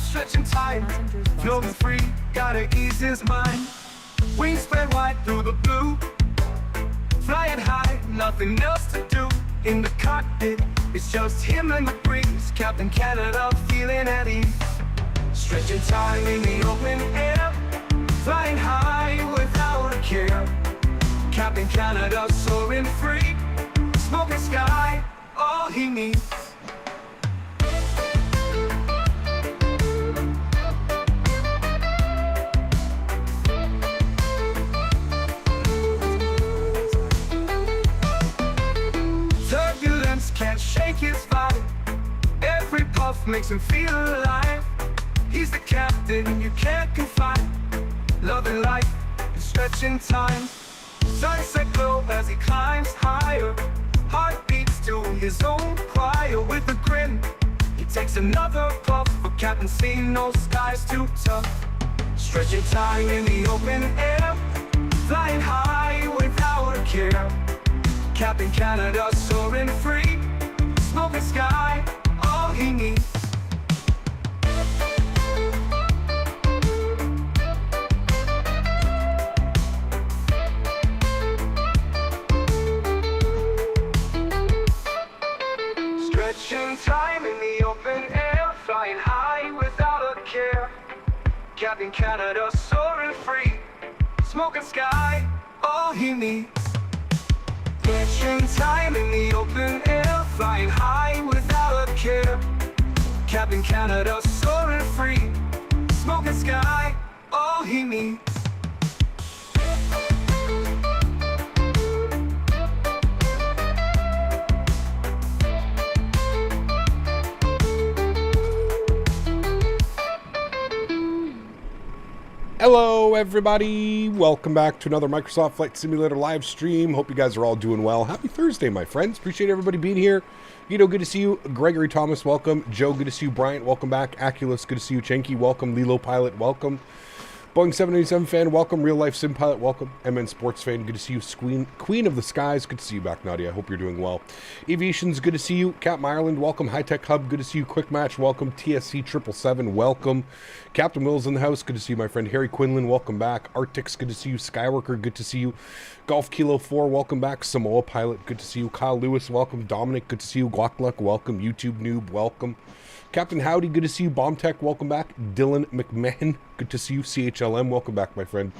stretching time, floating free, gotta ease his mind. Wings spread wide through the blue, flying high, nothing else to do. In the cockpit, it's just him and the breeze. Captain Canada feeling at ease. Stretching time in the open air, flying high without a care. Captain Canada soaring free, smoking sky, all he needs. Turbulence can't shake his vibe, every puff makes him feel alive. He's the captain you can't confide, loving life and stretching time. Sunset glow as he climbs higher, heart beats to his own choir. With a grin, he takes another puff, but Captain seen no skies too tough. Stretching time in the open air, flying high without a care. Captain Canada soaring free, smoking sky, all he needs. Stretching time in the open air, flying high without a care. Captain Canada soaring free, smoking sky, all he needs. Stretching time in the open air, flying high without a care. Captain Canada soaring free, smoking sky, all he needs. Hello everybody, welcome back to another Microsoft Flight Simulator live stream. Hope you guys are all doing well. Happy Thursday, my friends. Appreciate everybody being here. Guido, good to see you. Gregory Thomas, welcome. Joe, good to see you. Bryant, welcome back. Aculus, good to see you. Chenky, welcome. Lilo Pilot, welcome. Boeing 787 fan, welcome. Real Life Sim Pilot, welcome. MN Sports fan, good to see you. Queen of the Skies, good to see you back, Nadya. I hope you're doing well. Aviations, good to see you. Captain Ireland, welcome. High Tech Hub, good to see you. Quick Match, welcome. TSC 777, welcome. Captain Will's in the house, good to see you, my friend. Harry Quinlan, welcome back. Arctics, good to see you. Skyworker, good to see you. Golf Kilo 4, welcome back. Samoa Pilot, good to see you. Kyle Lewis, welcome. Dominic, good to see you. Guacluck, welcome. YouTube Noob, welcome. Captain Howdy, good to see you. Bomb Tech, welcome back. Dylan McMahon, good to see you. CHLM, welcome back, my friend.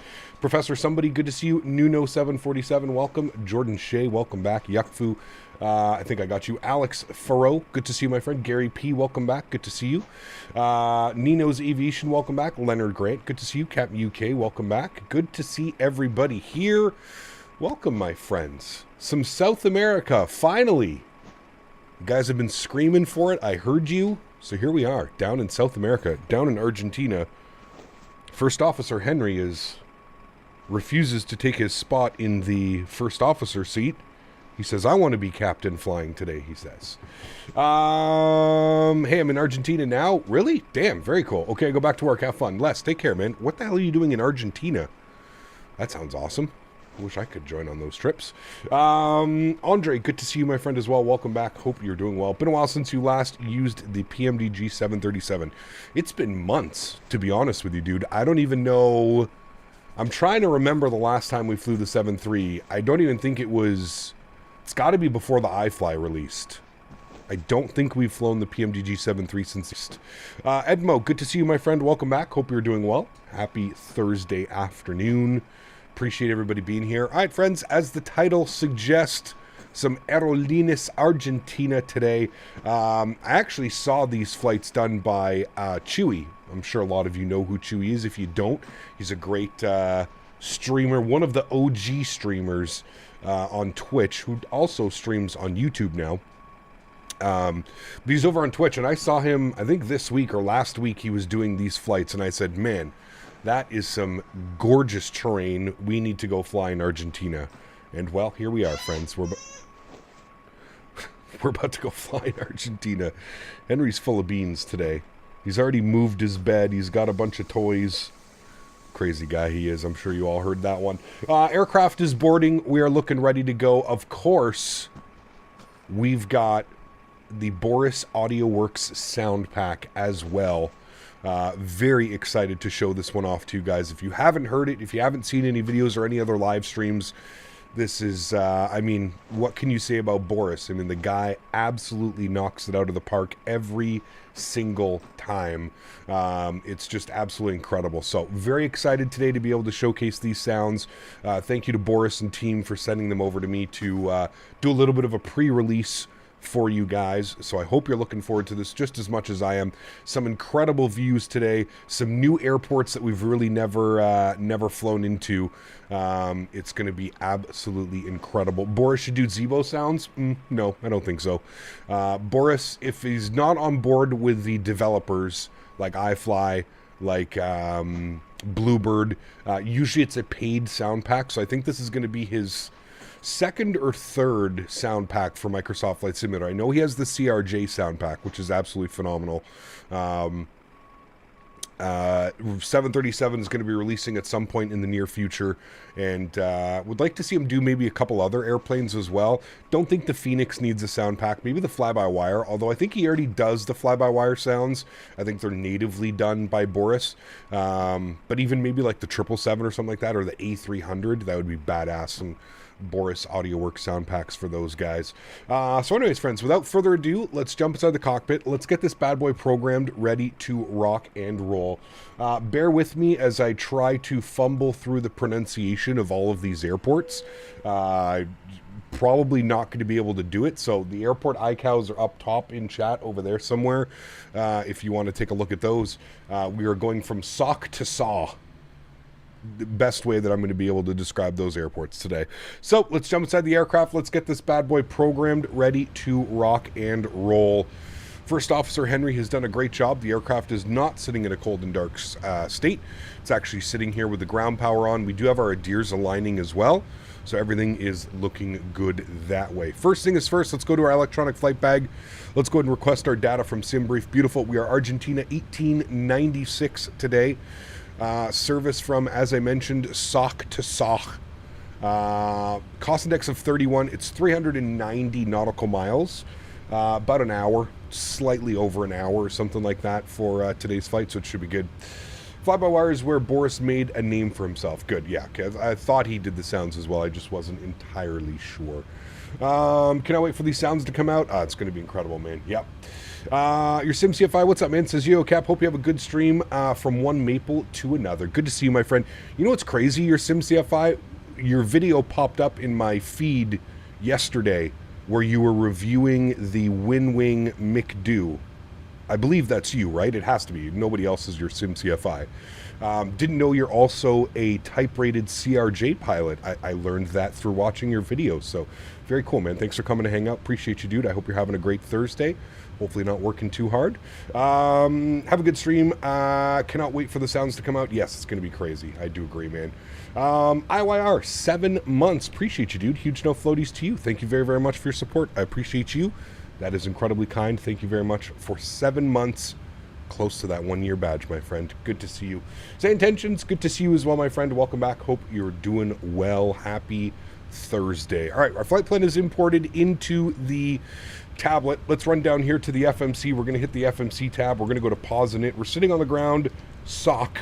Professor Somebody, good to see you. Nuno 747, welcome. Jordan Shea, welcome back. Yuckfu, I think I got you. Alex Farrow, good to see you, my friend. Gary P, welcome back, good to see you. Nino's Aviation, welcome back. Leonard Grant, good to see you. Captain UK, welcome back. Good to see everybody here. Welcome, my friends. Some South America, finally. You guys have been screaming for it. I heard you. So here we are, down in South America, down in Argentina. First Officer Henry refuses to take his spot in the first officer seat. He says, I want to be captain flying today, he says. Hey, I'm in Argentina now. Really? Damn, very cool. Okay, go back to work. Have fun. Les, take care, man. What the hell are you doing in Argentina? That sounds awesome. I wish I could join on those trips. Andre, good to see you, my friend, as well. Welcome back. Hope you're doing well. Been a while since you last used the PMDG 737. It's been months, to be honest with you, dude. I don't even know. I'm trying to remember the last time we flew the 7.3. I don't even think it was. It's got to be before the iFly released. I don't think we've flown the PMDG 7.3 since. Edmo, good to see you, my friend. Welcome back. Hope you're doing well. Happy Thursday afternoon. Appreciate everybody being here. All right, friends, as the title suggests, some Aerolineas Argentina today. I actually saw these flights done by Chewy. I'm sure a lot of you know who Chewy is. If you don't, he's a great streamer, one of the OG streamers on Twitch, who also streams on YouTube now. But he's over on Twitch, and I saw him, I think this week or last week, he was doing these flights, and I said, man, that is some gorgeous terrain. We need to go fly in Argentina. And, well, here we are, friends. We're about to go fly in Argentina. Henry's full of beans today. He's already moved his bed. He's got a bunch of toys. Crazy guy he is. I'm sure you all heard that one. Aircraft is boarding. We are looking ready to go. Of course, we've got the Boris AudioWorks Soundpack as well. Very excited to show this one off to you guys. If you haven't heard it, if you haven't seen any videos or any other live streams, this is, I mean, what can you say about Boris? I mean, the guy absolutely knocks it out of the park every single time. It's just absolutely incredible. So very excited today to be able to showcase these sounds. Thank you to Boris and team for sending them over to me to do a little bit of a pre-release for you guys. So I hope you're looking forward to this just as much as I am. Some incredible views today, some new airports that we've really never flown into. It's going to be absolutely incredible. Boris should do Zebo sounds? No, I don't think so. Boris, if he's not on board with the developers like iFly, like Bluebird, usually it's a paid sound pack, so I think this is going to be his second or third sound pack for Microsoft Flight Simulator. I know he has the CRJ sound pack, which is absolutely phenomenal. 737 is going to be releasing at some point in the near future, and would like to see him do maybe a couple other airplanes as well. Don't think the Phoenix needs a sound pack. Maybe the fly-by-wire, although I think he already does the fly-by-wire sounds. I think they're natively done by Boris. But even maybe like the 777 or something like that, or the A300, that would be badass. And Boris AudioWorks sound packs for those guys. So anyways, friends, without further ado, let's jump inside the cockpit. Let's get this bad boy programmed, ready to rock and roll. Bear with me as I try to fumble through the pronunciation of all of these airports. Probably not going to be able to do it, so the airport iCows are up top in chat over there somewhere. If you want to take a look at those, we are going from sock to saw. The best way that I'm going to be able to describe those airports today. So let's jump inside the aircraft. Let's get this bad boy programmed, ready to rock and roll. First Officer Henry has done a great job. The aircraft is not sitting in a cold and dark state. It's actually sitting here with the ground power on. We do have our ADIRS aligning as well, so everything is looking good that way. First thing is first, let's go to our electronic flight bag. Let's go ahead and request our data from SimBrief. Beautiful. We are Argentina 1896 today. Service from, as I mentioned, SOC to SOC. Cost index of 31. It's 390 nautical miles. About an hour, slightly over an hour or something like that for today's flight, so it should be good. Fly-by-wire is where Boris made a name for himself. Good, yeah. Okay. I thought he did the sounds as well. I just wasn't entirely sure. Can I wait for these sounds to come out? It's going to be incredible, man. Yep. Your SimCFI, what's up, man? Says Yo Cap, hope you have a good stream from one maple to another. Good to see you, my friend. You know what's crazy? Your SimCFI, your video popped up in my feed yesterday where you were reviewing the Winwing McDo. I believe that's you, right? It has to be. Nobody else is your SimCFI. Didn't know you're also a type-rated CRJ pilot. I learned that through watching your videos. So very cool, man. Thanks for coming to hang out. Appreciate you, dude. I hope you're having a great Thursday. Hopefully not working too hard. Have a good stream. Cannot wait for the sounds to come out. Yes, it's going to be crazy. I do agree, man. IYR, 7 months. Appreciate you, dude. Huge no floaties to you. Thank you very, very much for your support. I appreciate you. That is incredibly kind. Thank you very much for 7 months. Close to that 1 year badge, my friend. Good to see you. Say intentions. Good to see you as well, my friend. Welcome back. Hope you're doing well. Happy Thursday. All right, our flight plan is imported into the tablet. Let's run down here to the FMC. We're going to hit the FMC tab. We're going to go to pause in it. We're sitting on the ground. SOC.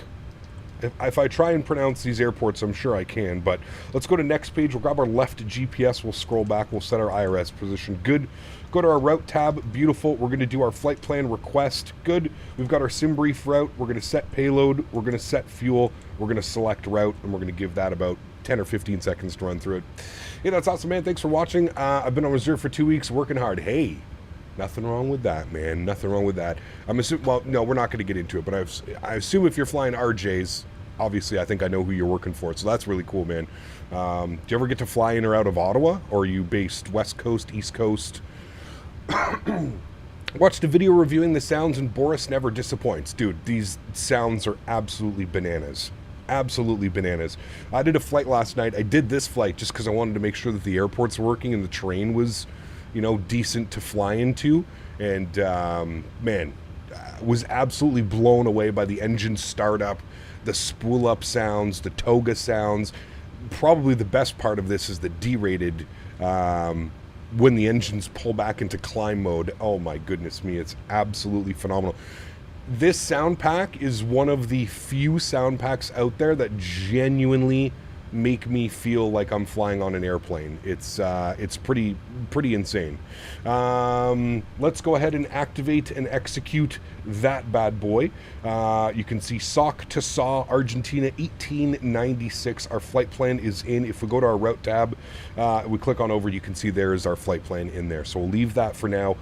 If I try and pronounce these airports, I'm sure I can, but let's go to next page. We'll grab our left GPS. We'll scroll back. We'll set our IRS position. Good. Go to our route tab. Beautiful. We're going to do our flight plan request. Good. We've got our SimBrief route. We're going to set payload. We're going to set fuel. We're going to select route, and we're going to give that about 10 or 15 seconds to run through it. Yeah, that's awesome, man. Thanks for watching. I've been on reserve for 2 weeks, working hard. Hey, nothing wrong with that, man. Nothing wrong with that. I'm assuming, well, no, we're not going to get into it, but I assume if you're flying RJs, obviously I think I know who you're working for, so that's really cool, man. Do you ever get to fly in or out of Ottawa, or are you based West Coast, East Coast? Watched a video reviewing the sounds, and Boris never disappoints. Dude, these sounds are absolutely bananas. Absolutely bananas. I did a flight last night. I did this flight just because I wanted to make sure that the airport's working and the terrain was, you know, decent to fly into. And, man, was absolutely blown away by the engine startup, the spool up sounds, the toga sounds. Probably the best part of this is the derated, when the engines pull back into climb mode. Oh my goodness me, it's absolutely phenomenal. this sound pack is one of the few sound packs out there that genuinely make me feel like I'm flying on an airplane. It's pretty insane. Let's go ahead and activate and execute that bad boy. You can see SOC to SAW, Argentina 1896. Our flight plan is in. If we go to our route tab, we click on over, you can see there is our flight plan in there. So we'll leave that for now.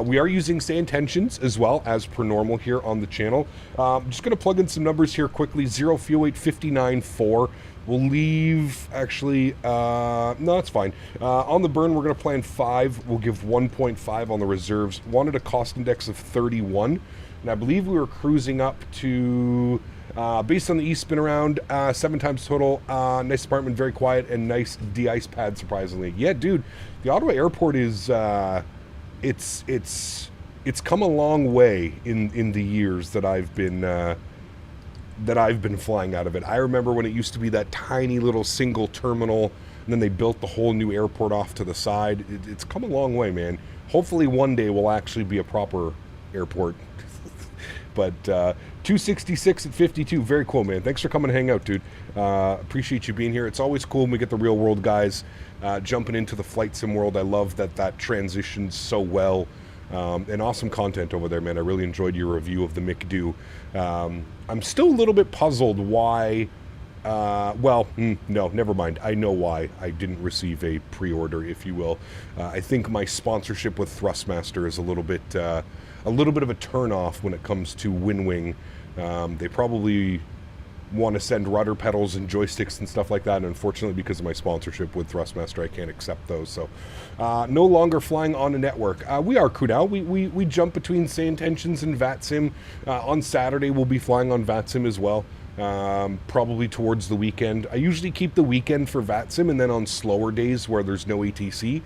We are using say intentions as well as per normal here on the channel. I'm just going to plug in some numbers here quickly. 0 fuel weight 59.4. We'll leave, actually, no, that's fine. On the burn, we're going to plan 5. We'll give 1.5 on the reserves. Wanted a cost index of 31. And I believe we were cruising up to, based on the E-spin around, 7 times total. Nice apartment, very quiet, and nice de-ice pad, surprisingly. Yeah, dude, the Ottawa airport is, it's come a long way in the years that I've been flying out of it. I remember when it used to be that tiny little single terminal, and then they built the whole new airport off to the side. It's come a long way, man. Hopefully one day will actually be a proper airport. But 266 at 52, very cool, man. Thanks for coming to hang out, dude. Appreciate you being here. It's always cool when we get the real world guys jumping into the flight sim world. I love that transitions so well. And awesome content over there, man. I really enjoyed your review of the McDo. I'm still a little bit puzzled why, no, never mind. I know why I didn't receive a pre-order, if you will. I think my sponsorship with Thrustmaster is a little bit of a turn-off when it comes to WinWing. They probably want to send rudder pedals and joysticks and stuff like that, and unfortunately because of my sponsorship with Thrustmaster I can't accept those. So no longer flying on a network. We are crew now. We jump between say intentions and VATSIM. On Saturday we'll be flying on VATSIM as well, probably towards the weekend. I usually keep the weekend for VATSIM, and then on slower days where there's no ATC.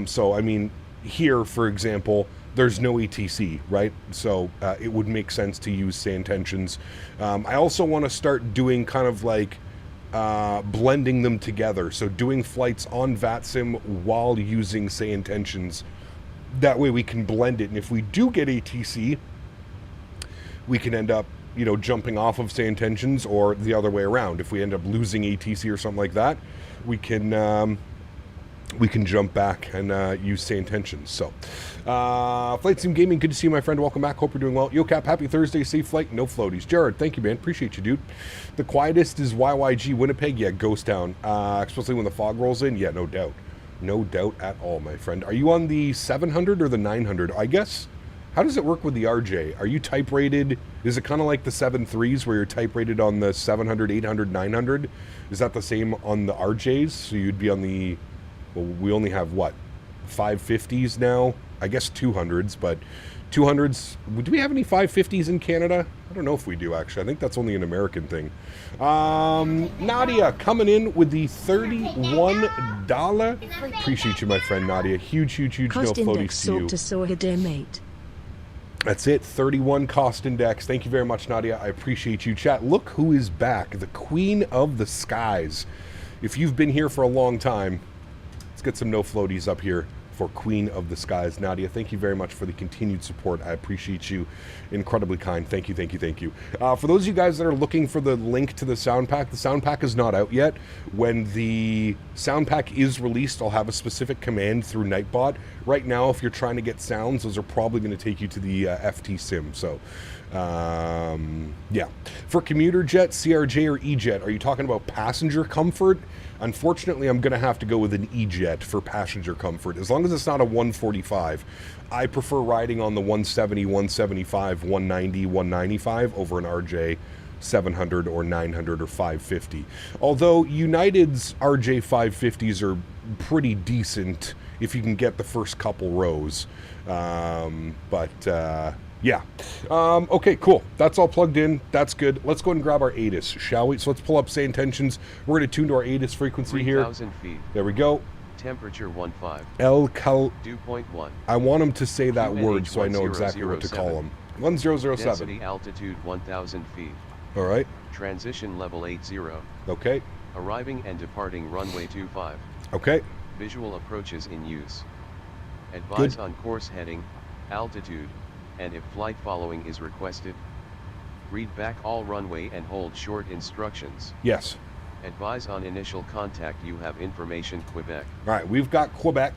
So I mean, here for example, there's no ATC, right? So it would make sense to use say intentions. I also want to start doing kind of like blending them together. So doing flights on VATSIM while using say intentions. That way we can blend it. And if we do get ATC, we can end up, you know, jumping off of say intentions, or the other way around. If we end up losing ATC or something like that, we can jump back and use say intentions. So Flight Sim Gaming, good to see you, my friend. Welcome back. Hope you're doing well. Yo Cap, happy Thursday. Safe flight, no floaties. Jared, thank you, man. Appreciate you, dude. The quietest is YYG Winnipeg. Yeah, ghost town, especially when the fog rolls in. Yeah, no doubt. No doubt at all, my friend. Are you on the 700 or the 900? I guess. How does it work with the RJ? Are you type rated? Is it kind of like the 7.3s where you're type rated on the 700, 800, 900? Is that the same on the RJs? So you'd be on the, well, we only have what, 550s now? I guess 200s, but 200s, do we have any 550s in Canada? I don't know if we do, actually. I think that's only an American thing. Nadya coming in with the $31. Appreciate you, my friend Nadya. Huge no floaties to you. To Sólríkt, mate. That's it, 31 cost index. Thank you very much, Nadya. I appreciate you. Chat, look who is back, the queen of the skies. If you've been here for a long time, let's get some no floaties up here for Queen of the Skies. Nadya, thank you very much for the continued support. I appreciate you. Incredibly kind. Thank you. For those of you guys that are looking for the link to the sound pack, the sound pack is not out yet. When the sound pack is released, I'll have a specific command through Nightbot. Right now, if you're trying to get sounds, those are probably going to take you to the FT Sim. So, yeah. For commuter jet, CRJ, or E-jet, are you talking about passenger comfort? Unfortunately, I'm going to have to go with an E-jet for passenger comfort, as long as it's not a 145. I prefer riding on the 170, 175, 190, 195 over an RJ 700 or 900 or 550. Although United's RJ 550s are pretty decent if you can get the first couple rows. Yeah. Okay, cool. That's all plugged in. That's good. Let's go and grab our ATIS, shall we? So let's pull up say intentions. We're going to tune to our ATIS frequency here. 3,000 feet. There we go. Temperature 15. El Cal... Dew point 1. I want him to say that word so I know exactly what to call him. 1007. Density altitude 1,000 feet. All right. Transition level 80. Okay. Arriving and departing runway 25. Okay. Visual approaches in use. Advise Good. on course heading, altitude, and if flight following is requested, read back all runway and hold short instructions. Yes. Advise on initial contact you have information Quebec. All right, we've got Quebec.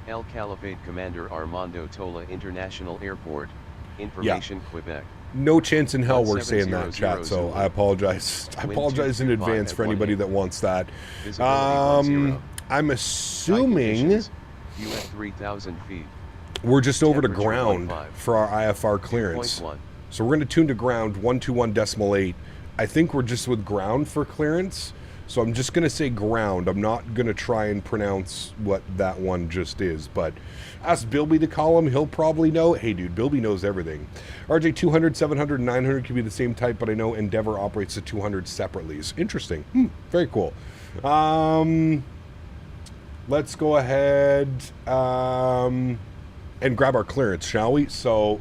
El Caliphate Commander Armando Tola International Airport, information Quebec. No chance in hell we're saying that, chat, so I apologize. I apologize in advance for anybody that wants that. I'm assuming US 3,000 feet. we're just over to ground for our IFR clearance. So we're going to tune to ground 121.8. I think we're just with ground for clearance. So I'm just going to say ground. I'm not going to try and pronounce what that one just is. But ask Bilby to call him. He'll probably know. Hey, dude, Bilby knows everything. RJ 200, 700, 900 can be the same type, but I know Endeavor operates the 200 separately. It's interesting. Very cool. Let's go ahead and grab our clearance, shall we? So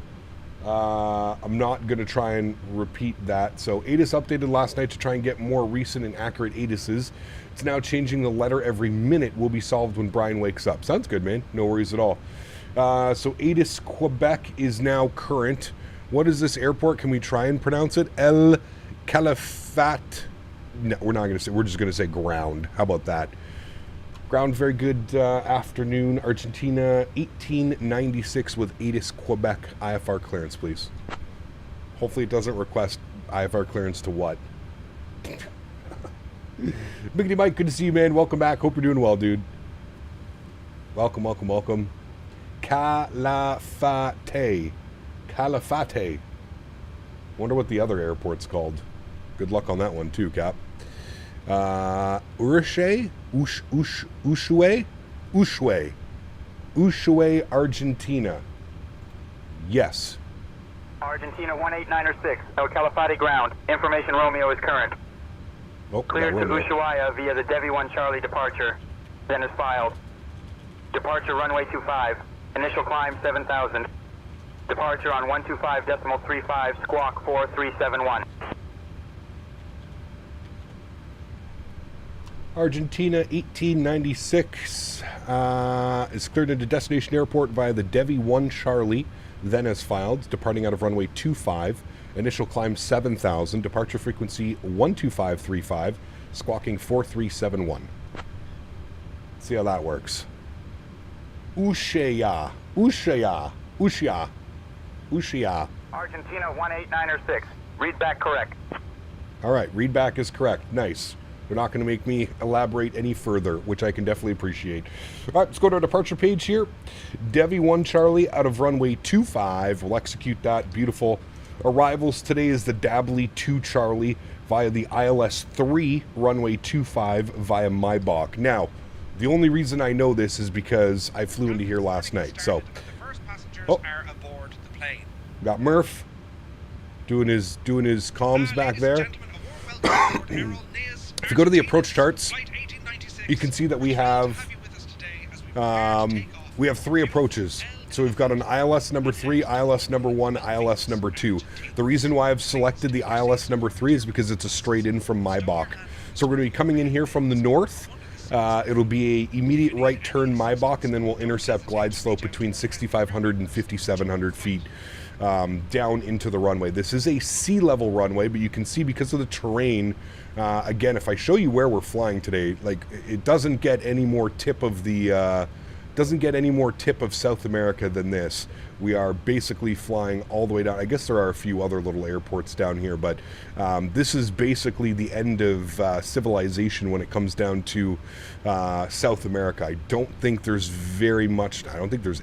I'm not going to try and repeat that. So ATIS updated last night to try and get more recent and accurate ATISs. It's now changing the letter every minute. Will be solved when Brian wakes up. Sounds good, man. No worries at all. So ATIS Quebec is now current. What is this airport? Can we try and pronounce it? El Califat. No, we're not going to say. We're just going to say ground. How about that? Ground, very good afternoon. Argentina, 1896 with ATIS Quebec IFR clearance, please. Hopefully it doesn't request IFR clearance to what? Biggity Mike, good to see you, man. Welcome back. Hope you're doing well, dude. Welcome, welcome, welcome. Calafate. Calafate. Wonder what the other airport's called. Good luck on that one, too, Cap. Ushuaia, Argentina. Yes. Argentina 18906, El Calafate ground. Information Romeo is current. Oh, Cleared to Ushuaia via the Devi 1 Charlie departure. Then is filed. Departure runway 25. Initial climb 7,000. Departure on 125.35, squawk 4371. Argentina 1896 is cleared into destination airport via the Devi 1 Charlie, then as filed, departing out of runway 25, initial climb 7,000, departure frequency 12535, squawking 4371. See how that works. Ushuaia. Argentina 18906, read back correct. All right, read back is correct. Nice. They're not going to make me elaborate any further, which I can definitely appreciate. All right, let's go to our departure page here. Devi 1 Charlie out of runway 25. We'll execute that. Beautiful. Arrivals today is the Dabley 2 Charlie via the ILS 3 runway 25 via Maybach. Now, the only reason I know this is because I flew into here last night. So, got Murph doing his comms back there. If you go to the approach charts, you can see that we have 3 approaches. So we've got an ILS number 3, ILS number 1, ILS number 2. The reason why I've selected the ILS number 3 is because it's a straight in from Maybach. So we're going to be coming in here from the north. It'll be a immediate right turn Maybach, and then we'll intercept glide slope between 6,500 and 5,700 feet. Down into the runway. This is a sea level runway, but you can see because of the terrain, again, if I show you where we're flying today, like it doesn't get any more tip of South America than this. We are basically flying all the way down. I guess there are a few other little airports down here, but this is basically the end of civilization when it comes down to South America. I don't think there's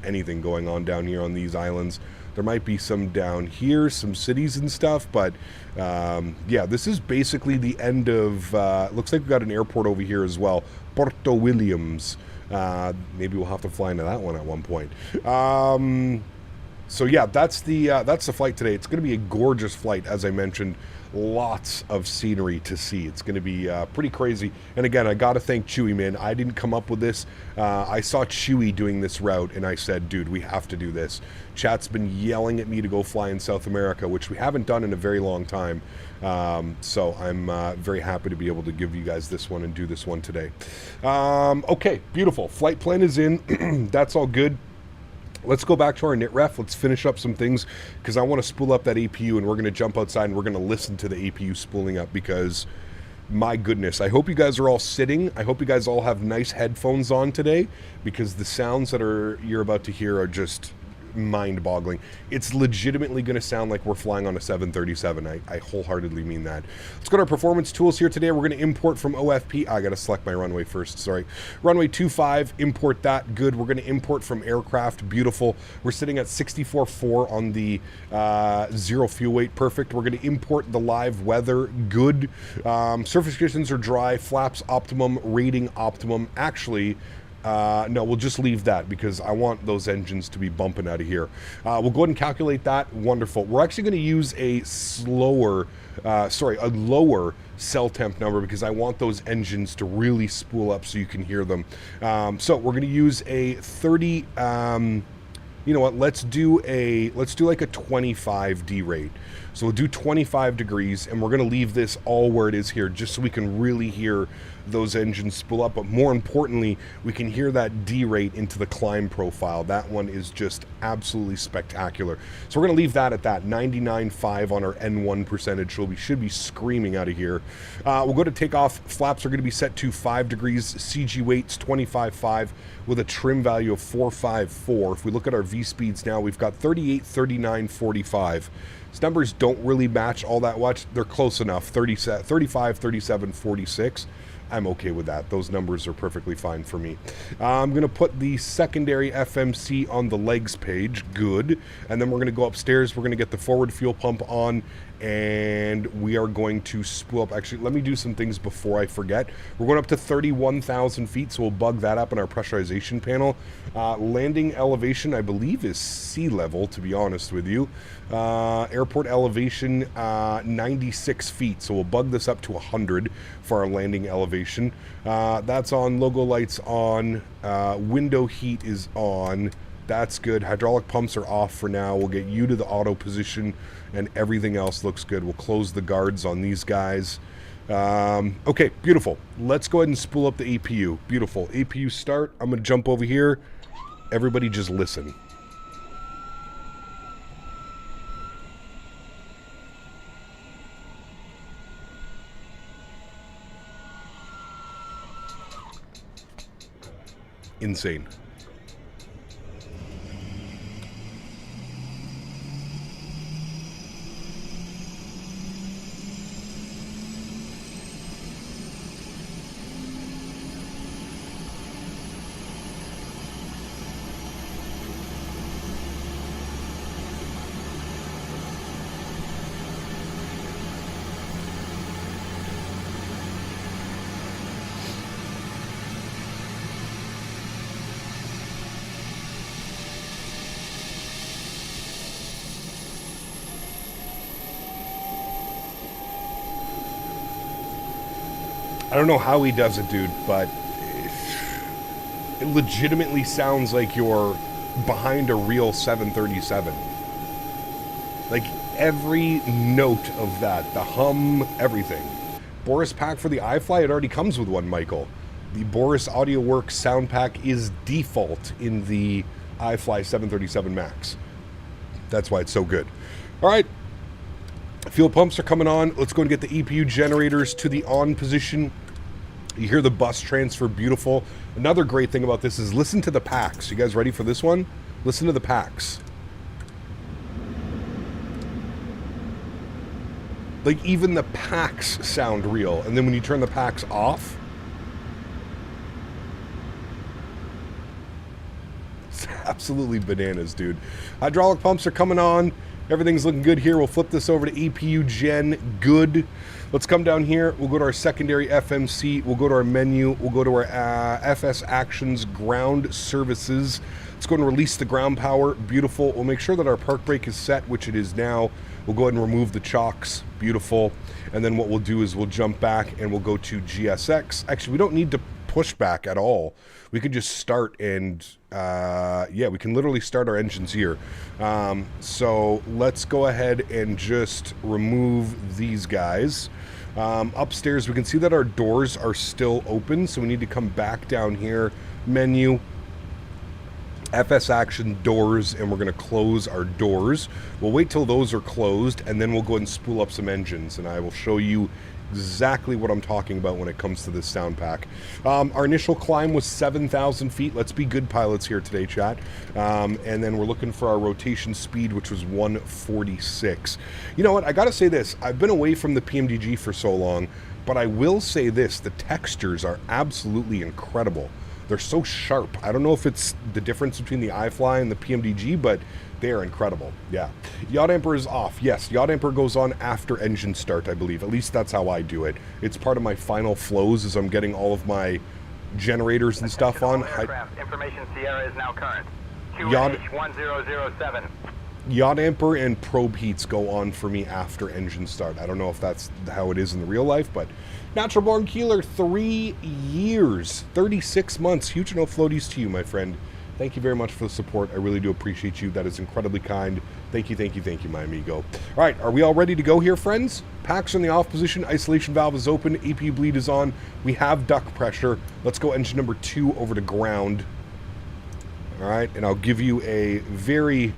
anything going on down here on these islands. There might be some down here, some cities and stuff, but yeah, this is basically the end of, looks like we've got an airport over here as well, Porto Williams. Maybe we'll have to fly into that one at one point. So yeah, that's the flight today. It's going to be a gorgeous flight, as I mentioned. Lots of scenery to see. It's going to be pretty crazy. And again, I got to thank Chewy, man. I didn't come up with this. I saw Chewy doing this route, and I said, dude, we have to do this. Chat's been yelling at me to go fly in South America, which we haven't done in a very long time. So I'm very happy to be able to give you guys this one and do this one today. Okay, beautiful. Flight plan is in. That's all good. let's go back to our knit ref. Let's finish up some things because I want to spool up that APU, and we're going to jump outside and we're going to listen to the APU spooling up because, my goodness, I hope you guys are all sitting. I hope you guys all have nice headphones on today because the sounds that you're about to hear are just mind-boggling. It's legitimately going to sound like we're flying on a 737. I wholeheartedly mean that. Let's go to our performance tools here today. We're going to import from OFP. I got to select my runway first, sorry. Runway 25, import that, good. We're going to import from aircraft, beautiful. We're sitting at 64.4 on the zero fuel weight, perfect. We're going to import the live weather, good. Surface conditions are dry, flaps optimum, rating optimum. Actually, no, we'll just leave that because I want those engines to be bumping out of here. We'll go ahead and calculate that. Wonderful. We're actually going to use a lower cell temp number because I want those engines to really spool up so you can hear them. So we're going to use a 30, you know what, let's do like a 25 D rate. So we'll do 25 degrees and we're going to leave this all where it is here just so we can really hear those engines spool up, but more importantly, we can hear that D rate into the climb profile. That one is just absolutely spectacular. So we're going to leave that at that 99.5 on our N1 percentage, so we should be screaming out of here. We'll go to takeoff. Flaps are going to be set to 5 degrees. CG weights 25.5 with a trim value of 454. If we look at our V speeds now, we've got 38, 39, 45. These numbers don't really match all that much. They're close enough. 35, 37, 46. I'm okay with that. Those numbers are perfectly fine for me. I'm going to put the secondary FMC on the legs page. Good. And then we're going to go upstairs. We're going to get the forward fuel pump on, and we are going to spool up. Actually, let me do some things before I forget. We're going up to 31,000 feet, so we'll bug that up in our pressurization panel. Landing elevation, I believe, is sea level, to be honest with you. Airport elevation, 96 feet, so we'll bug this up to 100 for our landing elevation. That's on. Logo lights on. Window heat is on. That's good. Hydraulic pumps are off for now. We'll get you to the auto position, and everything else looks good. We'll close the guards on these guys. Okay, beautiful. Let's go ahead and spool up the APU. Beautiful. APU start. I'm going to jump over here. Everybody just listen. Insane. I don't know how he does it, dude, but it legitimately sounds like you're behind a real 737. Like, every note of that, the hum, everything. Boris pack for the iFly, it already comes with one, Michael. The Boris AudioWorks sound pack is default in the iFly 737 MAX. That's why it's so good. All right. Fuel pumps are coming on. Let's go and get the EPU generators to the on position. You hear the bus transfer, beautiful. Another great thing about this is listen to the packs. You guys ready for this one? Listen to the packs. Like, even the packs sound real. And then when you turn the packs off, it's absolutely bananas, dude. Hydraulic pumps are coming on. Everything's looking good here. We'll flip this over to APU Gen. Good. Let's come down here. We'll go to our secondary FMC. We'll go to our menu. We'll go to our FS Actions Ground Services. Let's go and release the ground power. Beautiful. We'll make sure that our park brake is set, which it is now. We'll go ahead and remove the chocks. Beautiful. And then what we'll do is we'll jump back and we'll go to GSX. Actually, we don't need to push back at all. We could just start and, yeah, we can literally start our engines here. So let's go ahead and just remove these guys. Upstairs, we can see that our doors are still open, so we need to come back down here. Menu. FS action doors, and we're going to close our doors. We'll wait till those are closed, and then we'll go ahead and spool up some engines, and I will show you exactly what I'm talking about when it comes to this sound pack. Our initial climb was 7,000 feet. Let's be good pilots here today, chat. And then we're looking for our rotation speed, which was 146. You know what? I got to say this. I've been away from the PMDG for so long, but I will say this. The textures are absolutely incredible. They're so sharp. I don't know if it's the difference between the iFly and the PMDG, but they are incredible. Yeah. Yacht Amper is off. Yes, Yacht Amper goes on after engine start, I believe. At least that's how I do it. It's part of my final flows as I'm getting all of my generators and stuff on. Information Sierra is now current. Yacht 1007. Yacht Amper and probe heats go on for me after engine start. I don't know if that's how it is in the real life, but Natural Born Keeler, 3 years, 36 months. Huge no floaties to you, my friend. Thank you very much for the support. I really do appreciate you. That is incredibly kind. Thank you, thank you, thank you, my amigo. All right, are we all ready to go here, friends? Packs are in the off position. Isolation valve is open. APU bleed is on. We have duct pressure. Let's go engine number 2 over to ground. All right, and I'll give you a very...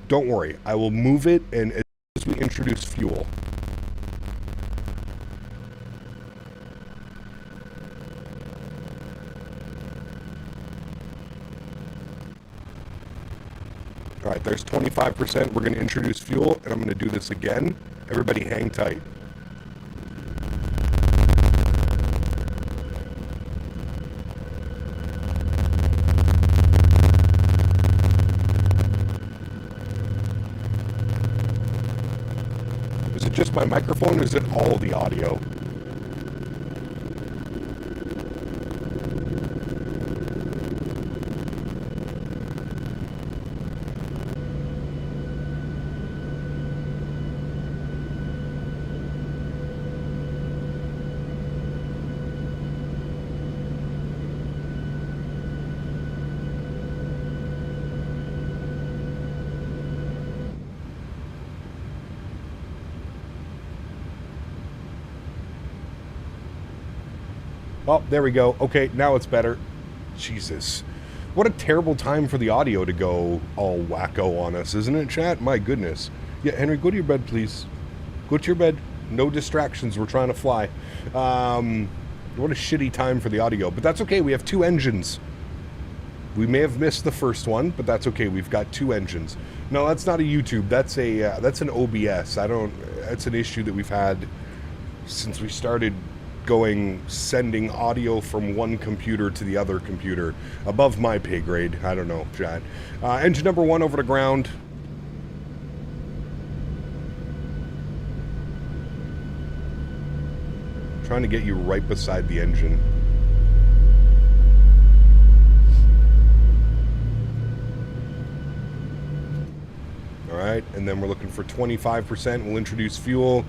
Don't worry, I will move it, and as soon as we introduce fuel. All right, there's 25%. We're going to introduce fuel, and I'm going to do this again. Everybody hang tight. Is it just my microphone, or is it all the audio? Oh, there we go. Okay, now it's better. Jesus. What a terrible time for the audio to go all wacko on us, isn't it, chat? My goodness. Yeah, Henry, go to your bed, please. Go to your bed. No distractions. We're trying to fly. What a shitty time for the audio. But that's okay. We have 2 engines. We may have missed the first one, but that's okay. We've got 2 engines. No, that's not a YouTube. That's an OBS. That's an issue that we've had since we started sending audio from one computer to the other computer. Above my pay grade. I don't know, chat. Engine number 1 over to ground. Trying to get you right beside the engine. All right, and then we're looking for 25%. We'll introduce fuel.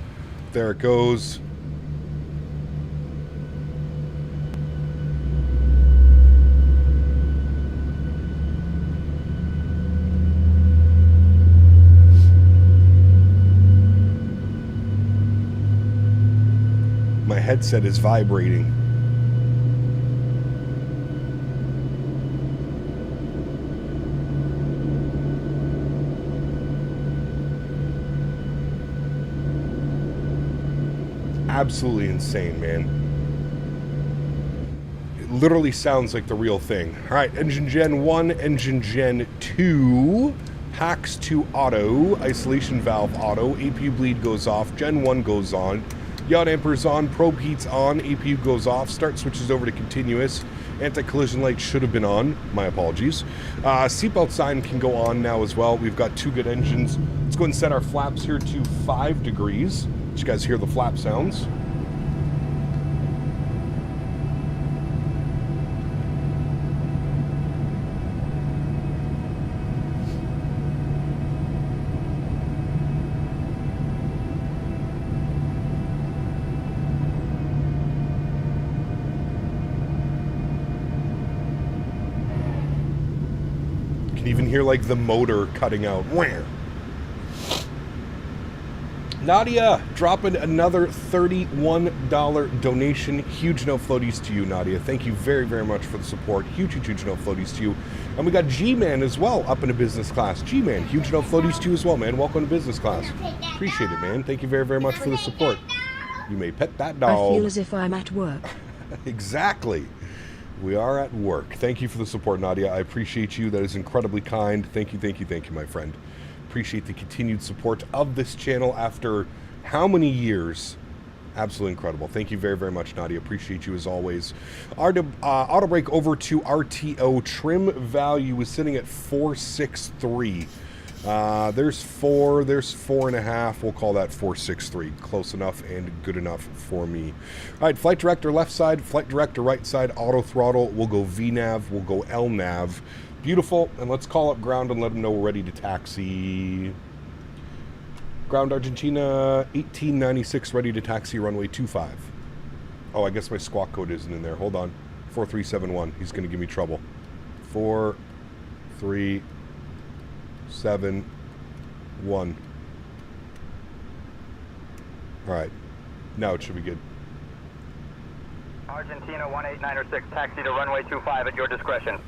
There it goes. My headset is vibrating. Absolutely insane, man. It literally sounds like the real thing. All right, engine gen 1, engine gen 2, hacks to auto, isolation valve auto, APU bleed goes off, gen 1 goes on, yacht amper's on, probe heat's on, APU goes off, start switches over to continuous, anti-collision light should have been on, my apologies. Seatbelt sign can go on now as well. We've got 2 good engines. Let's go ahead and set our flaps here to 5 degrees. Did you guys hear the flap sounds? You can even hear like the motor cutting out. Wham! Nadya dropping another $31 donation. Huge no floaties to you, Nadya. Thank you very, very much for the support. Huge no floaties to you. And we got G-Man as well up in a business class. G-Man, huge no floaties to you as well, man. Welcome to business class. Appreciate it, man. Thank you very, very much for the support. You may pet that dog. I feel as if I'm at work. Exactly. We are at work. Thank you for the support, Nadya. I appreciate you. That is incredibly kind. Thank you, my friend. Appreciate the continued support of this channel after how many years? Absolutely incredible. Thank you very, very much, Nadya. Appreciate you as always. Our auto break over to RTO. Trim value is sitting at 463. There's 4.5. We'll call that 463. Close enough and good enough for me. All right, flight director left side, flight director right side, auto throttle. We'll go VNAV. We'll go LNAV. Beautiful, and let's call up ground and let them know we're ready to taxi. Ground Argentina, 1896, ready to taxi runway 25. Oh, I guess my squawk code isn't in there. Hold on. 4371. He's going to give me trouble. 4371. All right. Now it should be good. Argentina 18906, taxi to runway 25 at your discretion.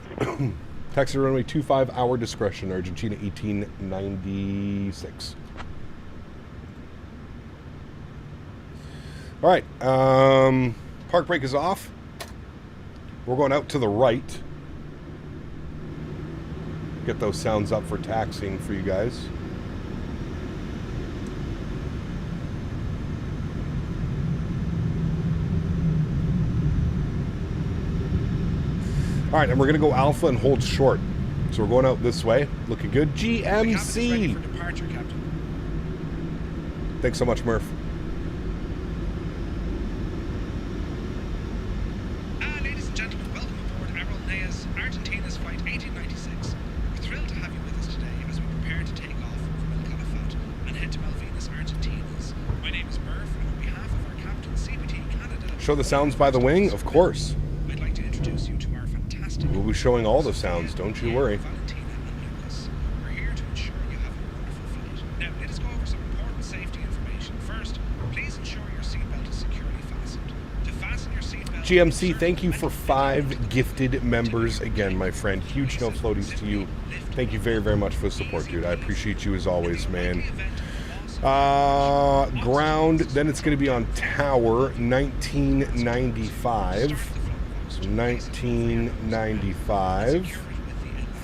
Taxi runway 25, our discretion, Argentina 1896. All right, park brake is off. We're going out to the right. Get those sounds up for taxiing for you guys. All right, and we're going to go alpha and hold short. So we're going out this way. Looking good. GMC. Departure, Captain. Thanks so much, Murph. Ladies and gentlemen, welcome aboard Aerolineas, Argentina's flight 1896. We're thrilled to have you with us today as we prepare to take off from El Calafate and head to Malvinas, Argentinas. My name is Murph, and on behalf of our captain, CBT Canada... Show the sounds by the wing? Of course. I'd like to introduce you to our fantastic... We'll be showing all the sounds, don't you worry. Valentina and Lucas. We're here to ensure you have a wonderful flight. Now, let us go over some important safety information. First, please ensure your seatbelt is securely fastened. To fasten your seatbelt... GMC, thank you for 5 gifted members again, my friend. Huge no floaties to you. Thank you very, very much for the support, dude. I appreciate you as always, man. Ground, then it's going to be on tower, 1995. So 1995.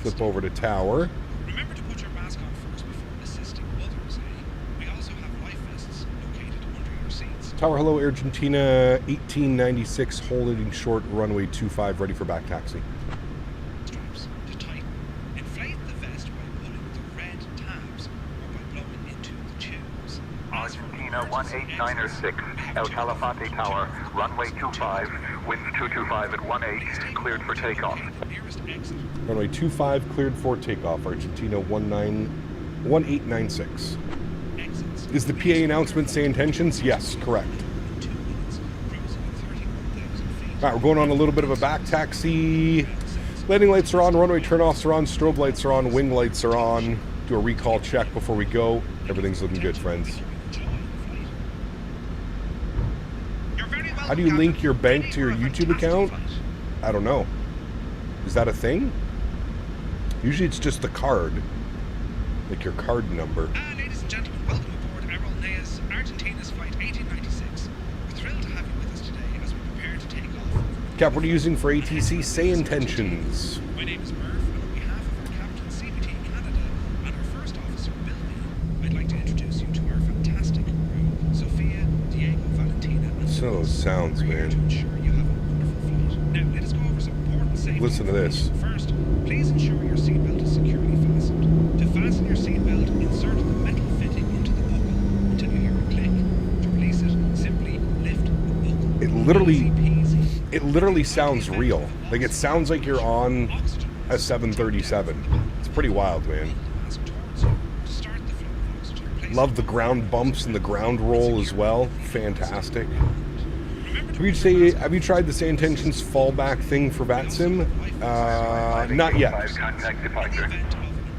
Flip over to tower. Remember to put your mask on first before assisting others, eh? We also have life vests located under your seats. Tower, hello, Argentina, 1896, holding short, runway 25, ready for back taxi. Straps to tighten. Inflate the vest by pulling the red tabs or by blowing into the tubes. Argentina 18906, El Calafate Tower, runway 25, wind 225 at 18, cleared for takeoff. The nearest exit. Runway 25, cleared for takeoff, Argentina 1896. Exits. Is the PA announcement say intentions? Yes, correct. 2 minutes. Cruising at 31,000 feet. All right, we're going on a little bit of a back taxi. Landing lights are on, runway turnoffs are on, strobe lights are on, wing lights are on. Do a recall check before we go. Everything's looking good, friends. How do you link your bank to your YouTube account? I don't know. Is that a thing? Usually it's just the card. Like your card number. Ladies and gentlemen, welcome aboard Aerolineas, Argentina's flight 1896. We're thrilled to have you with us today as we prepare to take off. Cap, what are you using for ATC? Say intentions. My name is Murph, and on behalf of our captain, CBT Canada, and our first officer, Billy, I'd like to introduce you to our fantastic crew, Sophia, Diego, Valentina, and Some of those sounds, We're here man. to ensure you have a wonderful flight. Now, let us go over some important safety Listen to this. information. First, please ensure your seatbelt is securely fastened. To fasten your seatbelt, insert the metal fitting into the buckle until you hear a click. To release it, simply lift the buckle. It literally, Easy peasy. it literally sounds real. Like it sounds like you're on a 737. It's pretty wild, man. Mask towards you. To start the flow of oxygen, place Love the ground bumps and the ground roll as well. Fantastic. Remember to Have you tried the Say Intentions fallback thing for VATSIM? Not yet. Contact departure.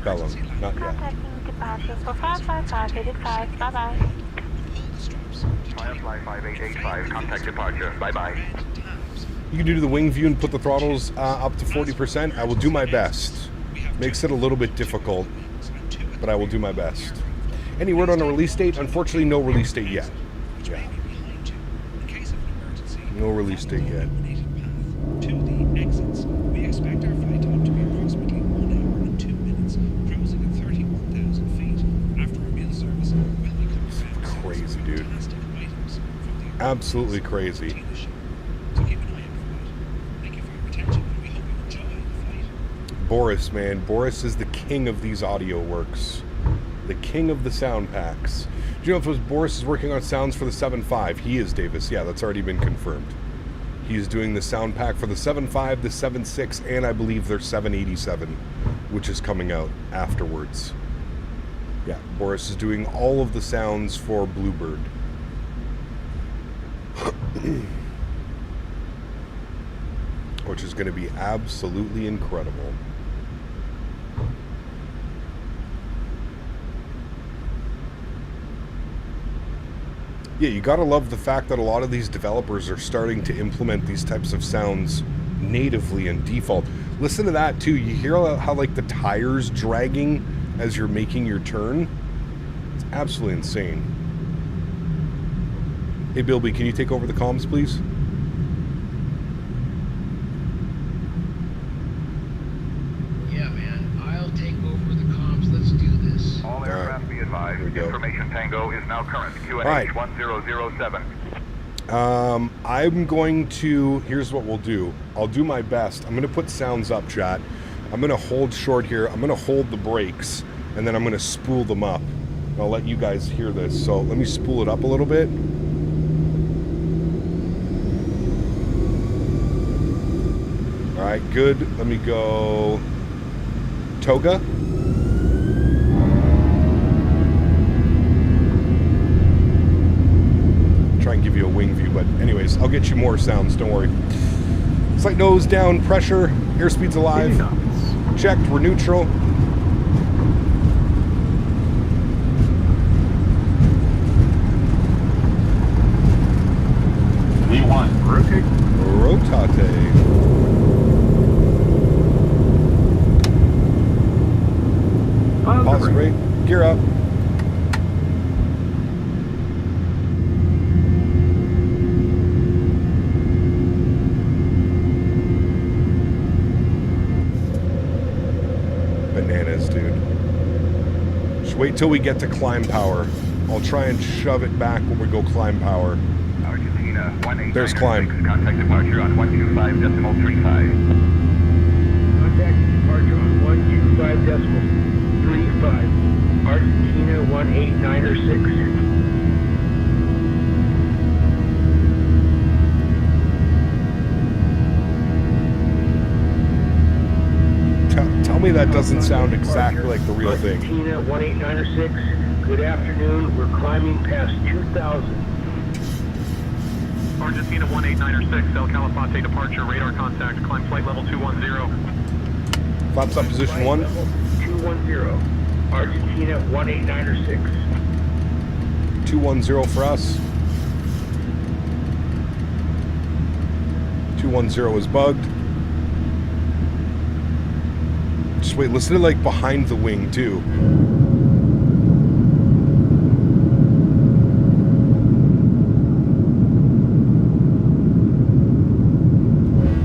Bellum, not yet. Contacting departure for 555, headed 5, bye-bye. Firefly 5885, contact departure. Bye-bye. You can do the wing view and put the throttles up to 40%. I will do my best. Makes it a little bit difficult, but I will do my best. Any word on a release date? Unfortunately, no release date yet. Yeah. No release date yet. To the exits. We expect our flight time to be approximately 1 hour and 2 minutes, cruising at 31,000 feet. After our meal service, we'll be coming Crazy, dude. fantastic items from the Absolutely crazy. Argentina show. So keep an eye out for that. Thank you for your attention, and we hope you enjoy the flight. Boris, man. Boris is the king of these audio works. The king of the sound packs. Do you know if it was Boris is working on sounds for the 7.5? He is, Davis. Yeah, that's already been confirmed. He is doing the sound pack for the 7.5, the 7.6, and I believe their 787, which is coming out afterwards. Yeah, Boris is doing all of the sounds for Bluebird. Which is going to be absolutely incredible. Yeah, you gotta love the fact that a lot of these developers are starting to implement these types of sounds natively and default. Listen to that too. You hear how like the tires dragging as you're making your turn? It's absolutely insane. Hey Bilby, can you take over the comms, please? Yeah, man. I'll take over the comms. Let's do this. All aircraft be advised. Here we go. Information Tango is now current. QNH right. 1007. I'm going to, here's what we'll do. I'll do my best. I'm going to put sounds up, chat. I'm going to hold short here. I'm going to hold the brakes, and then I'm going to spool them up. And I'll let you guys hear this. So let me spool it up a little bit. All right, good. Let me go Toga. Try and give you a wing view, but anyways, I'll get you more sounds, don't worry. Flight nose down, pressure, airspeed's alive. Checked, we're neutral. V1, rotate. Rotate. Pause brake, gear up. Bananas, dude. Just wait till we get to climb power. I'll try and shove it back when we go climb power. Argentina 189. There's climb. Contact departure on 125.35. Contact departure on 125.35. Argentina 18906. Tell me that doesn't sound exactly like the real thing. Argentina 18906. Good afternoon. We're climbing past 2,000. Argentina 18906, El Calafate departure, radar contact, climb flight level 210. Flaps up position 1. 210. Argentina 18906. 210 for us. 210 is bugged. Just wait, listen to like behind the wing too.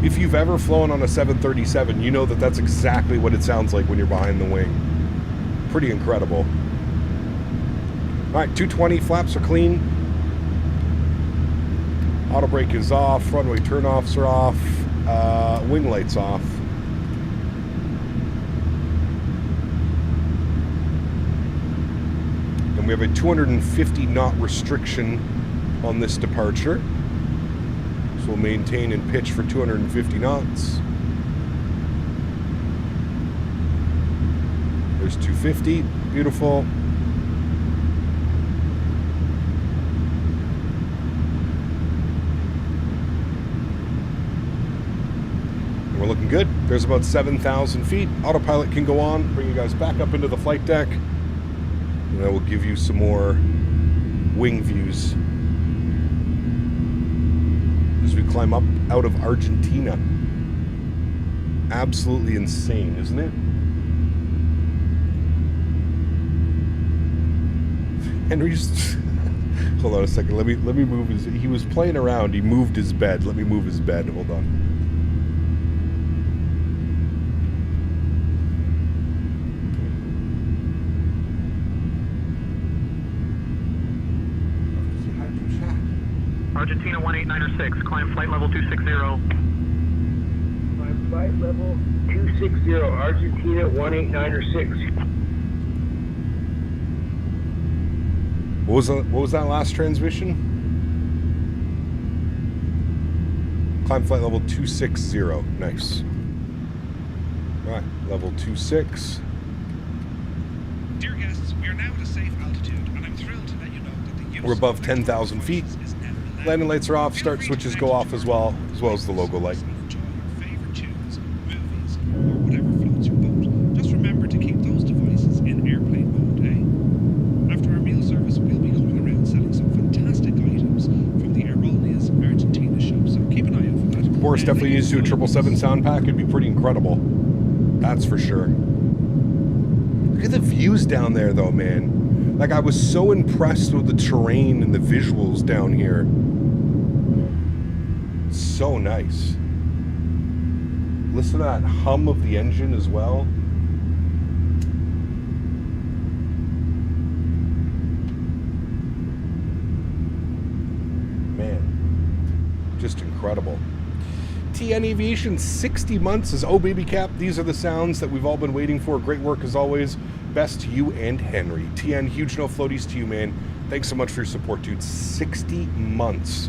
If you've ever flown on a 737, you know that that's exactly what it sounds like when you're behind the wing. Pretty incredible. All right, 220, flaps are clean. Auto brake is off, runway turnoffs are off, wing lights off. And we have a 250 knot restriction on this departure. So we'll maintain and pitch for 250 knots. There's 250, beautiful. And we're looking good. There's about 7,000 feet. Autopilot can go on, bring you guys back up into the flight deck. And I will give you some more wing views as we climb up out of Argentina. Absolutely insane, isn't it? Henry's... Hold on a second. Let me move his... He was playing around. He moved his bed. Let me move his bed. Hold on. Argentina 18906, climb flight level 260. Climb flight level 260, Argentina 18906. What was that last transmission? Climb flight level 260. Nice. All right, level 26. Dear guests, we are now at a safe altitude, and I'm thrilled to let you know that the use We're above of 10,000 feet. is now allowed. Landing lights are off. Feel Start free to switches connect go off to as your well favorite as the logo light. and enjoy your favorite tunes, movies, or whatever floats your boat. Just remember to keep those devices in airplane mode, eh? After our meal service, we'll be going around selling some fantastic items from the Aerolineas Argentina shop, so keep an eye out for that. Boris definitely needs to do a 777 sound pack. It'd be pretty incredible. That's for sure. Look at the views down there, though, man. Like, I was so impressed with the terrain and the visuals down here. So nice. Listen to that hum of the engine as well. Man, just incredible. TN Aviation, 60 months as oh baby cap. These are the sounds that we've all been waiting for. Great work as always. Best to you and Henry. TN, huge no floaties to you, man. Thanks so much for your support, dude. 60 months.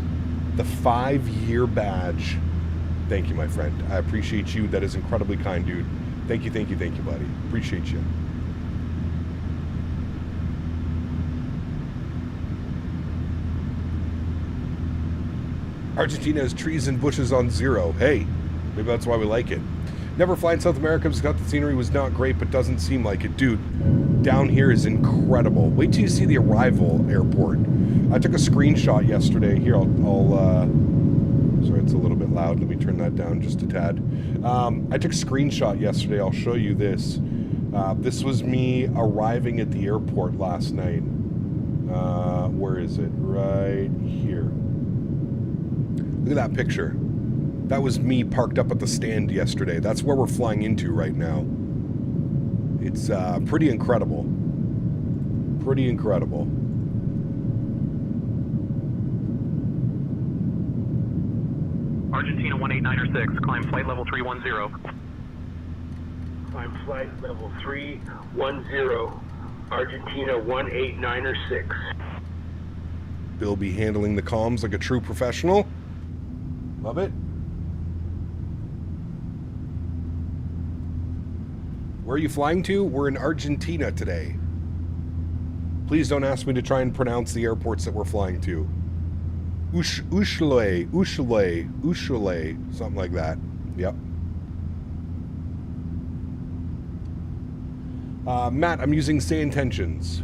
The 5-year badge. Thank you, my friend. I appreciate you. That is incredibly kind, dude. Thank you, buddy. Appreciate you. Argentina has trees and bushes on 0. Hey, maybe that's why we like it. Never flying South America because the scenery was not great, but doesn't seem like it. Dude, down here is incredible. Wait till you see the arrival airport. I took a screenshot yesterday. Here, sorry, it's a little bit loud. Let me turn that down just a tad. I took a screenshot yesterday. I'll show you this. This was me arriving at the airport last night. Where is it? Right here. Look at that picture. That was me parked up at the stand yesterday. That's where we're flying into right now. It's pretty incredible. Pretty incredible. Argentina 18906, climb flight level 310. Climb flight level 310, Argentina 18906. Bill be handling the comms like a true professional. Love it. Where are you flying to? We're in Argentina today. Please don't ask me to try and pronounce the airports that we're flying to. Ushule, something like that. Yep. Matt, I'm using Say Intentions.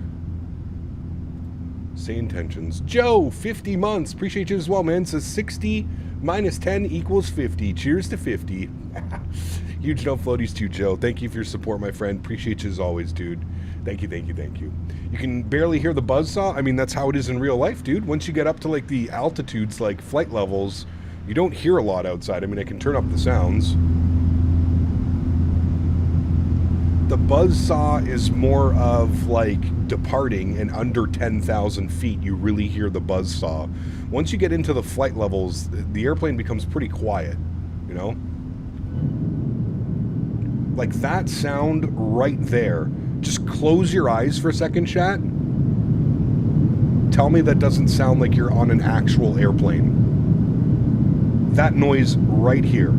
Say Intentions. Joe, 50 months. Appreciate you as well, man. Says 60 minus 10 equals 50. Cheers to 50. Huge no floaties to Joe. Thank you for your support, my friend. Appreciate you as always, dude. Thank you, thank you, thank you. You can barely hear the buzzsaw. I mean, that's how it is in real life, dude. Once you get up to like the altitudes, like flight levels, you don't hear a lot outside. I mean, I can turn up the sounds. The buzzsaw is more of like departing, and under 10,000 feet, you really hear the buzzsaw. Once you get into the flight levels, the airplane becomes pretty quiet, you know? Like that sound right there. Just close your eyes for a second, chat. Tell me that doesn't sound like you're on an actual airplane. That noise right here.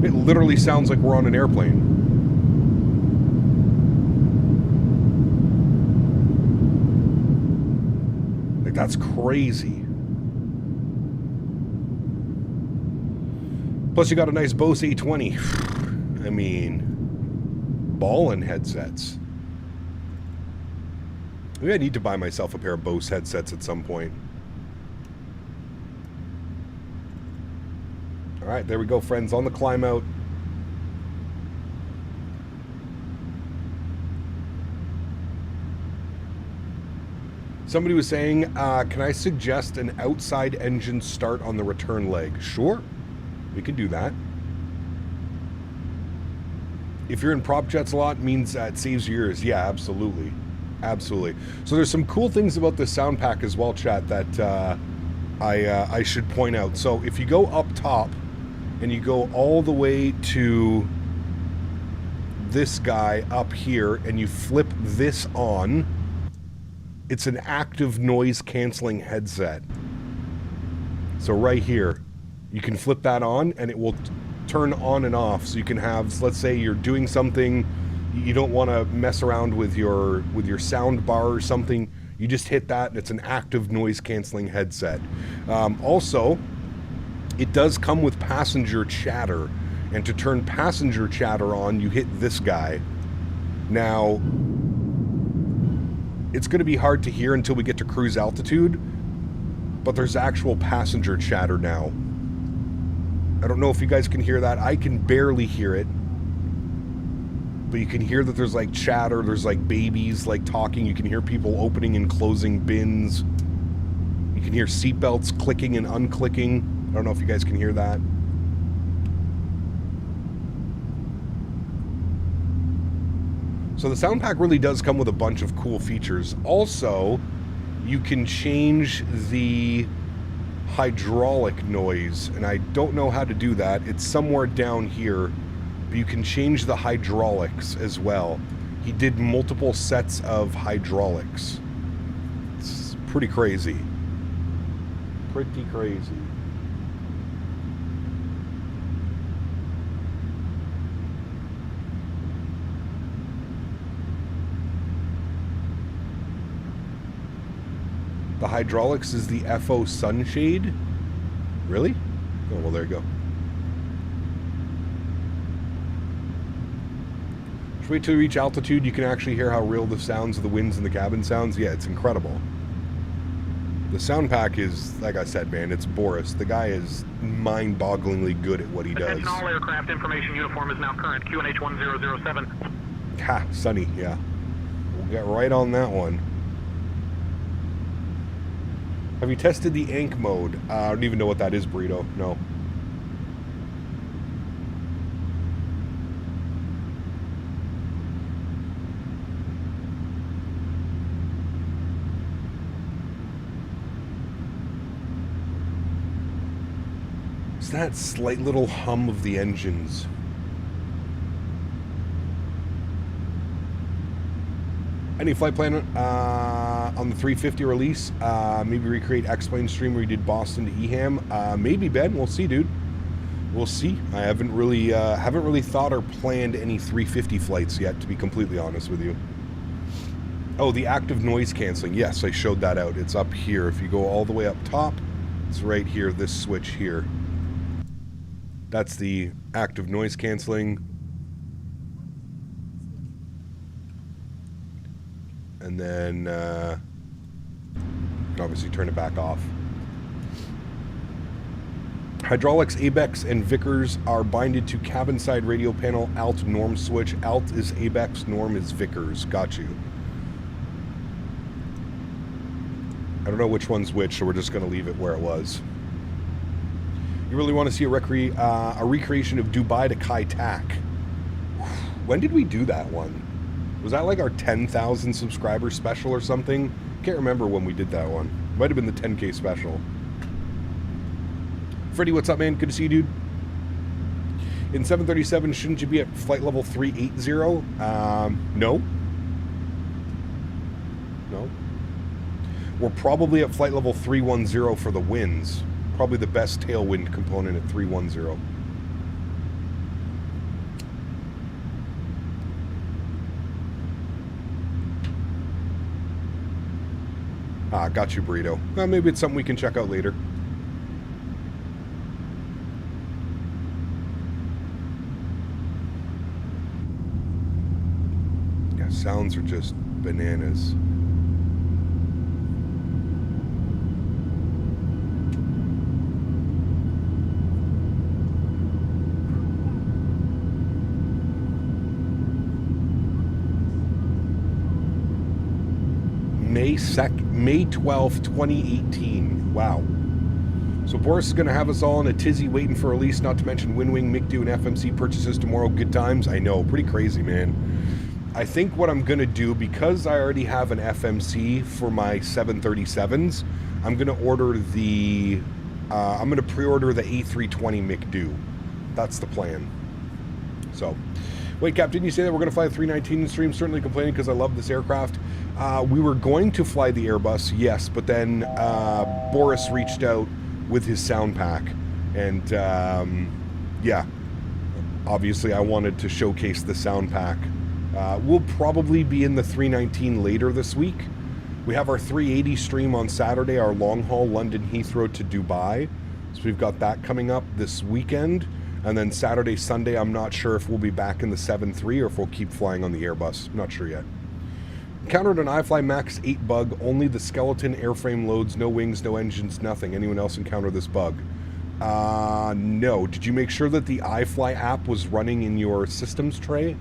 It literally sounds like we're on an airplane. Like, that's crazy. Plus, you got a nice Bose A20. I mean, Ballin headsets. Maybe I need to buy myself a pair of Bose headsets at some point. All right, there we go, friends, on the climb out. Somebody was saying, can I suggest an outside engine start on the return leg? Sure, we can do that. If you're in prop jets a lot, means it saves years. Yeah, absolutely. Absolutely. So there's some cool things about this Soundpack as well, chat, that I should point out. So if you go up top and you go all the way to this guy up here and you flip this on, it's an active noise canceling headset. So right here, you can flip that on and it will turn on and off. So you can have, let's say you're doing something, you don't want to mess around with your sound bar or something, you just hit that and it's an active noise canceling headset. Also, it does come with passenger chatter, and to turn passenger chatter on, you hit this guy. Now, it's going to be hard to hear until we get to cruise altitude, but there's actual passenger chatter now. I don't know if you guys can hear that. I can barely hear it. But you can hear that there's like chatter, there's like babies like talking, you can hear people opening and closing bins. You can hear seatbelts clicking and unclicking. I don't know if you guys can hear that. So the Soundpack really does come with a bunch of cool features. Also, you can change the hydraulic noise, and I don't know how to do that. It's somewhere down here, but you can change the hydraulics as well. He did multiple sets of hydraulics. It's pretty crazy. Pretty crazy. The hydraulics is the FO sunshade? Really? Oh, well, there you go. Just wait till you reach altitude. You can actually hear how real the sounds of the winds in the cabin sounds. Yeah, it's incredible. The Soundpack is, like I said, man, it's Boris. The guy is mind-bogglingly good at what he does. Attention all aircraft, information uniform is now current. QNH 1007. Ha, sunny, yeah. We'll get right on that one. Have you tested the Ank mode? I don't even know what that is, Burrito. No. It's that slight little hum of the engines. Any flight plan on the 350 release? Maybe recreate X-Plane stream where you did Boston to Eham. Maybe, Ben. We'll see, dude. We'll see. I haven't really thought or planned any 350 flights yet, to be completely honest with you. Oh, the active noise canceling. Yes, I showed that out. It's up here. If you go all the way up top, it's right here, this switch here. That's the active noise canceling. And then you can obviously turn it back off. Hydraulics, ABEX, and Vickers are binded to cabin side radio panel alt norm switch. Alt is ABEX, norm is Vickers. Got you. I don't know which one's which, so we're just going to leave it where it was. You really want to see a recreation of Dubai to Kai Tak? When did we do that one? Was that like our 10,000 subscriber special or something? Can't remember when we did that one. Might have been the 10K special. Freddie, what's up, man? Good to see you, dude. In 737, shouldn't you be at flight level 380? No. No. We're probably at flight level 310 for the winds. Probably the best tailwind component at 310. Got you, Burrito. Well, maybe it's something we can check out later. sounds are just bananas. May 12th, 2018. Wow. So Boris is going to have us all in a tizzy waiting for release, not to mention Winwing, MiGDU, and FMC purchases tomorrow. Good times. I know, pretty crazy, man. I think what I'm going to do, because I already have an FMC for my 737s, I'm going to order the, I'm going to pre-order the A320 MiGDU. That's the plan. So, wait, Cap, didn't you say that we're going to fly the 319 in stream? Certainly complaining because I love this aircraft. We were going to fly the Airbus, yes, but then Boris reached out with his Soundpack, and yeah, obviously I wanted to showcase the Soundpack. We'll probably be in the 319 later this week. We have our 380 stream on Saturday, our long haul London Heathrow to Dubai, so we've got that coming up this weekend. And then Saturday, Sunday, I'm not sure if we'll be back in the 7.3 or if we'll keep flying on the Airbus. I'm not sure yet. Encountered an iFly Max 8 bug, only the skeleton airframe loads, no wings, no engines, nothing. Anyone else encounter this bug? No. Did you make sure that the iFly app was running in your systems tray?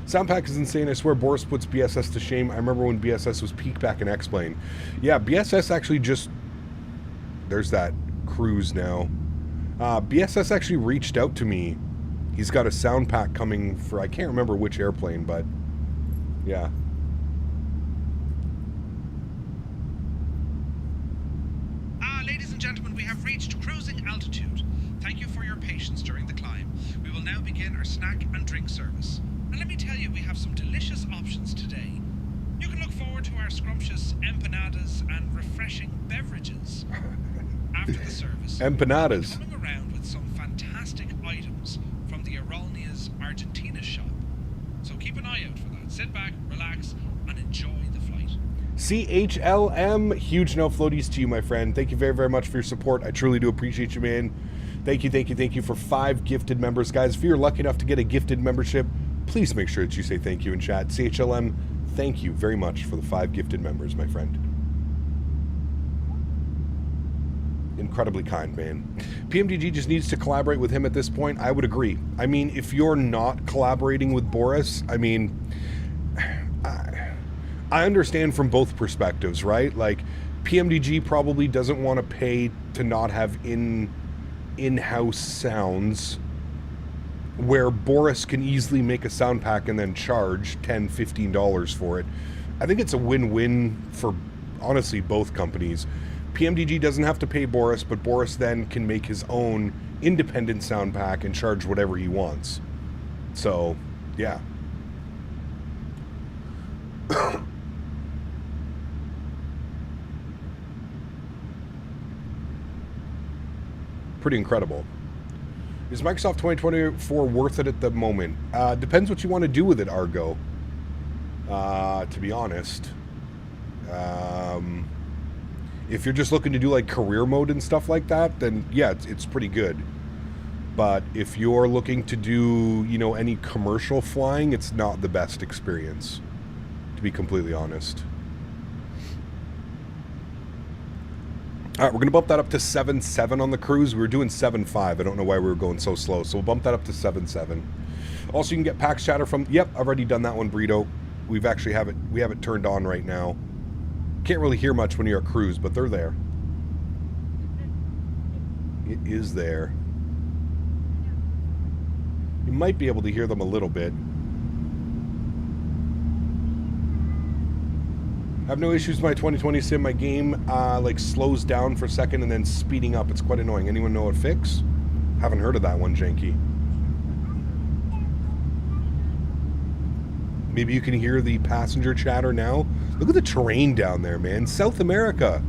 Soundpack is insane. I swear Boris puts BSS to shame. I remember when BSS was peak back in X-Plane. Yeah, BSS actually just... There's that cruise now. BSS actually reached out to me. He's got a Soundpack coming for... I can't remember which airplane, but... Yeah. Ladies and gentlemen, we have reached cruising altitude. Thank you for your patience during the climb. We will now begin our snack and drink service. And let me tell you, we have some delicious options today. You can look forward to our scrumptious empanadas and refreshing beverages. After the service, empanadas. we'll be coming around with some fantastic items from the Aerolineas Argentina shop. So keep an eye out for that. Sit back, relax, and enjoy the flight. CHLM, huge no floaties to you, my friend. Thank you very, very much for your support. I truly do appreciate you, man. Thank you for 5 gifted members. Guys, if you're lucky enough to get a gifted membership, please make sure that you say thank you in chat. CHLM, thank you very much for the 5 gifted members, my friend. Incredibly kind, man. PMDG just needs to collaborate with him at this point. I would agree. I mean, if you're not collaborating with Boris, I mean, I understand from both perspectives, right? Like, PMDG probably doesn't want to pay to not have in-house sounds, where Boris can easily make a sound pack and then charge $10, $15 for it. I think it's a win-win for, honestly, both companies. PMDG doesn't have to pay Boris, but Boris then can make his own independent sound pack and charge whatever he wants. So, yeah. Pretty incredible. Is Microsoft 2024 worth it at the moment? Depends what you want to do with it, Argo. To be honest. If you're just looking to do like career mode and stuff like that, then yeah, it's pretty good. But if you're looking to do, you know, any commercial flying, it's not the best experience, to be completely honest. All right, we're going to bump that up to 7.7 on the cruise. We were doing 7.5. I don't know why we were going so slow, so we'll bump that up to 7.7. Also, you can get PAX chatter from... Yep, I've already done that one, Burrito. We have it turned on right now. Can't really hear much when you're at cruise, but they're there. It is there. You might be able to hear them a little bit. I have no issues with my 2020 sim. My game like slows down for a second and then speeding up. It's quite annoying. Anyone know a fix? Haven't heard of that one, Janky. Maybe you can hear the passenger chatter now. Look at the terrain down there, man. South America.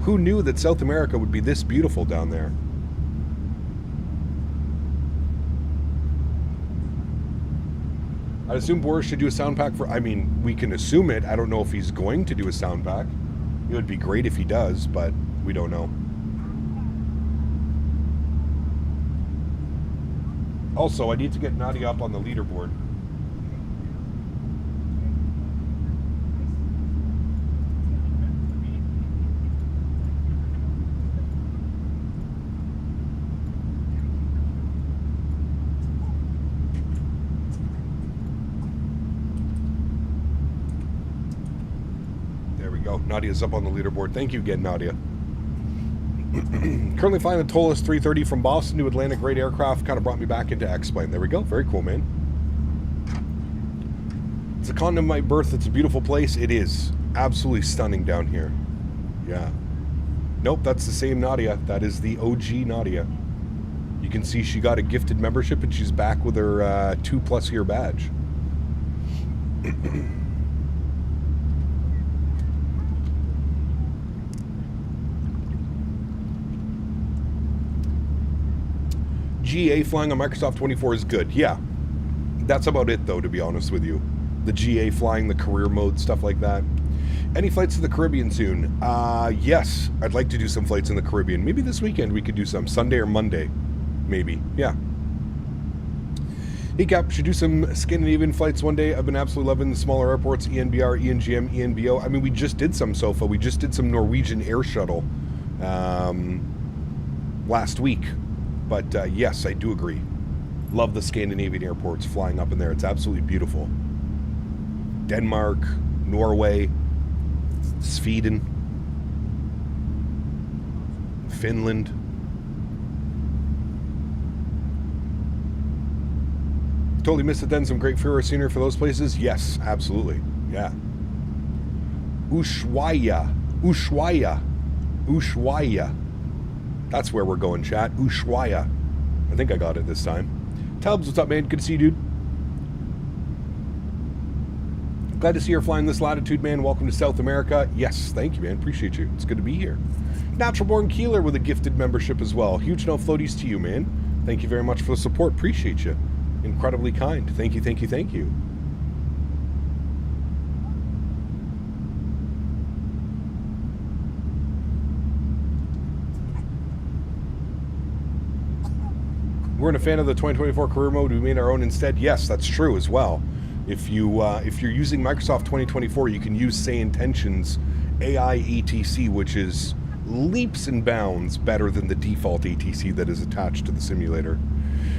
Who knew that South America would be this beautiful down there? I assume Boris should do a sound pack for... I mean, we can assume it. I don't know if he's going to do a sound pack. It would be great if he does, but we don't know. Also, I need to get Nadya up on the leaderboard. Nadia's up on the leaderboard. Thank you again, Nadya. Currently flying the Tolis 330 from Boston to Atlanta. Great aircraft. Kind of brought me back into X-Plane. There we go. Very cool, man. It's a continent of my birth. It's a beautiful place. It is. Absolutely stunning down here. Yeah. Nope, that's the same Nadya. That is the OG Nadya. You can see she got a gifted membership and she's back with her 2+ year badge. GA flying on Microsoft 24 is good. Yeah. That's about it, though, to be honest with you. The GA flying, the career mode, stuff like that. Any flights to the Caribbean soon? Yes. I'd like to do some flights in the Caribbean. Maybe this weekend we could do some. Sunday or Monday. Maybe. Yeah. Hey, Cap, should do some Scandinavian flights one day. I've been absolutely loving the smaller airports, ENBR, ENGM, ENBO. I mean, we just did some SOFA. We just did some Norwegian air shuttle last week. But yes, I do agree. Love the Scandinavian airports flying up in there. It's absolutely beautiful. Denmark, Norway, Sweden, Finland. Totally missed it then. Some great Furo scenery for those places. Yes, absolutely. Yeah. Ushuaia. That's where we're going, chat. Ushuaia. I think I got it this time. Tubbs, what's up, man? Good to see you, dude. Glad to see you're flying this latitude, man. Welcome to South America. Yes, thank you, man. Appreciate you. It's good to be here. Natural Born Keeler with a gifted membership as well. Huge no floaties to you, man. Thank you very much for the support. Appreciate you. Incredibly kind. Thank you, thank you, thank you. Weren't a fan of the 2024 career mode. We made our own instead. Yes, that's true as well. If you're using Microsoft 2024, you can use Say Intentions AI ATC, which is leaps and bounds better than the default ATC that is attached to the simulator.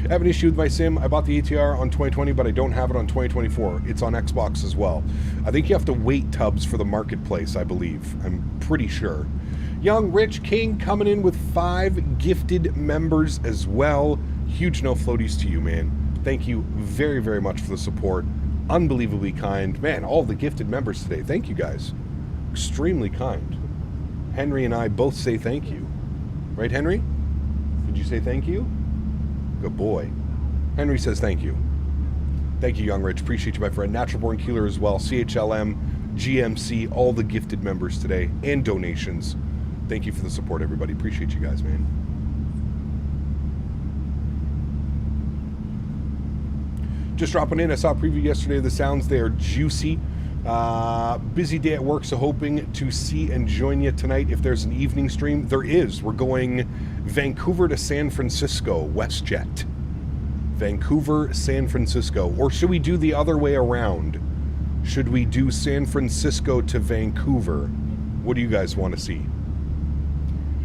I have an issue with my sim. I bought the ATR on 2020, but I don't have it on 2024. It's on Xbox as well. I think you have to wait, Tubbs, for the marketplace, I believe. I'm pretty sure. Young Rich King coming in with 5 gifted members as well. Huge no floaties to you, man. Thank you very, very much for the support. Unbelievably kind. Man, all the gifted members today. Thank you, guys. Extremely kind. Henry and I both say thank you. Right, Henry? Did you say thank you? Good boy. Henry says thank you. Thank you, Young Rich. Appreciate you, my friend. Natural Born Keeler as well. CHLM, GMC, all the gifted members today and donations. Thank you for the support, everybody. Appreciate you guys, man. Just dropping in. I saw a preview yesterday of the sounds. They are juicy. Busy day at work, so hoping to see and join you tonight if there's an evening stream. There is. We're going Vancouver to San Francisco, WestJet. Vancouver, San Francisco. Or should we do the other way around? Should we do San Francisco to Vancouver? What do you guys want to see?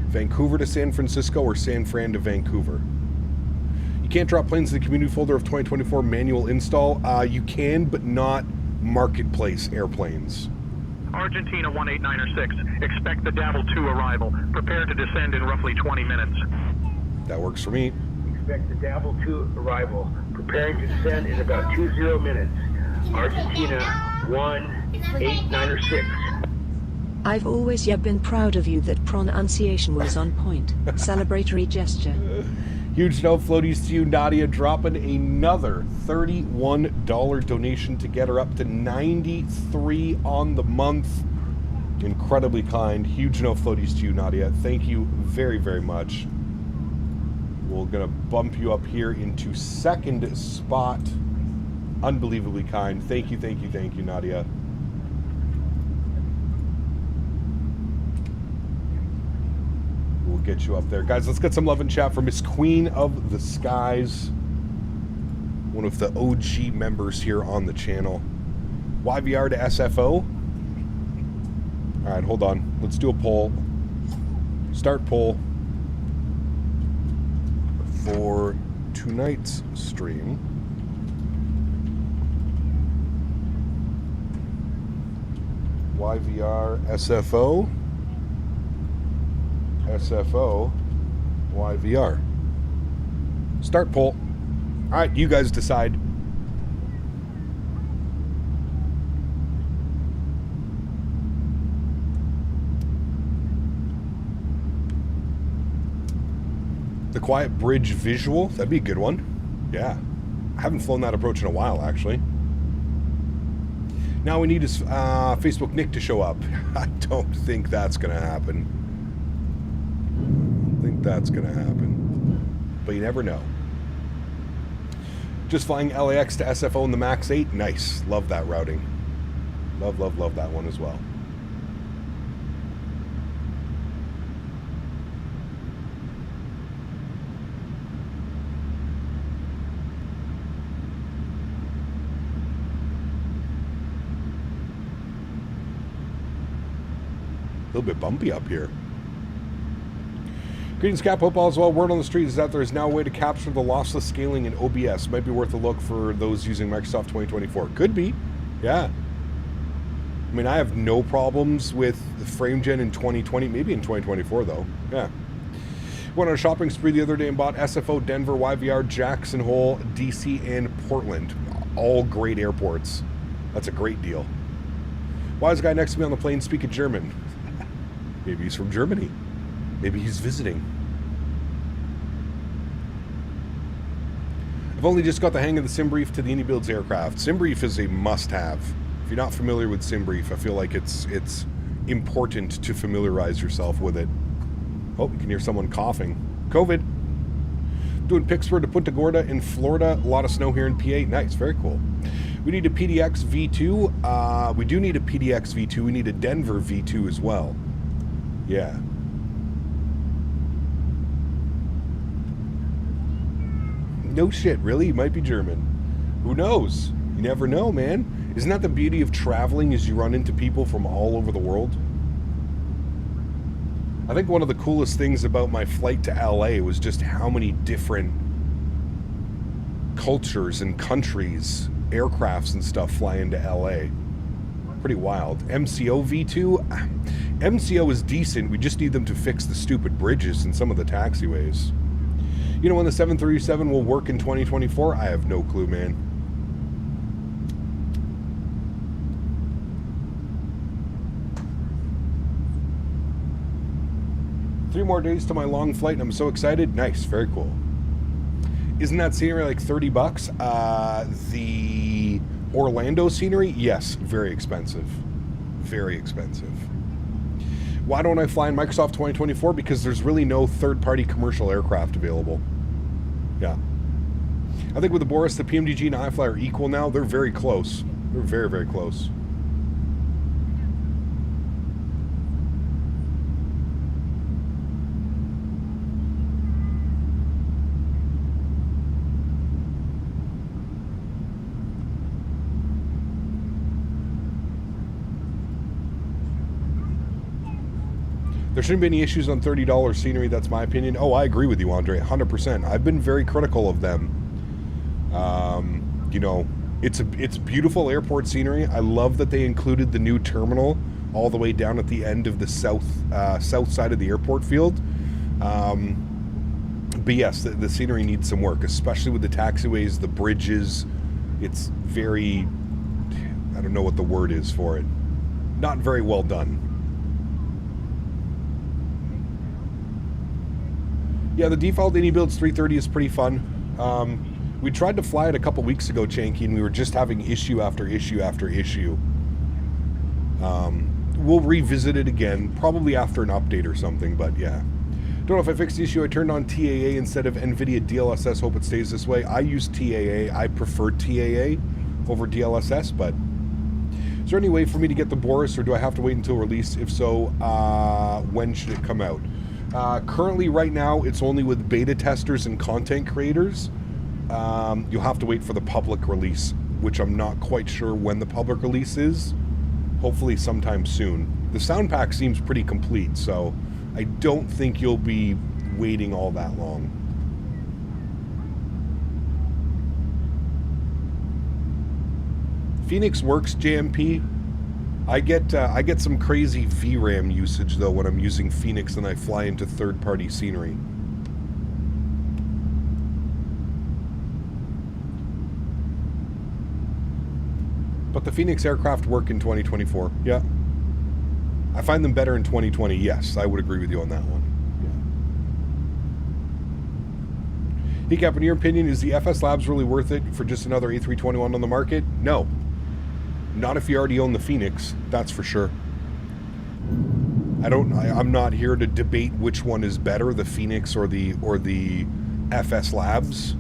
Vancouver to San Francisco or San Fran to Vancouver? You can't drop planes in the community folder of 2024 manual install. You can, but not marketplace airplanes. Argentina 18906. Expect the Dabble 2 arrival. Prepare to descend in roughly 20 minutes. That works for me. Expect the Dabble 2 arrival. Preparing to descend in about 20 minutes. Argentina 18906. I've always been proud of you. That pronunciation was on point. Celebratory gesture. Huge no floaties to you, Nadya, dropping another $31 donation to get her up to 93 on the month. Incredibly kind. Huge no floaties to you, Nadya. Thank you very, very much. We're going to bump you up here into second spot. Unbelievably kind. Thank you, thank you, thank you, Nadya. We'll get you up there. Guys, let's get some love and chat for Miss Queen of the Skies. One of the OG members here on the channel. YVR to SFO. All right, hold on. Let's do a poll. Start poll for tonight's stream. YVR, SFO, SFO, YVR. Start poll. All right, you guys decide. The Quiet Bridge visual, that'd be a good one. Yeah. I haven't flown that approach in a while, actually. Now we need his Facebook Nick to show up. I don't think that's going to happen. I don't think that's going to happen. But you never know. Just flying LAX to SFO in the MAX 8. Nice. Love that routing. Love, love, love that one as well. A little bit bumpy up here. Greetings, Cap. Hope all is well. Word on the street is that there is now a way to capture the lossless scaling in OBS. Might be worth a look for those using Microsoft 2024. Could be. Yeah. I mean, I have no problems with the frame gen in 2020. Maybe in 2024, though. Yeah. Went on a shopping spree the other day and bought SFO, Denver, YVR, Jackson Hole, DC, and Portland. All great airports. That's a great deal. Why does the guy next to me on the plane speak German? Maybe he's from Germany. Maybe he's visiting. I've only just got the hang of the SimBrief to the IndyBuilds aircraft. SimBrief is a must-have. If you're not familiar with SimBrief, I feel like it's important to familiarize yourself with it. Oh, you can hear someone coughing. COVID. Doing Pittsburgh to Punta Gorda in Florida. A lot of snow here in PA. Nice, very cool. We need a PDX V2. We do need a PDX V2. We need a Denver V2 as well. Yeah. No shit, really? You might be German. Who knows? You never know, man. Isn't that the beauty of traveling, is you run into people from all over the world? I think one of the coolest things about my flight to LA was just how many different cultures and countries, aircrafts and stuff fly into LA. Pretty wild. MCO V2? MCO is decent. We just need them to fix the stupid bridges and some of the taxiways. You know when the 737 will work in 2024? I have no clue, man. Three more days to my long flight and I'm so excited. Nice, very cool. Isn't that scenery like $30? The Orlando scenery? Yes, very expensive. Very expensive. Why don't I fly in Microsoft 2024? Because there's really no third-party commercial aircraft available. Yeah. I think with the Boris, the PMDG and iFly are equal now. They're very close. They're very, very close. There shouldn't be any issues on $30 scenery, that's my opinion. Oh, I agree with you, Andre, 100%. I've been very critical of them. You know, it's beautiful airport scenery. I love that they included the new terminal all the way down at the end of the south side of the airport field. But yes, the scenery needs some work, especially with the taxiways, the bridges. It's very, I don't know what the word is for it. Not very well done. Yeah, the default IndyBuilds 330 is pretty fun. We tried to fly it a couple weeks ago, Chanky, and we were just having issue after issue after issue. We'll revisit it again, probably after an update or something, but yeah. Don't know if I fixed the issue. I turned on TAA instead of NVIDIA DLSS. Hope it stays this way. I use TAA. I prefer TAA over DLSS, but is there any way for me to get the Boris, or do I have to wait until release? If so, when should it come out? Currently, right now, it's only with beta testers and content creators. You'll have to wait for the public release, which I'm not quite sure when the public release is. Hopefully sometime soon. The Soundpack seems pretty complete, so I don't think you'll be waiting all that long. Phoenix works, JMP. I get some crazy VRAM usage though when I'm using Phoenix and I fly into third-party scenery. But the Phoenix aircraft work in 2024. Yeah. I find them better in 2020. Yes, I would agree with you on that one. Yeah. Hey, Cap, in your opinion, is the FS Labs really worth it for just another A321 on the market? No. Not if you already own the Phoenix, that's for sure. I'm not here to debate which one is better, the Phoenix or the FS Labs.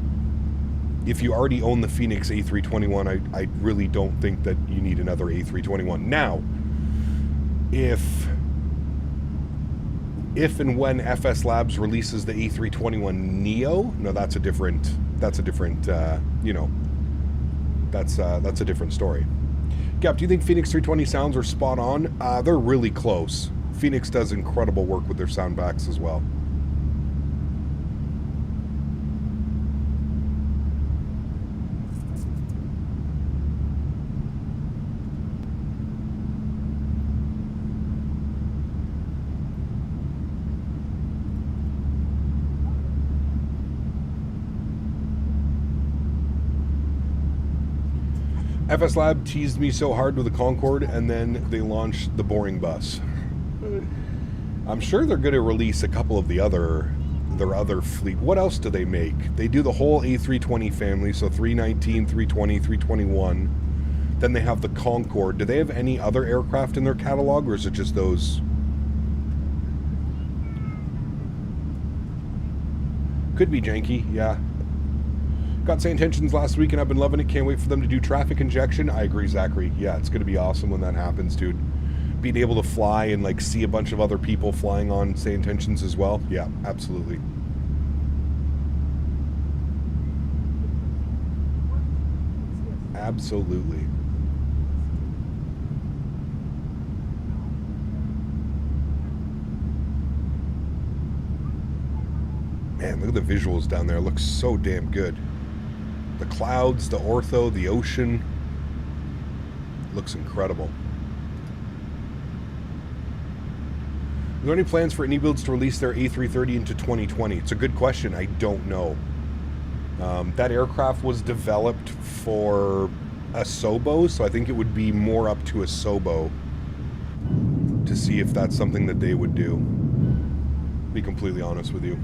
If you already own the Phoenix A321, I really don't think that you need another A321. Now, if and when FS Labs releases the A321 Neo, no, that's a different you know, that's a different story. Gap, do you think Phoenix 320 sounds are spot on? They're really close. Phoenix does incredible work with their soundbacks as well. FS Lab teased me so hard with the Concorde, and then they launched the Boring bus. I'm sure they're going to release a couple of their other fleet. What else do they make? They do the whole A320 family, so 319, 320, 321. Then they have the Concorde. Do they have any other aircraft in their catalog, or is it just those? Could be janky, yeah. Got St. Intentions last week and I've been loving it. Can't wait for them to do traffic injection. I agree, Zachary. Yeah, it's going to be awesome when that happens, dude. Being able to fly and like see a bunch of other people flying on St. Intentions as well. Yeah, absolutely. Absolutely. Man, look at the visuals down there. It looks so damn good. The clouds, the ortho, the ocean. Looks incredible. Are there any plans for any builds to release their A330 into 2020? It's a good question. I don't know. That aircraft was developed for a Sobo, so I think it would be more up to a Sobo to see if that's something that they would do. To be completely honest with you.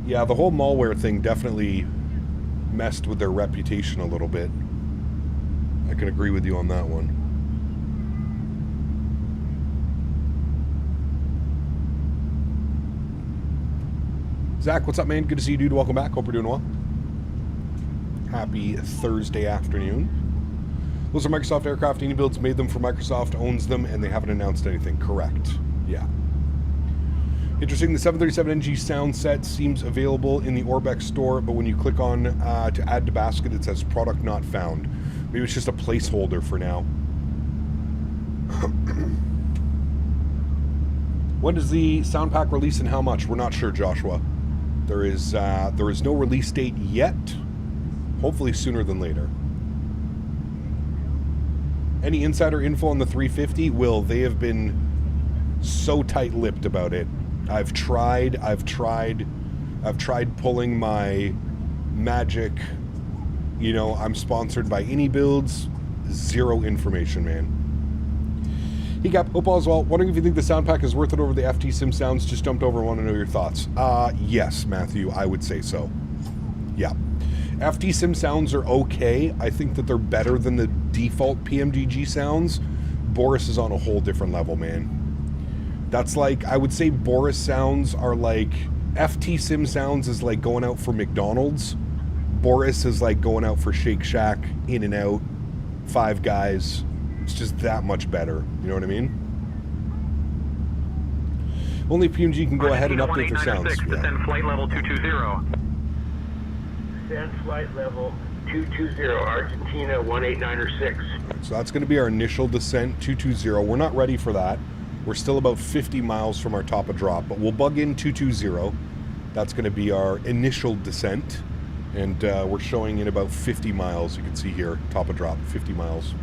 Yeah, the whole malware thing definitely messed with their reputation a little bit. I can agree with you on that one. Zach, what's up, man? Good to see you, dude. Welcome back. Hope you're doing well. Happy Thursday afternoon. Those are Microsoft aircraft. Any builds made them for Microsoft, owns them, and they haven't announced anything. Correct. Yeah. Interesting, the 737NG sound set seems available in the Orbex store, but when you click on to add to basket, it says product not found. Maybe it's just a placeholder for now. When does the Soundpack release and how much? We're not sure, Joshua. There is no release date yet. Hopefully sooner than later. Any insider info on the 350? Will, they have been so tight-lipped about it. I've tried pulling my magic, you know, I'm sponsored by any builds, zero information, man. Hey, Cap, Opal as well. Wondering if you think the Soundpack is worth it over the FT Sim sounds. Just jumped over, want to know your thoughts. Yes, Matthew, I would say so. Yeah. FT Sim sounds are okay. I think that they're better than the default PMDG sounds. Boris is on a whole different level, man. That's like, I would say Boris sounds are like, FT Sim sounds is like going out for McDonald's. Boris is like going out for Shake Shack, In-N-Out, Five Guys. It's just that much better. You know what I mean? Only PMG can go ahead and update their sounds. Descend flight level 220. Descend flight level 220, Argentina 18906. Right, so that's going to be our initial descent, 220. We're not ready for that. We're still about 50 miles from our top of drop, but we'll bug in 220. That's going to be our initial descent, And we're showing in about 50 miles. You can see here, top of drop, 50 miles.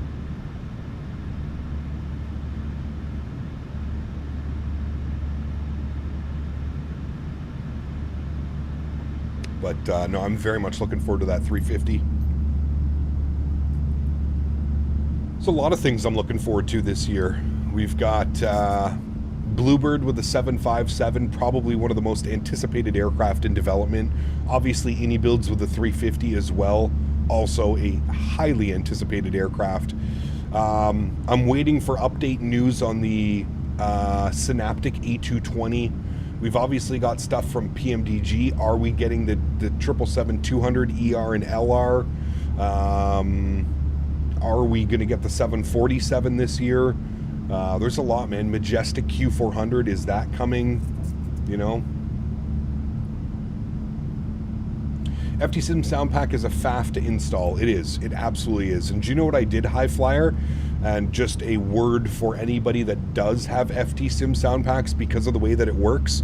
But no, I'm very much looking forward to that 350. There's a lot of things I'm looking forward to this year. We've got Bluebird with the 757, probably one of the most anticipated aircraft in development. Obviously, Innie builds with the 350 as well, also a highly anticipated aircraft. I'm waiting for update news on the Synaptic A220. We've obviously got stuff from PMDG. Are we getting the 777-200 ER and LR? Are we going to get the 747 this year? There's a lot, man. Majestic Q400, is that coming? You know? FTSIM Soundpack is a faff to install. It is. It absolutely is. And do you know what I did, High Flyer? And just a word for anybody that does have FTSIM Soundpacks because of the way that it works.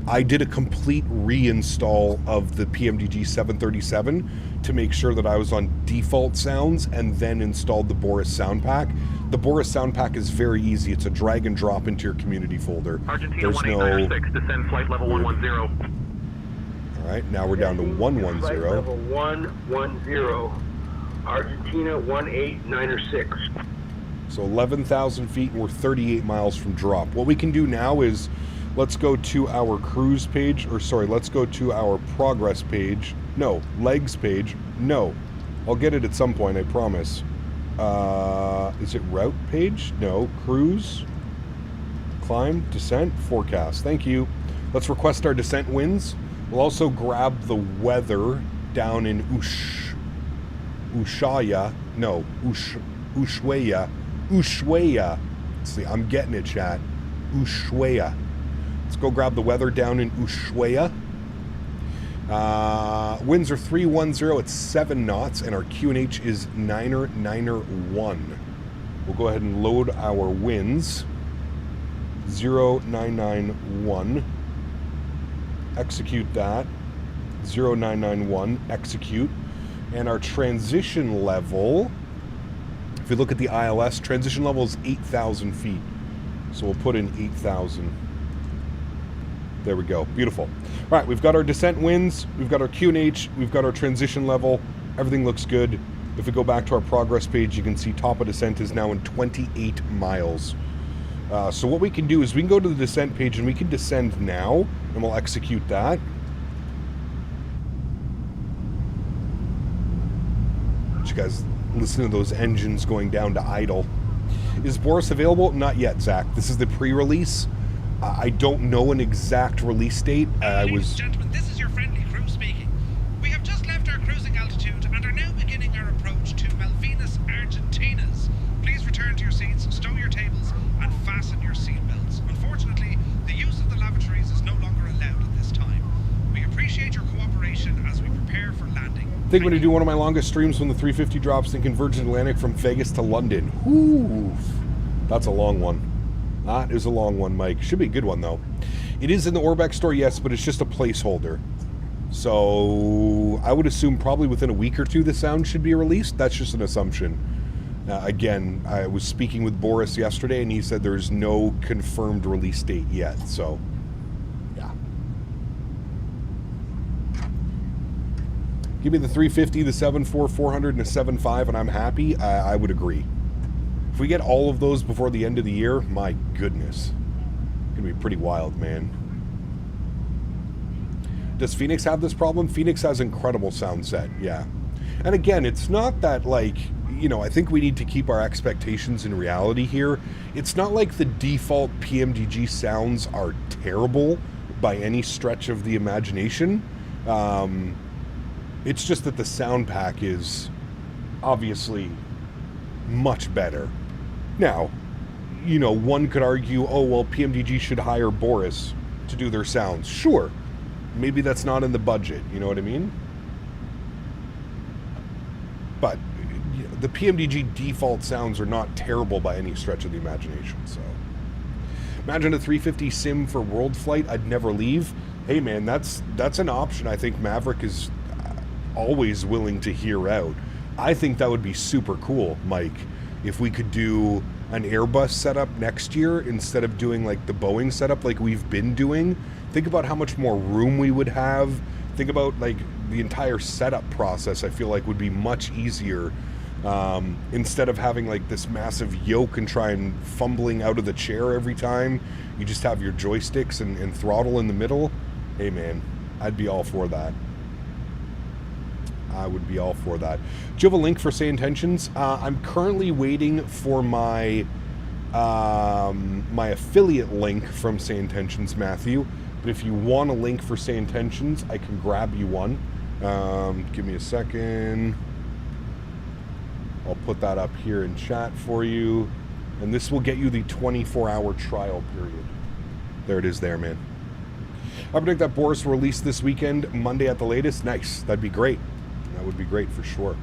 I did a complete reinstall of the PMDG 737 to make sure that I was on default sounds, and then installed the Boris Soundpack. The Boris Soundpack is very easy. It's a drag and drop into your community folder. Argentina There's 18906, descend flight level 110. All right, now we're down to 110. Flight level 110. Argentina 18906. So 11,000 feet, and we're 38 miles from drop. What we can do now is, let's go to our cruise page, or sorry, let's go to our progress page. No, legs page. No, I'll get it at some point, I promise. Is it route page? No, cruise, climb, descent, forecast. Thank you. Let's request our descent winds. We'll also grab the weather down in Ushuaia. See, I'm getting it, chat. Ushuaia. Let's go grab the weather down in Ushuaia. Winds are 310. It's 7 knots, and our QNH is 991. We'll go ahead and load our winds. 0991. Execute that. 0991. Execute. And our transition level, if you look at the ILS, transition level is 8,000 feet. So we'll put in 8,000. There we go. Beautiful. All right, we've got our descent winds, we've got our QNH, we've got our transition level. Everything looks good. If we go back to our progress page, you can see top of descent is now in 28 miles. So what we can do is we can go to the descent page and we can descend now, and we'll execute that. You guys listen to those engines going down to idle. Is Boris available? Not yet, Zach. This is the pre-release. I don't know an exact release date. Ladies and gentlemen, this is your friendly crew speaking. We have just left our cruising altitude and are now beginning our approach to Malvinas Argentinas. Please return to your seats, stow your tables, and fasten your seatbelts. Unfortunately, the use of the lavatories is no longer allowed at this time. We appreciate your cooperation as we prepare for landing. I think I'm going to do one of my longest streams when the 350 drops in Convergent Atlantic from Vegas to London. Ooh, that's a long one. That is a long one, Mike. Should be a good one, though. It is in the Orbeck store, yes, but it's just a placeholder. So I would assume probably within a week or two the sound should be released. That's just an assumption. Again, I was speaking with Boris yesterday, and he said there's no confirmed release date yet. So, yeah. Give me the 350, the 74, 400, and a 75, and I'm happy. I would agree. If we get all of those before the end of the year, my goodness. It's going to be pretty wild, man. Does Phoenix have this problem? Phoenix has incredible sound set, yeah. And again, it's not that, like, you know, I think we need to keep our expectations in reality here. It's not like the default PMDG sounds are terrible by any stretch of the imagination. It's just that the sound pack is obviously much better. Now, you know, one could argue, oh, well, PMDG should hire Boris to do their sounds. Sure. Maybe that's not in the budget, you know what I mean? But you know, the PMDG default sounds are not terrible by any stretch of the imagination, so. Imagine a 350 sim for world flight. I'd never leave. Hey, man, that's an option. I think Maverick is, always willing to hear out. I think that would be super cool, Mike, if we could do an Airbus setup next year instead of doing like the Boeing setup like we've been doing. Think about how much more room we would have. Think about like the entire setup process. I feel like would be much easier instead of having like this massive yoke and try and fumbling out of the chair every time. You just have your joysticks and throttle in the middle. Hey man, I'd be all for that. I would be all for that. Do you have a link for Say Intentions? I'm currently waiting for my my affiliate link from Say Intentions, Matthew. But if you want a link for Say Intentions, I can grab you one. Give me a second. I'll put that up here in chat for you. And this will get you the 24-hour trial period. There it is there, man. I predict that Boris will release this weekend, Monday at the latest. Nice. That'd be great. That would be great for sure.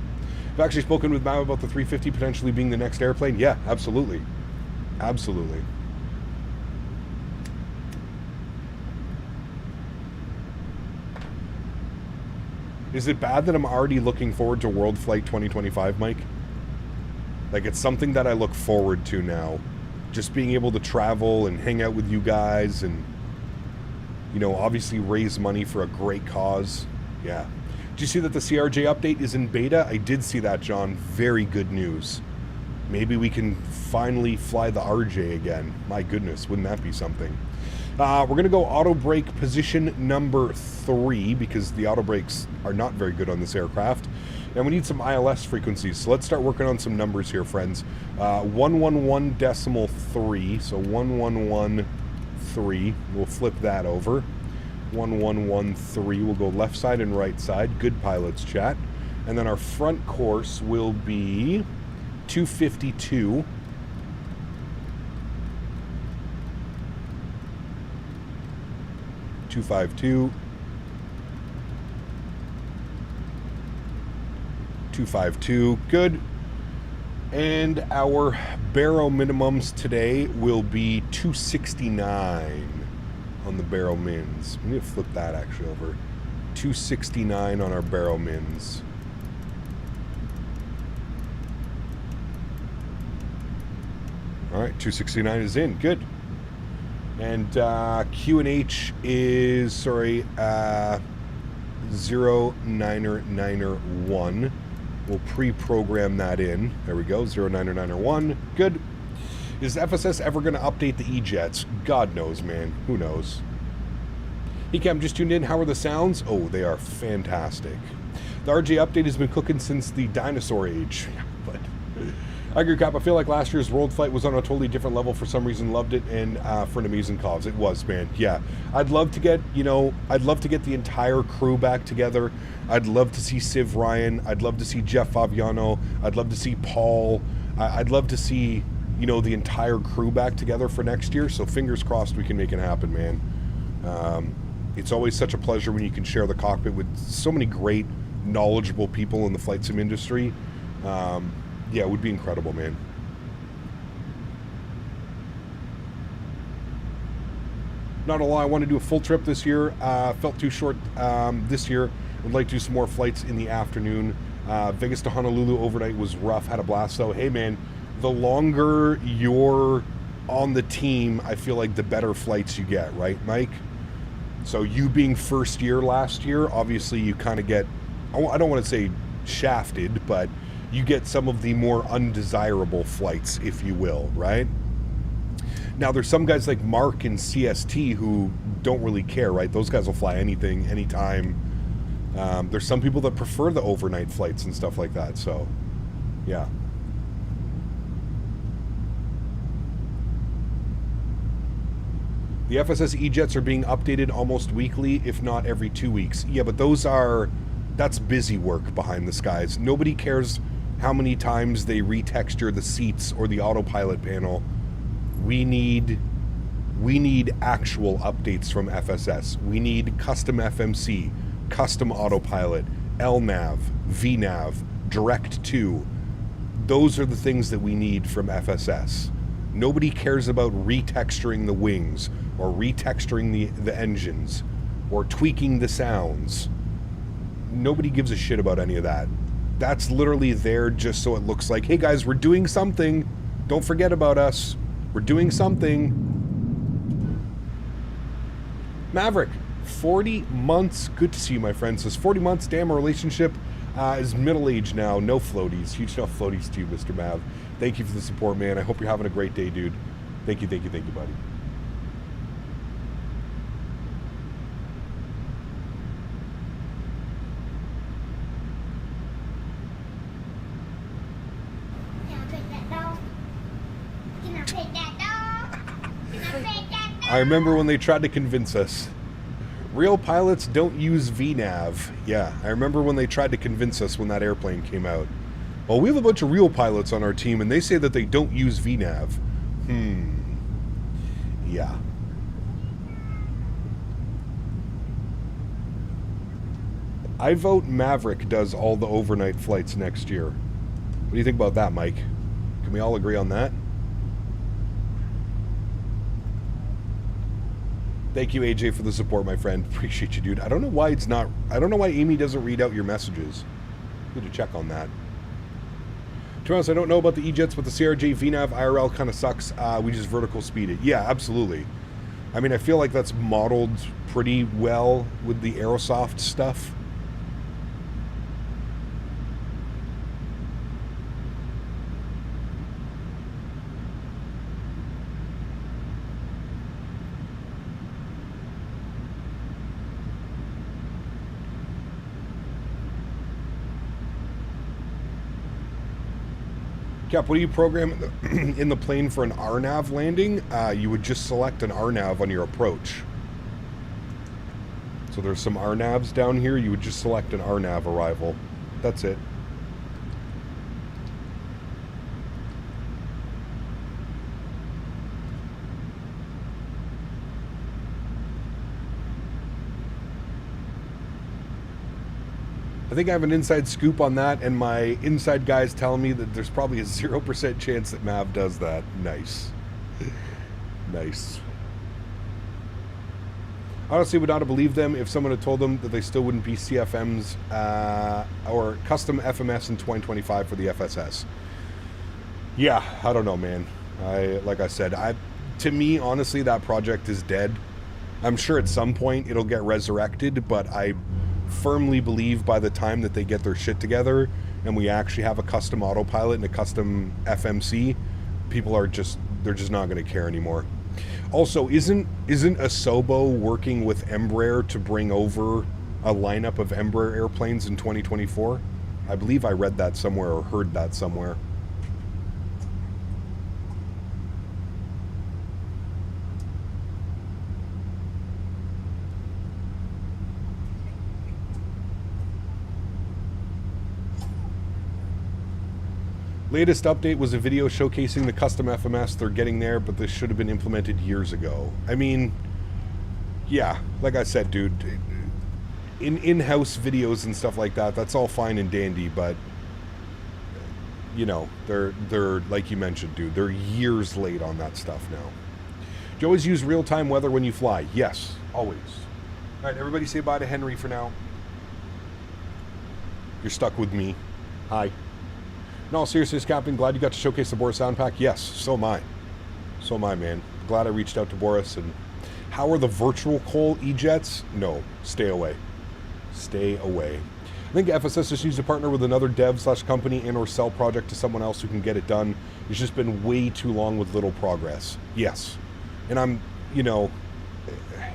I've actually spoken with Matt about the 350 potentially being the next airplane. Yeah, absolutely. Absolutely. Is it bad that I'm already looking forward to World Flight 2025, Mike? Like, it's something that I look forward to now. Just being able to travel and hang out with you guys and, you know, obviously raise money for a great cause. Yeah. Did you see that the CRJ update is in beta? I did see that, John. Very good news. Maybe we can finally fly the RJ again. My goodness, wouldn't that be something? We're going to go auto brake position number 3 because the auto brakes are not very good on this aircraft. And we need some ILS frequencies. So let's start working on some numbers here, friends. 111.3. So 1113. We'll flip that over. 1113. We'll go left side and right side. Good pilots, chat. And then our front course will be 252. 252. 252. Good. And our barrel minimums today will be 269 on the barrel mins. I'm going to flip that actually over. 269 on our barrel mins. All right, 269 is in. Good. And QNH is, sorry, 09901. We'll pre-program that in. There we go, 09901. Good. Is FSS ever going to update the E-Jets? God knows, man. Who knows? Hey, Cam, just tuned in. How are the sounds? Oh, they are fantastic. The RJ update has been cooking since the dinosaur age. But I agree, Cap. I feel like last year's World Flight was on a totally different level for some reason. Loved it, and for an amazing cause. It was, man. Yeah. I'd love to get, you know, I'd love to get the entire crew back together. I'd love to see Civ Ryan. I'd love to see Jeff Favignano. I'd love to see Paul. I'd love to see, you know, the entire crew back together for next year. So fingers crossed we can make it happen, man. It's always such a pleasure when you can share the cockpit with so many great, knowledgeable people in the flight sim industry. Yeah, it would be incredible, man. Not a lie, I want to do a full trip this year. Felt too short this year. Would like to do some more flights in the afternoon. Vegas to Honolulu overnight was rough. Had a blast though. Hey man, the longer you're on the team, I feel like the better flights you get, right, Mike? So you being first year last year, obviously you kind of get, I don't want to say shafted, but you get some of the more undesirable flights, if you will, right? Now, there's some guys like Mark and CST who don't really care, right? Those guys will fly anything, anytime. There's some people that prefer the overnight flights and stuff like that, so, yeah. The FSS E-Jets are being updated almost weekly, if not every 2 weeks. Yeah, but that's busy work behind the skies. Nobody cares how many times they retexture the seats or the autopilot panel. We need actual updates from FSS. We need custom FMC, custom autopilot, LNAV, VNAV, Direct 2. Those are the things that we need from FSS. Nobody cares about retexturing the wings or retexturing the engines or tweaking the sounds. nobody gives a shit about any of that. That's literally there just so it looks like, hey guys, we're doing something. Don't forget about us. We're doing something. Maverick, 40 months. Good to see you, my friend. Says 40 months. Damn, our relationship is middle-aged now. No floaties. Huge no floaties to you, Mr. Mav. Thank you for the support, man. I hope you're having a great day, dude. Thank you, buddy. I remember when they tried to convince us. Real pilots don't use VNAV. Yeah, I remember when they tried to convince us when that airplane came out. Well, we have a bunch of real pilots on our team, and they say that they don't use VNAV. Yeah. I vote Maverick does all the overnight flights next year. What do you think about that, Mike? Can we all agree on that? Thank you, AJ, for the support, my friend. Appreciate you, dude. I don't know why it's not... I don't know why Amy doesn't read out your messages. Need to check on that. To be honest, I don't know about the E-Jets, but the CRJ VNAV IRL kind of sucks. We just vertical speed it. Yeah, absolutely. I mean, I feel like that's modeled pretty well with the Aerosoft stuff. Cap, what do you program in the plane for an RNAV landing? You would just select an RNAV on your approach. So there's some RNAVs down here. You would just select an RNAV arrival. That's it. I think I have an inside scoop on that, and my inside guy's telling me that there's probably a 0% chance that Mav does that. Nice. Nice. Honestly, would not have believed them if someone had told them that they still wouldn't be CFMs or custom FMS in 2025 for the FSS. Yeah, I don't know, man. Like I said, to me, honestly, that project is dead. I'm sure at some point it'll get resurrected, but I firmly believe by the time that they get their shit together and we actually have a custom autopilot and a custom FMC, people are just, they're just not going to care anymore. Also, isn't Asobo working with Embraer to bring over a lineup of Embraer airplanes in 2024? I believe I read that somewhere or heard that somewhere. Latest update was a video showcasing the custom FMS. They're getting there, but this should have been implemented years ago. I mean, yeah, like I said, dude, in-house videos and stuff like that, that's all fine and dandy, but you know, they're like you mentioned, dude, they're years late on that stuff now. Do you always use real-time weather when you fly? Yes, always. All right, everybody say bye to Henry for now. You're stuck with me. Hi. No, seriously, Captain, glad you got to showcase the Boris Soundpack. Yes, so am I. So am I, man. Glad I reached out to Boris. And how are the virtual coal E-Jets? No, stay away. Stay away. I think FSS just needs to partner with another dev/company and or sell project to someone else who can get it done. It's just been way too long with little progress. Yes. And I'm, you know,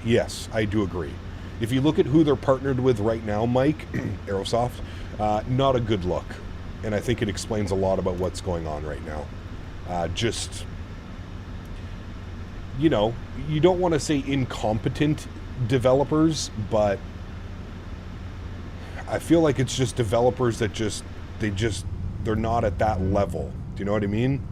yes, I do agree. If you look at who they're partnered with right now, Mike, Aerosoft, not a good look. And I think it explains a lot about what's going on right now. Just, you know, you don't want to say incompetent developers, but I feel like it's just developers that they're not at that level. Do you know what I mean?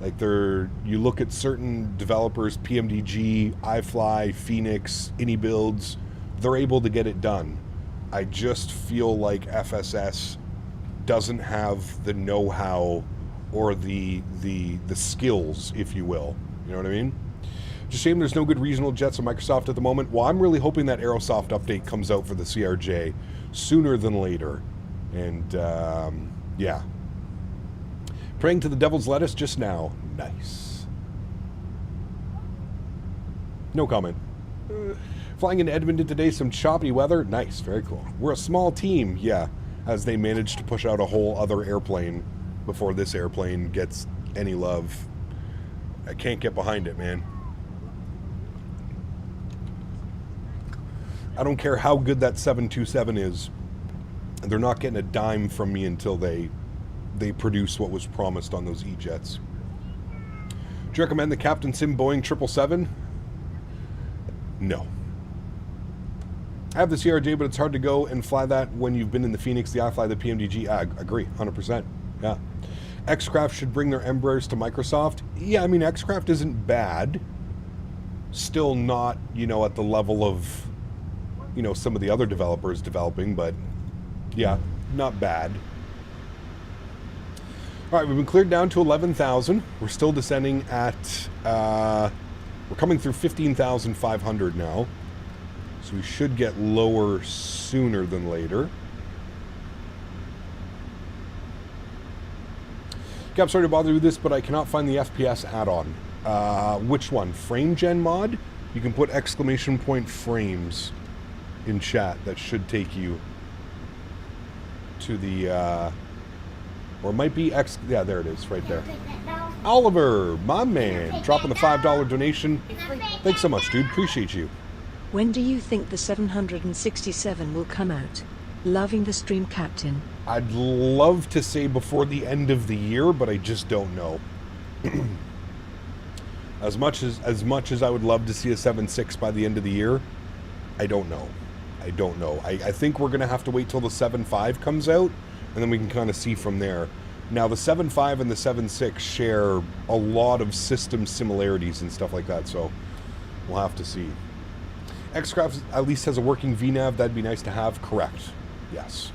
Like you look at certain developers, PMDG, iFly, Phoenix, AnyBuilds, they're able to get it done. I just feel like FSS doesn't have the know-how or the skills, if you will. You know what I mean? Just shame there's no good regional jets on Microsoft at the moment. Well, I'm really hoping that Aerosoft update comes out for the CRJ sooner than later. And, yeah. Praying to the devil's lettuce just now. Nice. No comment. Flying into Edmonton today, some choppy weather. Nice, very cool. We're a small team, yeah, as they managed to push out a whole other airplane before this airplane gets any love. I can't get behind it, man. I don't care how good that 727 is. They're not getting a dime from me until they produce what was promised on those E-jets. Do you recommend the Captain Sim Boeing 777? No. I have the CRJ, but it's hard to go and fly that when you've been in the Phoenix, the iFly, the PMDG. I agree, 100%. Yeah. Xcraft should bring their Embraers to Microsoft. Yeah, I mean, Xcraft isn't bad. Still not, you know, at the level of, you know, some of the other developers developing, but yeah, not bad. All right, we've been cleared down to 11,000. We're still descending at, we're coming through 15,500 now. So we should get lower sooner than later. Cap, sorry to bother you with this, but I cannot find the FPS add-on. Which one? Frame Gen mod? You can put exclamation point frames in chat. That should take you to the, or it might be yeah, there it is, right there. Oliver, my man, dropping the $5 donation. Thanks so much, dude. Appreciate you. When do you think the 767 will come out? Loving the stream, Captain. I'd love to say before the end of the year, but I just don't know. As much as I would love to see a 7.6 by the end of the year, I don't know. I don't know. I think we're going to have to wait till the 7.5 comes out, and then we can kind of see from there. Now, the 7.5 and the 7.6 share a lot of system similarities and stuff like that, so we'll have to see. Xcraft at least has a working VNAV. That'd be nice to have. Correct. Yes.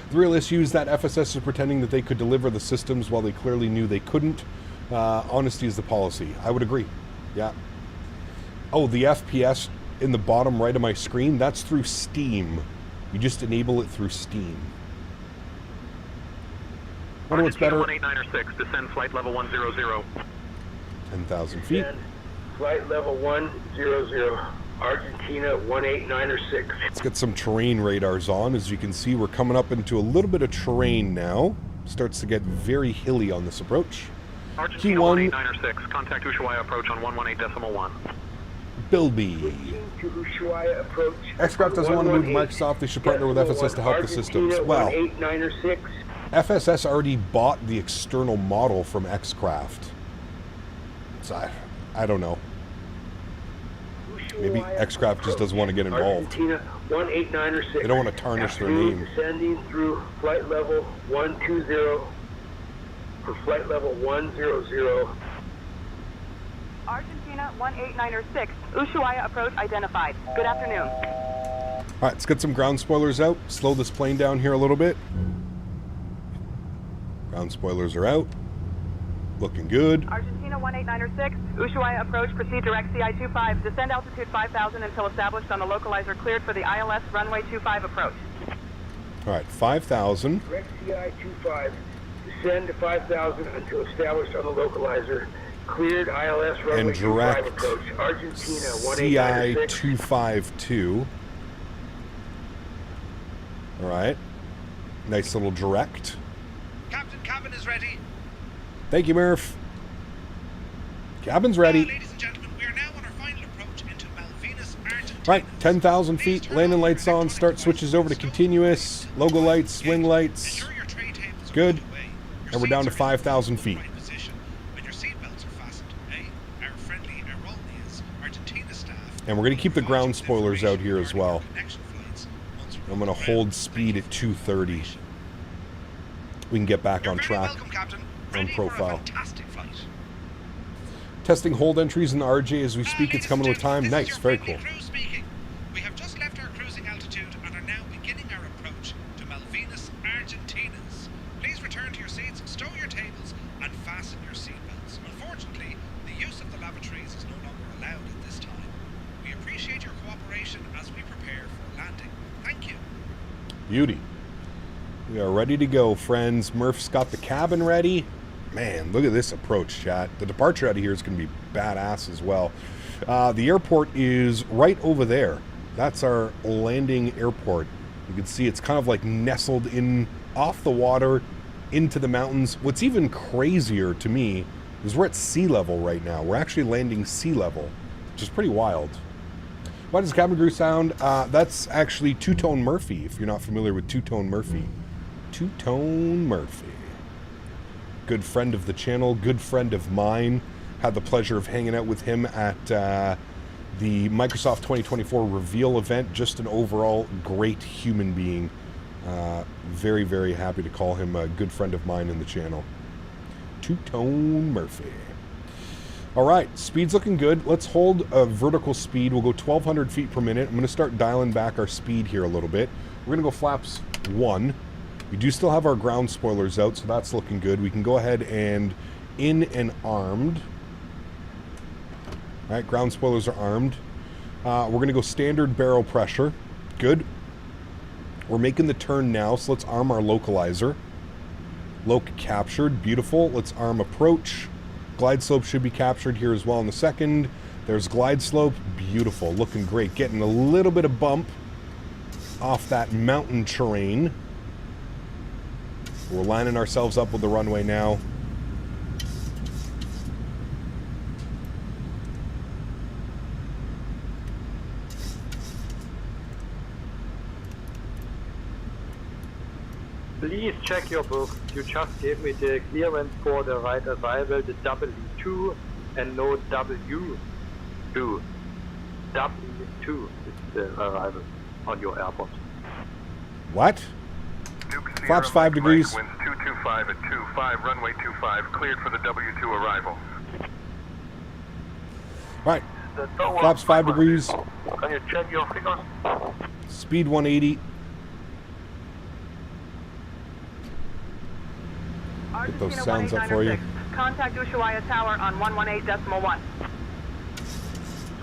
The real issue is that FSS is pretending that they could deliver the systems while they clearly knew they couldn't. Honesty is the policy. I would agree. Yeah. Oh, the FPS in the bottom right of my screen, that's through Steam. You just enable it through Steam. Wonder what's better. 18906, descend flight level 100. 10,000 feet. Descend flight level 100. Argentina 18906. Let's get some terrain radars on. As you can see, we're coming up into a little bit of terrain now. Starts to get very hilly on this approach. Argentina 18906, contact Ushuaia approach on 118.1. Bilby. To Ushuaia approach. Xcraft doesn't want to move to Microsoft. They should partner with FSS to help the systems. Well, 18906. FSS already bought the external model from Xcraft. So I don't know. Maybe Xcraft just doesn't want to get involved. Argentina 18906. They don't want to tarnish their name. Descending through flight level 120 for flight level 100. Argentina 18906. Ushuaia approach identified. Good afternoon. All right, let's get some ground spoilers out. Slow this plane down here a little bit. Ground spoilers are out. Looking good. Argentina 18906. Ushuaia approach. Proceed direct CI25. Descend altitude 5,000 until established on the localizer cleared for the ILS runway 25 approach. All right, 5,000. Direct CI25. Descend to 5,000 until established on the localizer. Cleared ILS runway and direct 25 approach. Argentina 18906. CI252. All right. Nice little direct. Captain, cabin is ready. Thank you, Murph. Cabin's ready. Ladies and gentlemen, we are now on our final approach into Malvinas, Argentina. Right, 10,000 feet, landing lights on, start switches over to continuous, logo lights, swing lights. Good. And we're down to 5,000 feet. And we're going to keep the ground spoilers out here as well. I'm going to hold speed at 230. We can get back on track, on profile. Testing hold entries in the RJ as we speak. It's coming with time. Nice, very cool. We have just left our cruising altitude and are now beginning our approach to Malvinas, Argentina. Please return to your seats, stow your tables, and fasten your seatbelts. Unfortunately, the use of the lavatories is no longer allowed at Beauty. We are ready to go, friends. Murph's got the cabin ready. Man, look at this approach, chat. The departure out of here is going to be badass as well. The airport is right over there. That's our landing airport. You can see it's kind of like nestled in off the water into the mountains. What's even crazier to me is we're at sea level right now. We're actually landing sea level, which is pretty wild. Why does cabin crew sound? That's actually Two-Tone Murphy, if you're not familiar with Two-Tone Murphy. Two-Tone Murphy. Good friend of the channel, good friend of mine. Had the pleasure of hanging out with him at the Microsoft 2024 reveal event. Just an overall great human being. Very, very happy to call him a good friend of mine in the channel. Two-Tone Murphy. All right, speed's looking good. Let's hold a vertical speed. We'll go 1,200 feet per minute. I'm going to start dialing back our speed here a little bit. We're going to go flaps 1. We do still have our ground spoilers out, so that's looking good. We can go ahead and in and armed. All right, ground spoilers are armed. We're going to go standard barrel pressure. Good. We're making the turn now, so let's arm our localizer. Loc captured. Beautiful. Let's arm approach. Glide slope should be captured here as well in a second. There's glide slope. Beautiful. Looking great. Getting a little bit of bump off that mountain terrain. We're lining ourselves up with the runway now. Please check your book. You just gave me the clearance for the right arrival, the W2 and no W2. W2 is the arrival on your airport. What? Flaps 5 degrees. Winds 225 at 25, runway 25, cleared for the W2 arrival. Right. Flaps 5 degrees. Can you check your figures? Speed 180. Get those sounds up for you. Contact Ushuaia Tower on 118.1.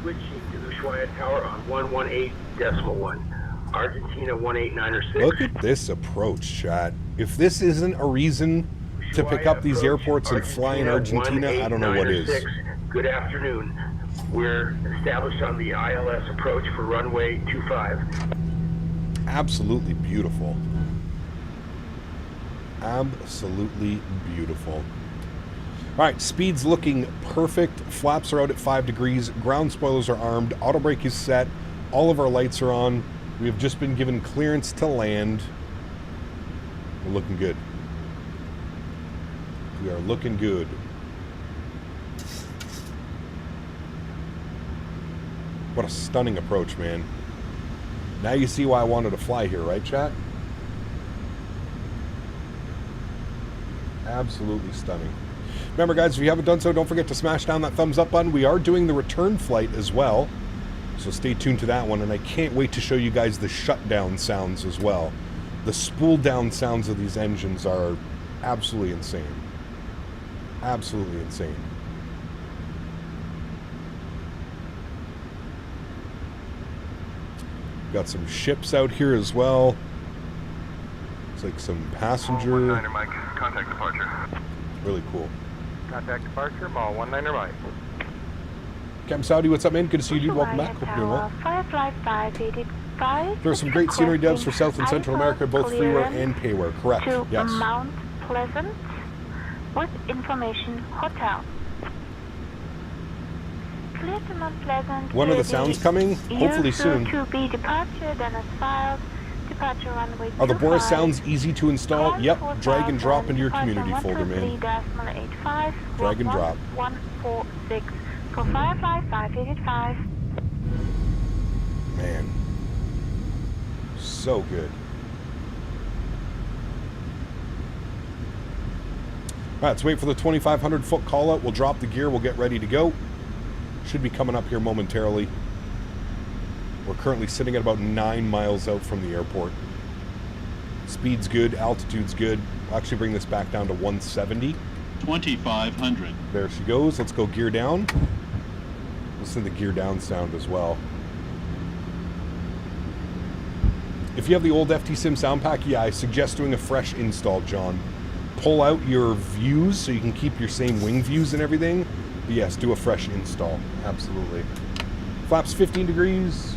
Switching to Ushuaia Tower on 118.1. Argentina 18906. Look at this approach, chat. If this isn't a reason to pick up these airports and fly in Argentina, I don't know what is. Good afternoon. We're established on the ILS approach for runway 25. Absolutely beautiful. Absolutely beautiful. All right, speed's looking perfect. Flaps are out at 5 degrees. Ground spoilers are armed. Auto brake is set. All of our lights are on. We have just been given clearance to land. We're looking good. We are looking good. What a stunning approach, man. Now you see why I wanted to fly here, right, chat? Absolutely stunning. Remember, guys, if you haven't done so, don't forget to smash down that thumbs up button. We are doing the return flight as well, so stay tuned to that one. And I can't wait to show you guys the shutdown sounds as well. The spool down sounds of these engines are absolutely insane. Absolutely insane. Got some ships out here as well. It's like some passenger. 19er Mike, contact departure. Really cool. Contact departure, Mall 19er Mike. Captain Saudi, what's up, man? Good to see you, dude. Welcome back. Hope you're doing well. Firefly 585. There are some great scenery devs for South and Central America, both freeware and payware. Correct. To yes. Mount Pleasant with information hotel. Clear to Mount Pleasant. When are the sounds coming? Hopefully soon. To be departure, Denis filed. Departure runway. Are the Boris sounds easy to install? Yep. Drag and drop into your community folder, man. Drag and drop. 146 for Firefly 585. Man. So good. All right, let's wait for the 2,500 foot call out. We'll drop the gear. We'll get ready to go. Should be coming up here momentarily. We're currently sitting at about 9 miles out from the airport. Speed's good, altitude's good. I'll actually bring this back down to 170. 2,500. There she goes. Let's go gear down. Listen to the gear down sound as well. If you have the old FT-Sim Soundpack, yeah, I suggest doing a fresh install, John. Pull out your views so you can keep your same wing views and everything. But yes, do a fresh install. Absolutely. Flaps 15 degrees.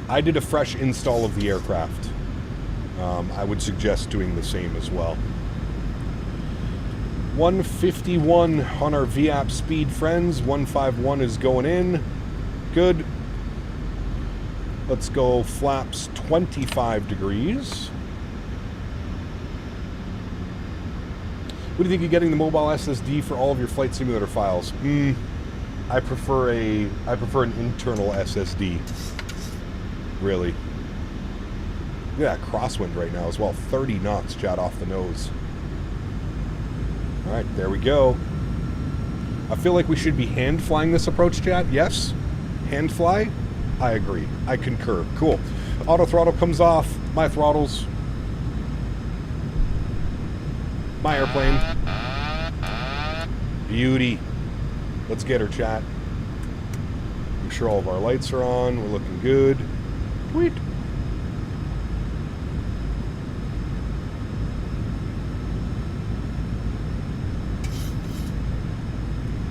I did a fresh install of the aircraft. I would suggest doing the same as well. 151 on our VAP speed, friends. 151 is going in. Good. Let's go flaps 25 degrees. What do you think of getting the mobile SSD for all of your flight simulator files? I prefer an internal SSD. Really. Look at that crosswind right now as well. 30 knots, chat, off the nose. Alright, there we go. I feel like we should be hand flying this approach, chat. Yes? Hand fly? I agree. I concur. Cool. Auto throttle comes off. My throttles. My airplane. Beauty. Let's get her, chat. Make sure all of our lights are on. We're looking good. Sweet.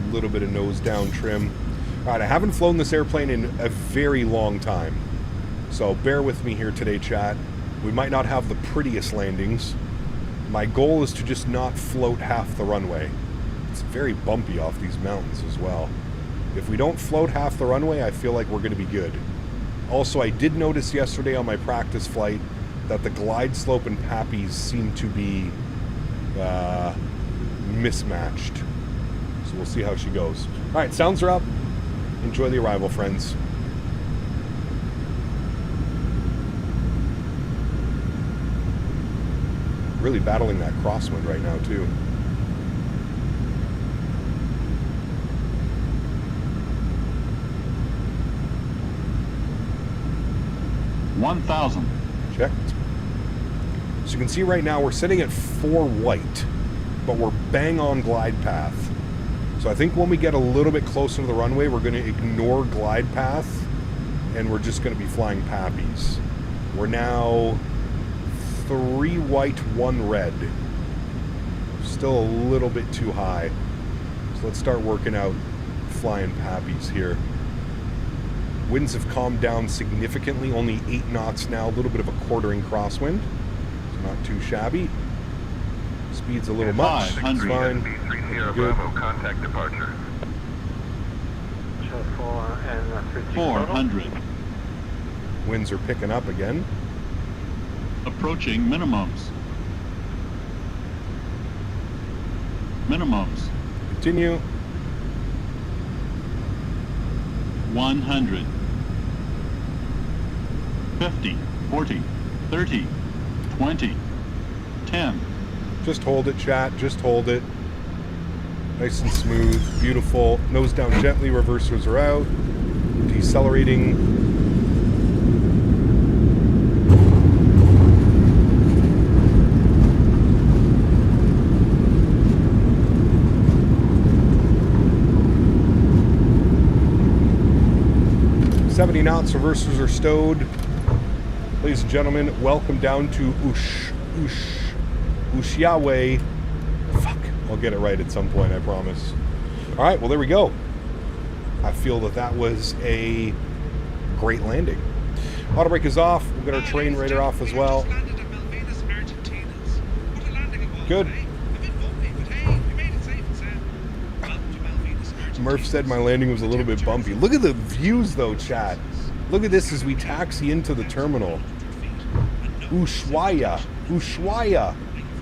A little bit of nose down trim. All right, I haven't flown this airplane in a very long time, so bear with me here today, chat. We might not have the prettiest landings. My goal is to just not float half the runway. It's very bumpy off these mountains as well. If we don't float half the runway, I feel like we're going to be good. Also, I did notice yesterday on my practice flight that the glide slope and PAPIs seem to be mismatched. So we'll see how she goes. All right, sounds are up. Enjoy the arrival, friends. Really battling that crosswind right now, too. $1,000. Checked. So you can see right now we're sitting at 4 white, but we're bang on glide path. So I think when we get a little bit closer to the runway, we're going to ignore glide path, and we're just going to be flying PAPIs. We're now 3 white, 1 red. Still a little bit too high. So let's start working out flying PAPIs here. Winds have calmed down significantly, only 8 knots now, a little bit of a quartering crosswind. It's not too shabby. Speed's a little much. It's fine. Good. Contact departure. 400. Winds are picking up again. Approaching minimums. Minimums. Continue. 100. 50. 40. 30. 20. 10. Just hold it, chat. Just hold it. Nice and smooth. Beautiful. Nose down gently. Reversers are out. Decelerating. .70 knots. Reversers are stowed. Ladies and gentlemen, welcome down to Ushiawe. Fuck, I'll get it right at some point, I promise. All right, well, there we go. I feel that that was a great landing. Auto brake is off. We'll get our train radar off as well. Good. Murph said my landing was a little bit bumpy. Look at the views, though, chat. Look at this as we taxi into the terminal. Ushuaia. Ushuaia.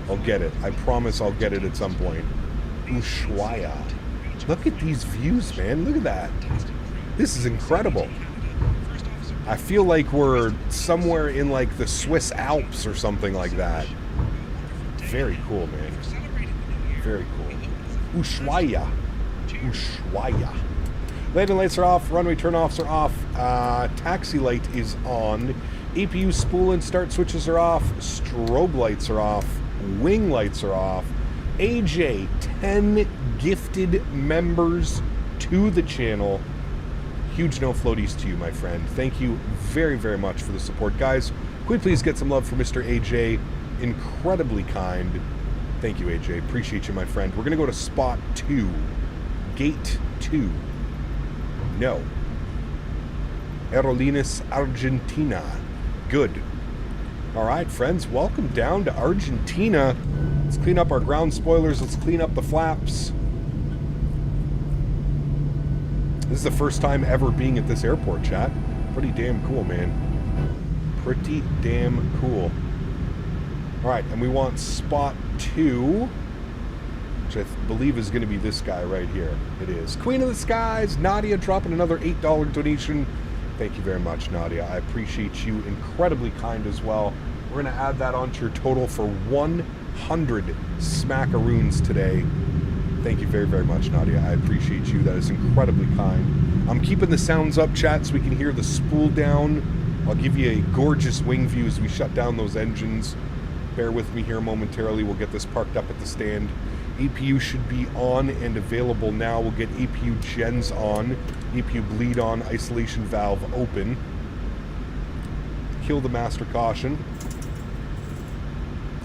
I'll get it. I promise I'll get it at some point. Ushuaia. Look at these views, man. Look at that. This is incredible. I feel like we're somewhere in like the Swiss Alps or something like that. Very cool, man. Very cool. Ushuaia. Ushuaia. Landing lights are off. Runway turnoffs are off. Taxi light is on. APU spool and start switches are off. Strobe lights are off. Wing lights are off. AJ, 10 gifted members to the channel. Huge no floaties to you, my friend. Thank you very, very much for the support. Guys, could we please get some love for Mr. AJ? Incredibly kind. Thank you, AJ. Appreciate you, my friend. We're going to go to spot 2. Gate 2. No. Aerolineas, Argentina. Good. All right, friends. Welcome down to Argentina. Let's clean up our ground spoilers. Let's clean up the flaps. This is the first time ever being at this airport, chat. Pretty damn cool, man. Pretty damn cool. All right, and we want spot 2, which I believe is going to be this guy right here. It is. Queen of the Skies, Nadya, dropping another $8 donation. Thank you very much, Nadya. I appreciate you. Incredibly kind as well. We're going to add that onto your total for 100 smackaroons today. Thank you very, very much, Nadya. I appreciate you. That is incredibly kind. I'm keeping the sounds up, chat, so we can hear the spool down. I'll give you a gorgeous wing view as we shut down those engines. Bear with me here momentarily. We'll get this parked up at the stand. APU should be on and available now. We'll get APU gens on. APU bleed on. Isolation valve open. Kill the master caution.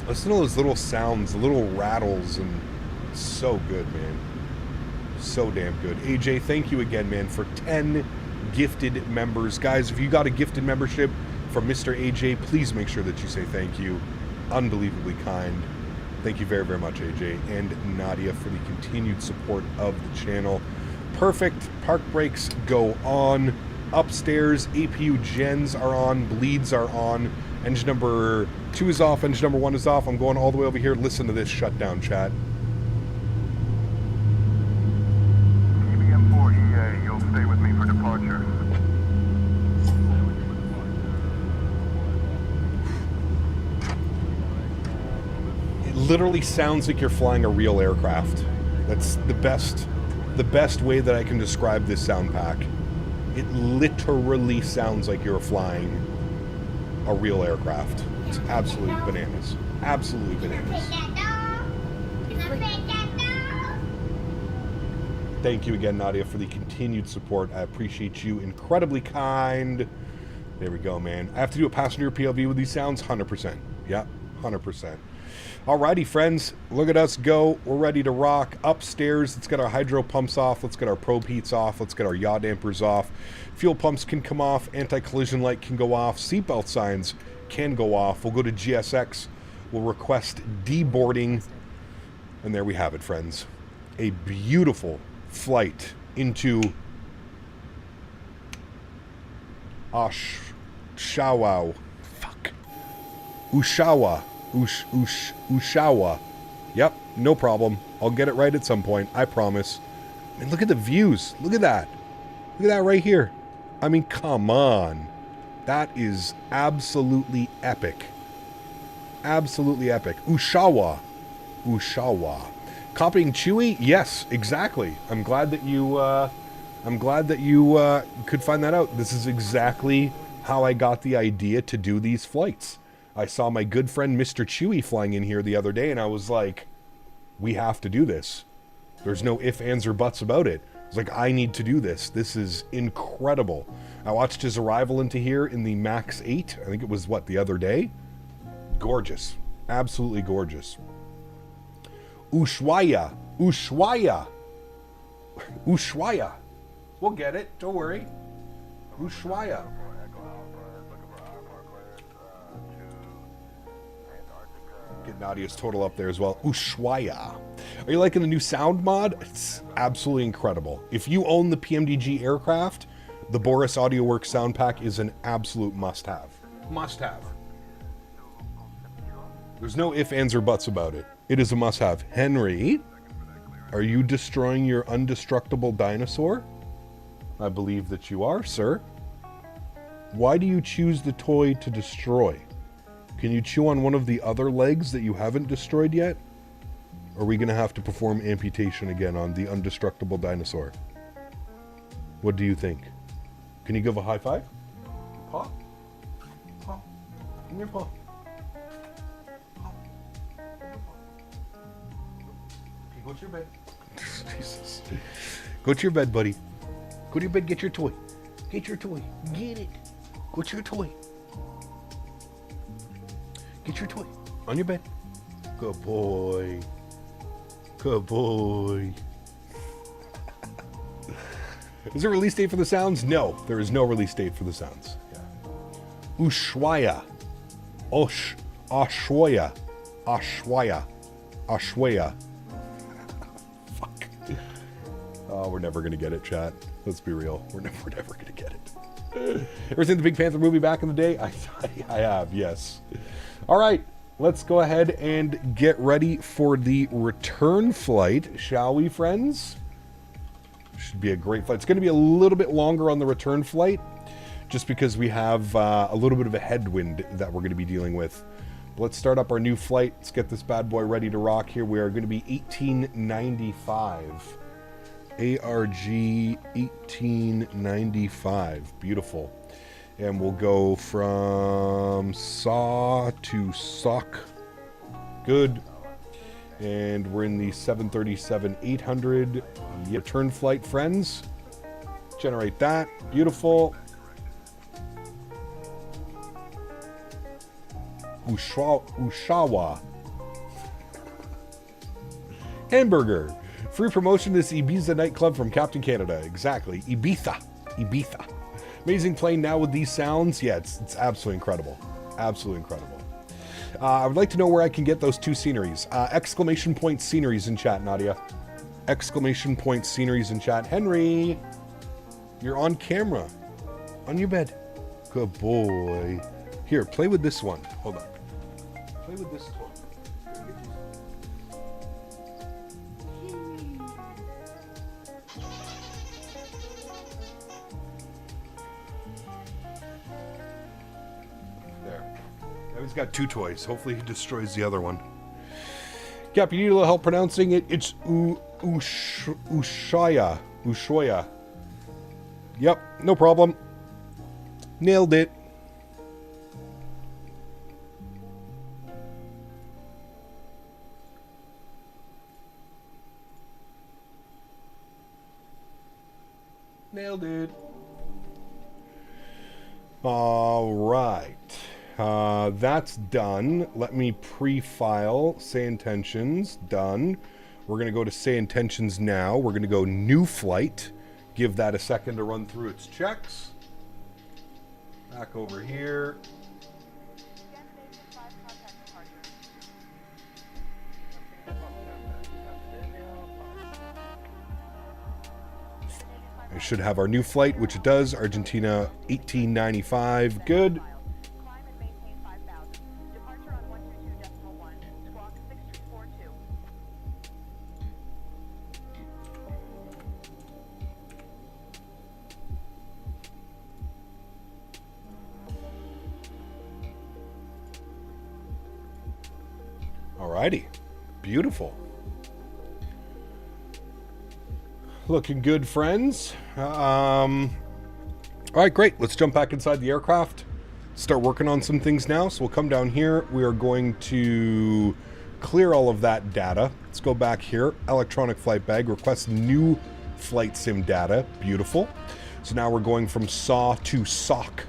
Listen to those little sounds, the little rattles, and so good, man. So damn good. AJ, thank you again, man, for 10 gifted members. Guys, if you got a gifted membership from Mr. AJ, please make sure that you say thank you. Unbelievably kind. Thank you very, very much, AJ and Nadya, for the continued support of the channel. Perfect. Park brakes go on. Upstairs, APU gens are on. Bleeds are on. Engine number 2 is off. Engine number 1 is off. I'm going all the way over here. Listen to this shutdown, chat. EBM4EA, you'll stay with me for departure. Literally sounds like you're flying a real aircraft. That's the best way that I can describe this sound pack. It literally sounds like you're flying a real aircraft. It's absolutely bananas. Absolutely bananas. Thank you again, Nadya, for the continued support. I appreciate you. Incredibly kind. There we go, man. I have to do a passenger PLV with these sounds? 100%. Yeah, 100%. Alrighty, friends, look at us go. We're ready to rock. Upstairs, let's get our hydro pumps off. Let's get our probe heats off. Let's get our yaw dampers off. Fuel pumps can come off. Anti-collision light can go off. Seatbelt signs can go off. We'll go to GSX. We'll request deboarding. And there we have it, friends. A beautiful flight into Ushawa. Fuck. Ushawa. Yep, no problem. I'll get it right at some point. I promise. I mean, look at the views. Look at that. Look at that right here. I mean, come on. That is absolutely epic. Absolutely epic. Ushawa. Copying Chewy? Yes, exactly. I'm glad that you could find that out. This is exactly how I got the idea to do these flights. I saw my good friend Mr. Chewy flying in here the other day, and I was like, we have to do this. There's no ifs, ands, or buts about it. I was like, I need to do this. This is incredible. I watched his arrival into here in the MAX 8. I think it was, what, the other day? Gorgeous. Absolutely gorgeous. Ushuaia. We'll get it. Don't worry. Ushuaia. Get Nadya's total up there as well. Ushuaia. Are you liking the new sound mod? It's absolutely incredible. If you own the PMDG aircraft, the Boris AudioWorks sound pack is an absolute must-have. Must-have. There's no ifs, ands, or buts about it. It is a must-have. Henry, are you destroying your indestructible dinosaur? I believe that you are, sir. Why do you choose the toy to destroy? Can you chew on one of the other legs that you haven't destroyed yet? Or are we going to have to perform amputation again on the indestructible dinosaur? What do you think? Can you give a high five? Paw? Paw. In your paw. Paw. Okay, go to your bed. Jesus. Go to your bed, buddy. Go to your bed, get your toy. Get your toy. Get it. What's your toy? Get your toy. On your bed. Good boy. Good boy. Is there a release date for the sounds? No, there is no release date for the sounds. Yeah. Ushuaia. Ashwaya. Ashwaya. Ashwaya. Fuck. Oh, we're never going to get it, chat. Let's be real. We're never going to get it. Ever seen the Big Panther movie back in the day? I have, yes. All right. Let's go ahead and get ready for the return flight, shall we, friends? Should be a great flight. It's going to be a little bit longer on the return flight, just because we have a little bit of a headwind that we're going to be dealing with. But let's start up our new flight. Let's get this bad boy ready to rock here. We are going to be 1895. ARG 1895. Beautiful. And we'll go from saw to sock. Good. And we're in the 737-800 return flight, friends. Generate that. Beautiful. Ushawa. Hamburger. Free promotion to this Ibiza nightclub from Captain Canada. Exactly. Ibiza. Amazing plane now with these sounds. Yeah, it's absolutely incredible. Absolutely incredible. I would like to know where I can get those two sceneries. Exclamation point sceneries in chat, Nadya. Exclamation point sceneries in chat. Henry, you're on camera. On your bed. Good boy. Here, play with this one. Hold on. Play with this one. He's got two toys. Hopefully he destroys the other one. Cap, you need a little help pronouncing it. It's Ushuaia. Ushuaia. Yep, no problem. Nailed it. Nailed it. All right. That's done. Let me pre-file say intentions. Done. We're going to go to say intentions now. We're going to go new flight. Give that a second to run through its checks. Back over here. It should have our new flight, which it does. Argentina 1895. Good. Alrighty. Beautiful. Looking good, friends. Alright, great. Let's jump back inside the aircraft. Start working on some things now. So we'll come down here. We are going to clear all of that data. Let's go back here. Electronic flight bag. Request new flight sim data. Beautiful. So now we're going from SAW to SOC.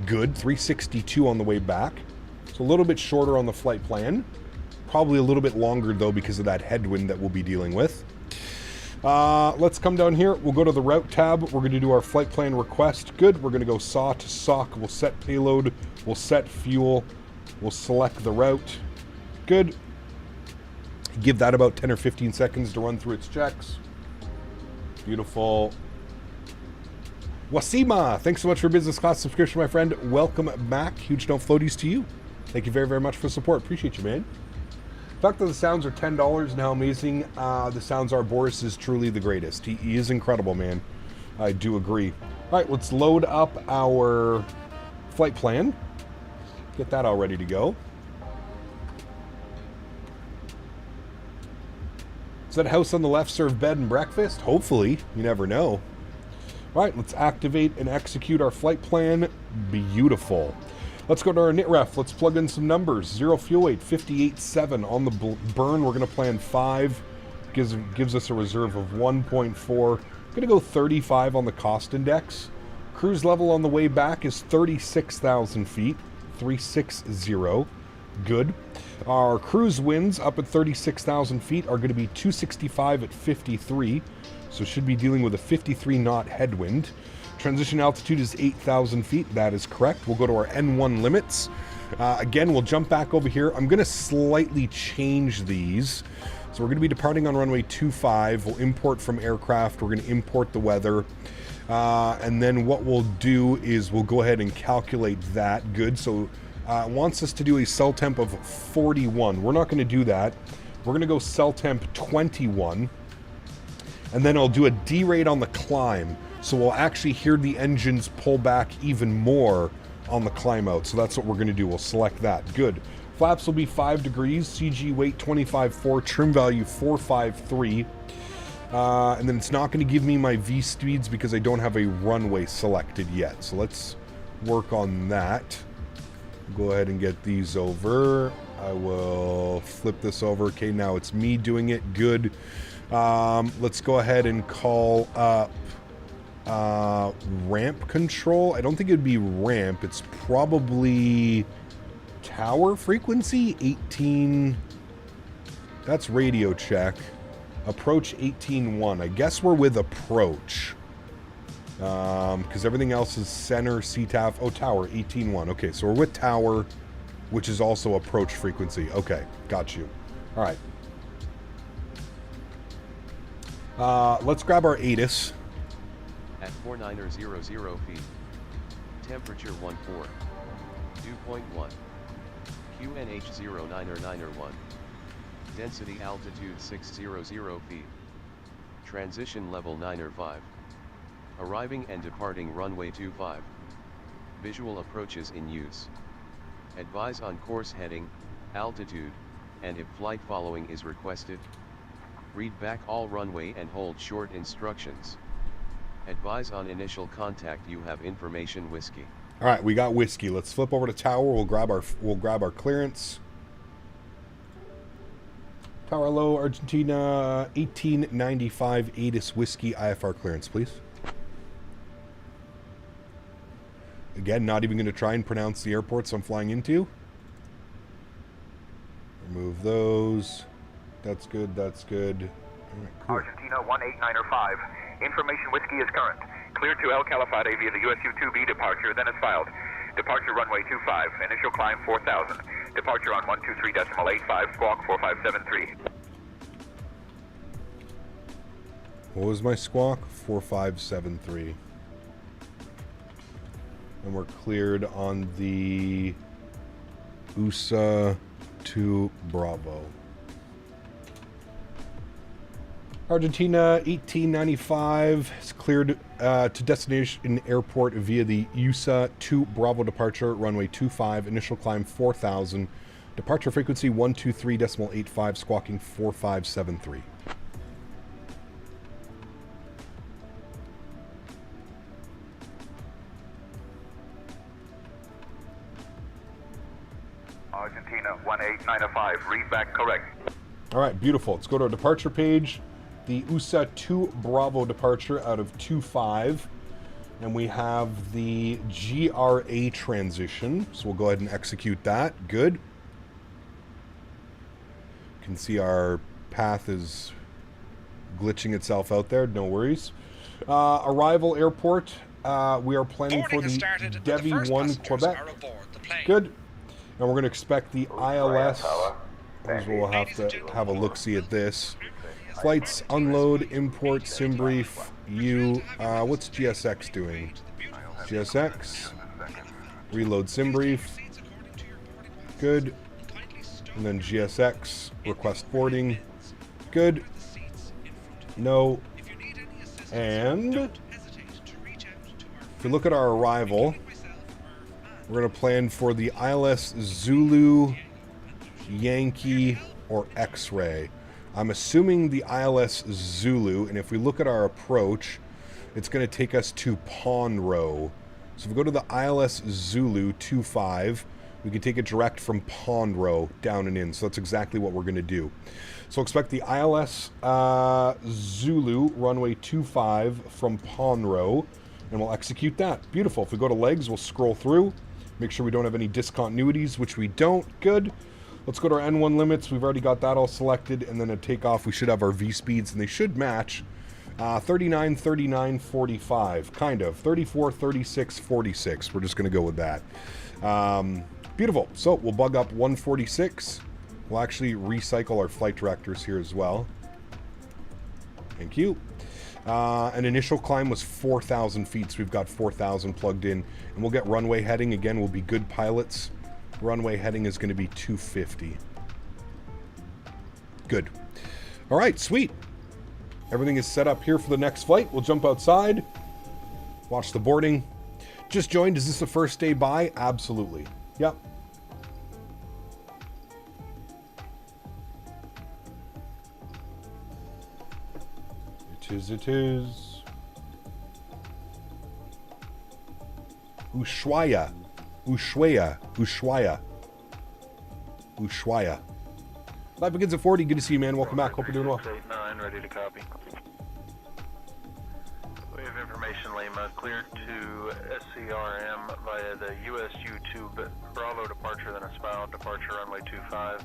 Good. 362 on the way back. So a little bit shorter on the flight plan. Probably a little bit longer, though, because of that headwind that we'll be dealing with. Let's come down here. We'll go to the route tab. We're going to do our flight plan request. Good. We're going to go SAW to SOC. We'll set payload. We'll set fuel. We'll select the route. Good. Give that about 10 or 15 seconds to run through its checks. Beautiful. Wasima, thanks so much for business class subscription, my friend. Welcome back. Huge no floaties to you. Thank you very, very much for support. Appreciate you, man. The fact that the sounds are $10 and how amazing the sounds are, Boris is truly the greatest. He is incredible, man. I do agree. All right, let's load up our flight plan. Get that all ready to go. Does that house on the left serve bed and breakfast? Hopefully. You never know. All right, let's activate and execute our flight plan. Beautiful. Let's go to our NITREF. Let's plug in some numbers. 0 fuel weight, 58.7 on the burn. We're going to plan 5. Gives us a reserve of 1.4. Going to go 35 on the cost index. Cruise level on the way back is 36,000 feet, 360. Good. Our cruise winds up at 36,000 feet are going to be 265 at 53, so should be dealing with a 53 knot headwind. Transition altitude is 8,000 feet. That is correct. We'll go to our N1 limits. Again, we'll jump back over here. I'm going to slightly change these. So we're going to be departing on runway 25. We'll import from aircraft. We're going to import the weather. And then what we'll do is we'll go ahead and calculate that. Good. So it wants us to do a cell temp of 41. We're not going to do that. We're going to go cell temp 21. And then I'll do a derate on the climb. So we'll actually hear the engines pull back even more on the climb out. So that's what we're going to do. We'll select that. Good. Flaps will be 5 degrees. CG weight 25.4. Trim value 453. And then it's not going to give me my V speeds because I don't have a runway selected yet. So let's work on that. Go ahead and get these over. I will flip this over. Okay, now it's me doing it. Good. Let's go ahead and call up ramp control. I don't think it'd be ramp. It's probably tower frequency 18. That's radio check. Approach 18.1. I guess we're with approach. Because everything else is center, CTAF. Oh, tower 18.1. Okay, so we're with tower, which is also approach frequency. Okay, got you. All right. Let's grab our ATIS. At 4900 feet. Temperature 14. Dew point 1. QNH 0991. Density altitude 600 feet. Transition level 905. Arriving and departing runway 25. Visual approaches in use. Advise on course heading, altitude, and if flight following is requested. Read back all runway and hold short instructions. Advise on initial contact. You have information whiskey. All right, we got whiskey. Let's flip over to tower. We'll grab our clearance. Tower low, Argentina, 1895 ATIS whiskey IFR clearance, please. Again, not even going to try and pronounce the airports I'm flying into. Remove those. That's good, that's good. All right, cool. Argentina 18905. Information whiskey is current. Cleared to El Calafate via the USU-2B departure, then is filed. Departure runway 25. Initial climb 4000. Departure on 123.85. Squawk 4573. What was my squawk? 4573. And we're cleared on the USA to Bravo. Argentina 1895 is cleared to destination airport via the USA to Bravo departure, runway 25, initial climb 4000, departure frequency 123.85, squawking 4573. Argentina 18905. Read back correct. All right, beautiful. Let's go to our departure page. The USA to Bravo departure out of 25. And we have the GRA transition. So we'll go ahead and execute that. Good. You can see our path is glitching itself out there. No worries. Arrival airport. We are planning for the Devi 1 Quebec. Good. And we're going to expect the ILS. As we'll have to have a look-see at this. Flights, unload, import, sim brief, what's GSX doing? GSX, reload sim brief, good, and then GSX, request boarding, good, no, and if we look at our arrival, we're going to plan for the ILS Zulu, Yankee, or X-Ray. I'm assuming the ILS Zulu, and if we look at our approach, it's going to take us to Ponro. So if we go to the ILS Zulu 25, we can take it direct from Ponro down and in. So that's exactly what we're going to do. So expect the ILS Zulu runway 25 from Ponro and we'll execute that. Beautiful. If we go to legs, we'll scroll through, make sure we don't have any discontinuities, which we don't. Good. Let's go to our N1 limits. We've already got that all selected, and then at takeoff, we should have our V speeds, and they should match 39, 39, 45, kind of. 34, 36, 46. We're just going to go with that. Beautiful. So we'll bug up 146. We'll actually recycle our flight directors here as well. Thank you. An initial climb was 4,000 feet, so we've got 4,000 plugged in. And we'll get runway heading. Again, we'll be good pilots. Runway heading is going to be 250. Good. All right, sweet. Everything is set up here for the next flight. We'll jump outside, watch the boarding. Just joined. Is this the first day by? Absolutely. Yep. It is. Ushuaia. Live begins at 40. Good to see you, man. Welcome back. Hope you're doing well. 689, ready to copy. We have information, Lima. Cleared to SCRM via the USU-2 Bravo departure, then a spout. Departure runway 25.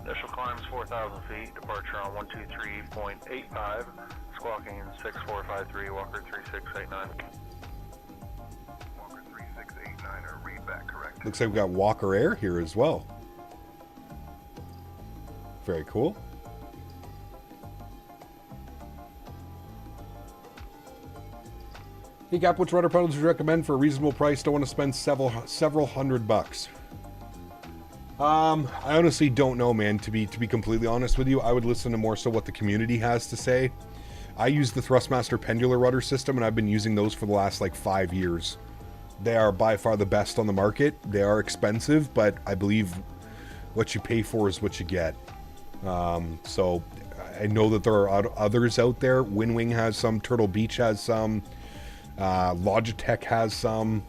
Initial climb is 4,000 feet. Departure on 123.85. Squawking 6453, Walker 3689. Walker 3689, or read back correct. Looks like we've got Walker Air here as well. Very cool. Hey Cap, which rudder pedals would you recommend for a reasonable price? Don't want to spend several $100. I honestly don't know, man. To be completely honest with you, I would listen to more so what the community has to say. I use the Thrustmaster pendular rudder system, and I've been using those for the last like 5 years. They are by far the best on the market. They are expensive, but I believe what you pay for is what you get. So I know that there are others out there. Winwing has some, Turtle Beach has some, Logitech has some.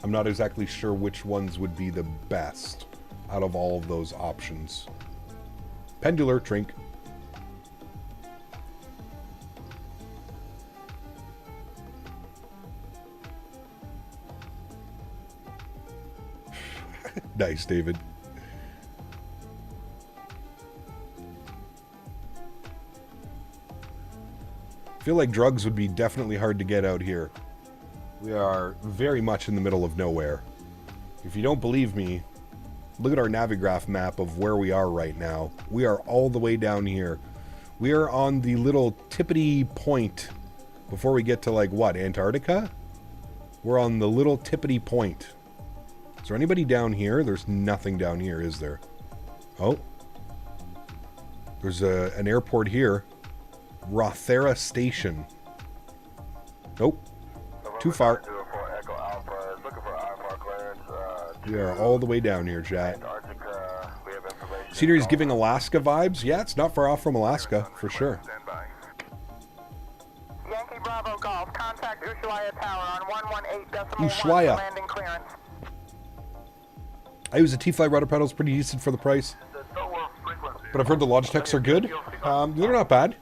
I'm not exactly sure which ones would be the best out of all of those options. Pendular, Trink. Nice, David. I feel like drugs would be definitely hard to get out here. We are very much in the middle of nowhere. If you don't believe me, look at our Navigraph map of where we are right now. We are all the way down here. We are on the little tippity point before we get to, like, what, Antarctica? We're on the little tippity point. Is there anybody down here? There's nothing down here, is there? Oh. There's an airport here. Rothera Station. Nope. Too far. We are all the way down here, chat. Scenery is giving Alaska vibes. Yeah, it's not far off from Alaska, for sure. Yankee Bravo Golf, contact Ushuaia Tower on 118.1 Ushuaia. landing clearance. I use a T-Fly rudder pedals, pretty decent for the price. But I've heard the Logitechs are good. They're not bad.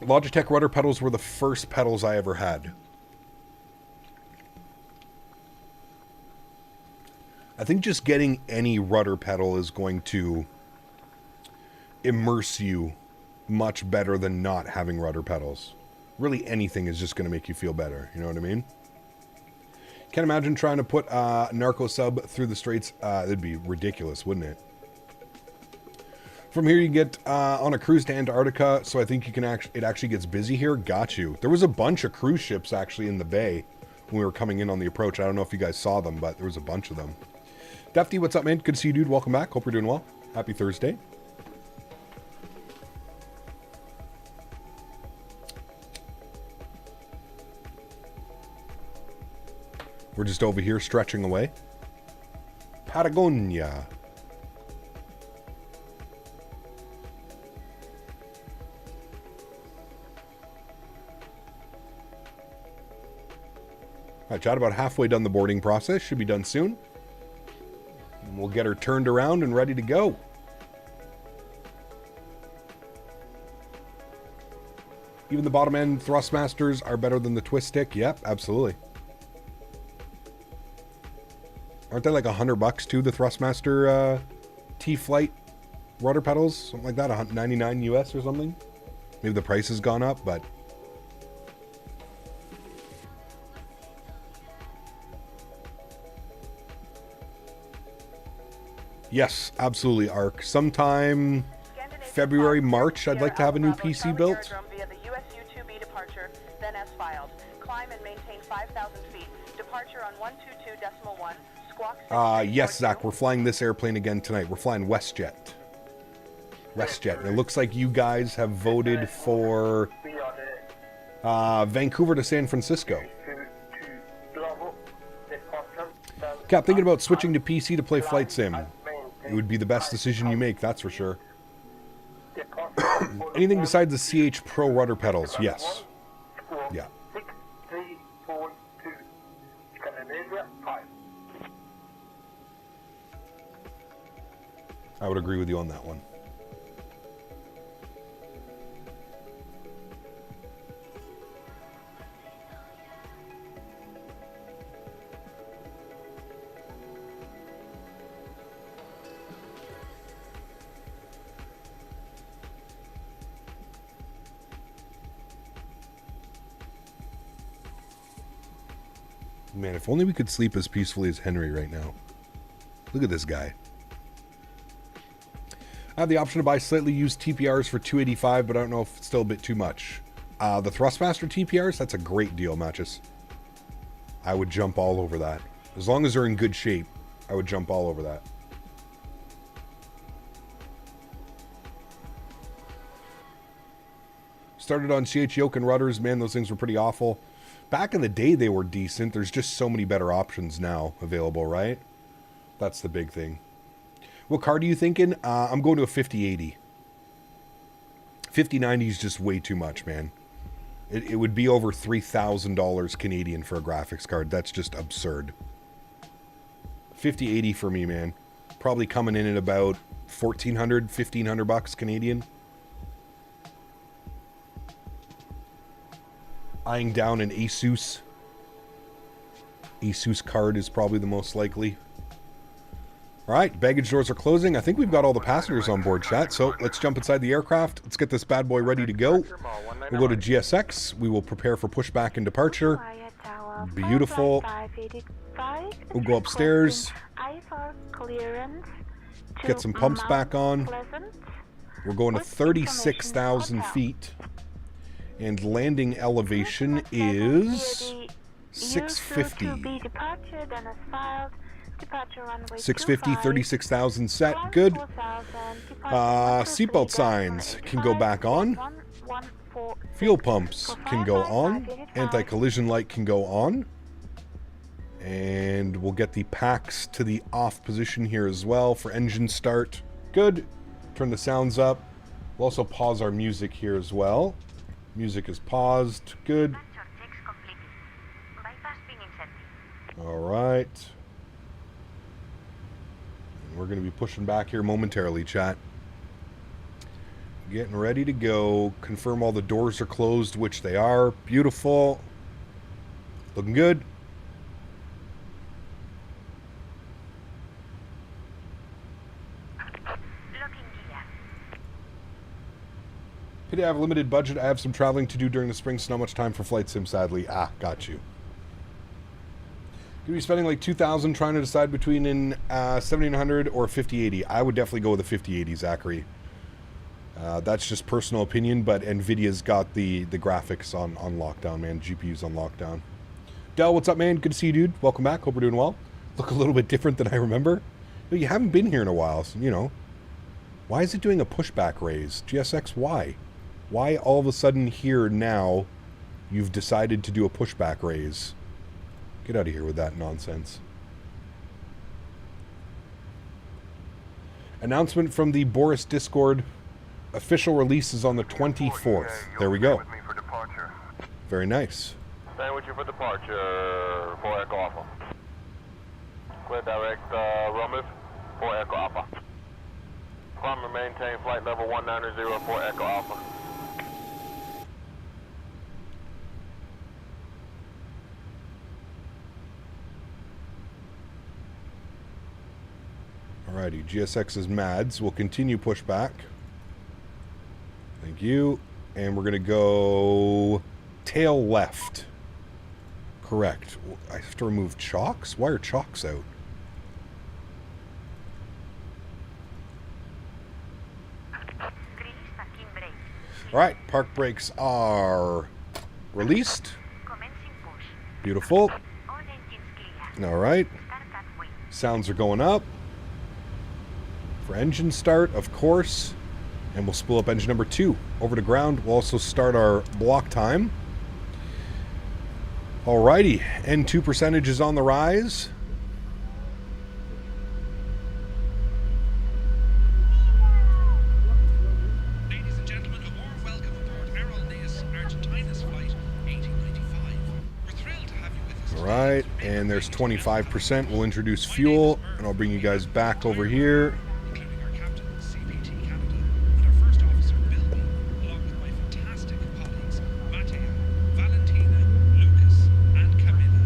Logitech rudder pedals were the first pedals I ever had. I think just getting any rudder pedal is going to immerse you much better than not having rudder pedals. Really anything is just going to make you feel better. You know what I mean? Can't imagine trying to put a narco sub through the straits. That'd be ridiculous, wouldn't it? From here you get on a cruise to Antarctica, so I think you can it actually gets busy here. Got you. There was a bunch of cruise ships actually in the bay when we were coming in on the approach. I don't know if you guys saw them, but there was a bunch of them. Defty, what's up, man? Good to see you, dude. Welcome back. Hope you're doing well. Happy Thursday. We're just over here stretching away. Patagonia. All right, chat, about halfway done the boarding process. Should be done soon. And we'll get her turned around and ready to go. Even the bottom end Thrustmasters are better than the twist stick. Yep, absolutely. Aren't they like $100 too, the Thrustmaster T-Flite rudder pedals? Something like that, $199 US or something? Maybe the price has gone up, but... Yes, absolutely, Arc. Sometime February, March, I'd like to have a new PC built. Via the USU-2B departure, then as filed. Climb and maintain 5,000 feet. Departure on 122.1. Squawk. Yes, Zach, we're flying this airplane again tonight. We're flying WestJet. WestJet. And it looks like you guys have voted for Vancouver to San Francisco. Cap, thinking about switching to PC to play Flight Sim. It would be the best decision you make, that's for sure. Anything besides the CH Pro rudder pedals? Yes. Yeah. I would agree with you on that one. Man, if only we could sleep as peacefully as Henry right now. Look at this guy. I have the option to buy slightly used TPRs for $285, but I don't know if it's still a bit too much. The Thrustmaster TPRs, that's a great deal, Matches. I would jump all over that. As long as they're in good shape, I would jump all over that. Started on CH yoke and rudders. Man, those things were pretty awful. Back in the day, they were decent. There's just so many better options now available, right? That's the big thing. What card are you thinking? I'm going to a 5080. 5090 is just way too much, man. It would be over $3,000 Canadian for a graphics card. That's just absurd. 5080 for me, man. Probably coming in at about $1,400, $1,500 Canadian. Eyeing down an Asus. Asus card is probably the most likely. All right, baggage doors are closing. I think we've got all the passengers on board, chat. So let's jump inside the aircraft. Let's get this bad boy ready to go. We'll go to GSX. We will prepare for pushback and departure. Beautiful. We'll go upstairs. Get some pumps back on. We're going to 36,000 feet. And landing elevation is 650. 650, 36,000 set. Good. Seatbelt signs can go back on. Fuel pumps can go on. Anti-collision light can go on. And we'll get the packs to the off position here as well for engine start. Good. Turn the sounds up. We'll also pause our music here as well. Music is paused. Good. All right. We're going to be pushing back here momentarily, chat. Getting ready to go. Confirm all the doors are closed, which they are. Beautiful. Looking good. Pity I have a limited budget. I have some traveling to do during the spring, so not much time for Flight Sim, sadly. Ah, got you. Gonna be spending like $2,000 trying to decide between an 1700 or 5080. I would definitely go with the 5080, Zachary. That's just personal opinion, but Nvidia's got the graphics on lockdown, man. GPU's on lockdown. Del, what's up, man? Good to see you, dude. Welcome back. Hope we're doing well. Look a little bit different than I remember. You haven't been here in a while, so, you know. Why is it doing a pushback raise? GSX, why? Why all of a sudden here now you've decided to do a pushback raise? Get out of here with that nonsense. Announcement from the Boris Discord. Official release is on the 24th. There we go. Very nice. Staying with you for departure for Echo Alpha. Clear direct Romeo for Echo Alpha. Climb and maintain flight level 190 for Echo Alpha. Alrighty, GSX is MADS. We'll continue pushback. Thank you. And we're going to go tail left. Correct. I have to remove chocks? Why are chocks out? Alright, park brakes are released. Beautiful. Alright. Sounds are going up. For engine start, of course. And we'll spool up engine number 2 over to ground. We'll also start our block time. Alrighty, N2 percentage is on the rise. Ladies and gentlemen, a warm welcome aboard Aerolineas, Argentina's flight 1895. We're thrilled to have you with us. Alright, and there's 25%. We'll introduce fuel, and I'll bring you guys back over here. Including our captain, CPT Canada, and our first officer, Bill, along with my fantastic colleagues, Mattia, Valentina, Lucas, and Camilla.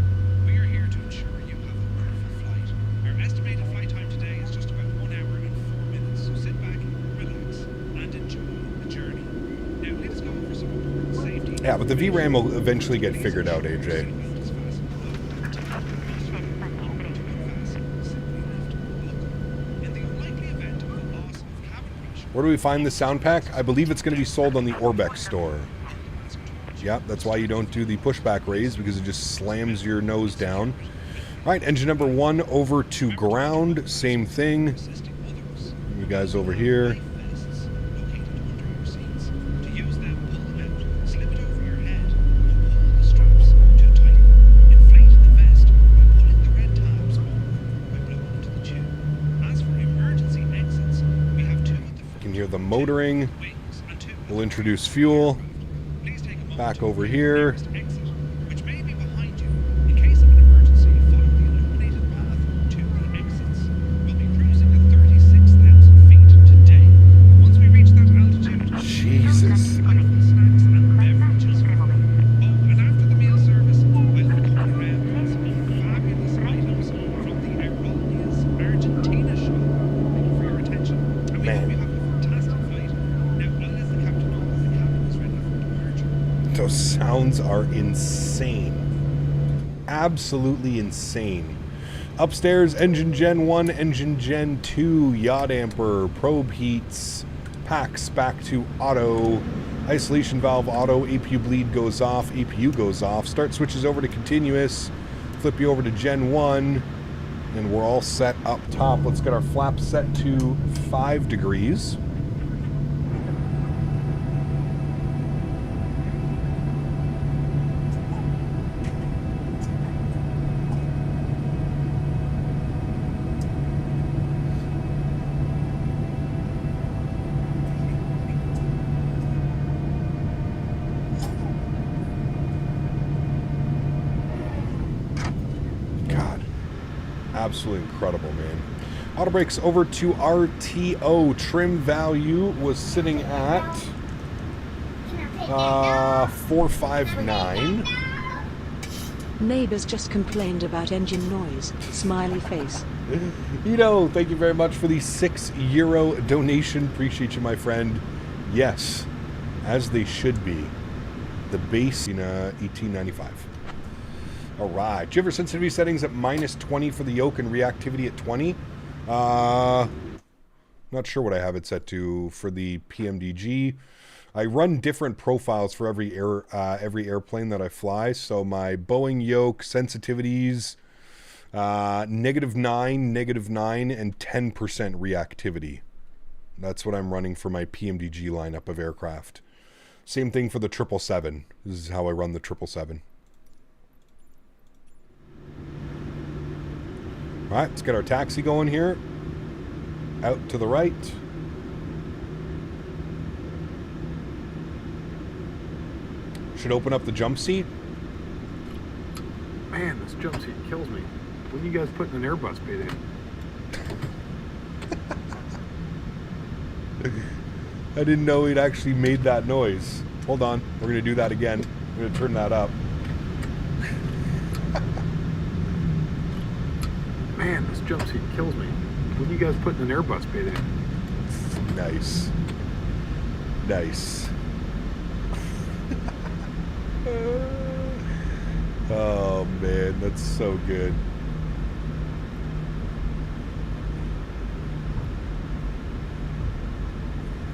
We are here to ensure you have a wonderful flight. Our estimated flight time today is just about 1 hour and 4 minutes, so sit back, relax, and enjoy the journey. Now, let's go over some important safety. Yeah, but the VRAM will eventually get figured out, AJ. Where do we find the Soundpack? I believe it's going to be sold on the Orbex store. Yep, that's why you don't do the pushback raise, because it just slams your nose down. All right, engine number 1 over to ground. Same thing. You guys over here. The motoring. We'll introduce fuel. Back over here. Which may be behind you. In case of an emergency, follow the illuminated path to the exits. We'll be cruising at 36,000 feet today. Once we reach that altitude, Jesus. snacks and beverages. Oh, and after the meal service, I'll be coming around with some fabulous items from the Aerolineas Argentina shop. Thank you for your attention. And we hope you have a fantastic flight. Now, I'll let the captain know that the cabin is ready for departure. Those sounds are insane. Absolutely insane. Upstairs, engine gen 1, engine gen 2, yaw damper, probe heats, packs back to auto, isolation valve auto, APU bleed goes off, APU goes off, start switches over to continuous, flip you over to gen 1, and we're all set up top. Let's get our flaps set to 5 degrees. Absolutely incredible, man. Auto brakes over to RTO. Trim value was sitting at 459. Neighbors just complained about engine noise. Smiley face. Thank you very much for the €6 donation. Appreciate you, my friend. Yes, as they should be. The base in ET95. All right. Do you have your sensitivity settings at -20 for the yoke and reactivity at 20? Not sure what I have it set to for the PMDG. I run different profiles for every airplane that I fly. So my Boeing yoke sensitivities, -9, and 10% reactivity. That's what I'm running for my PMDG lineup of aircraft. Same thing for the 777. This is how I run the 777. All right, let's get our taxi going here. Out to the right. Should open up the jump seat. Man, this jump seat kills me. When are you guys putting an Airbus bit in? I didn't know it actually made that noise. Hold on, we're gonna do that again. We're gonna turn that up. Man, this jump seat kills me. When you guys putting an Airbus bait in? Nice. Nice. Oh man, that's so good.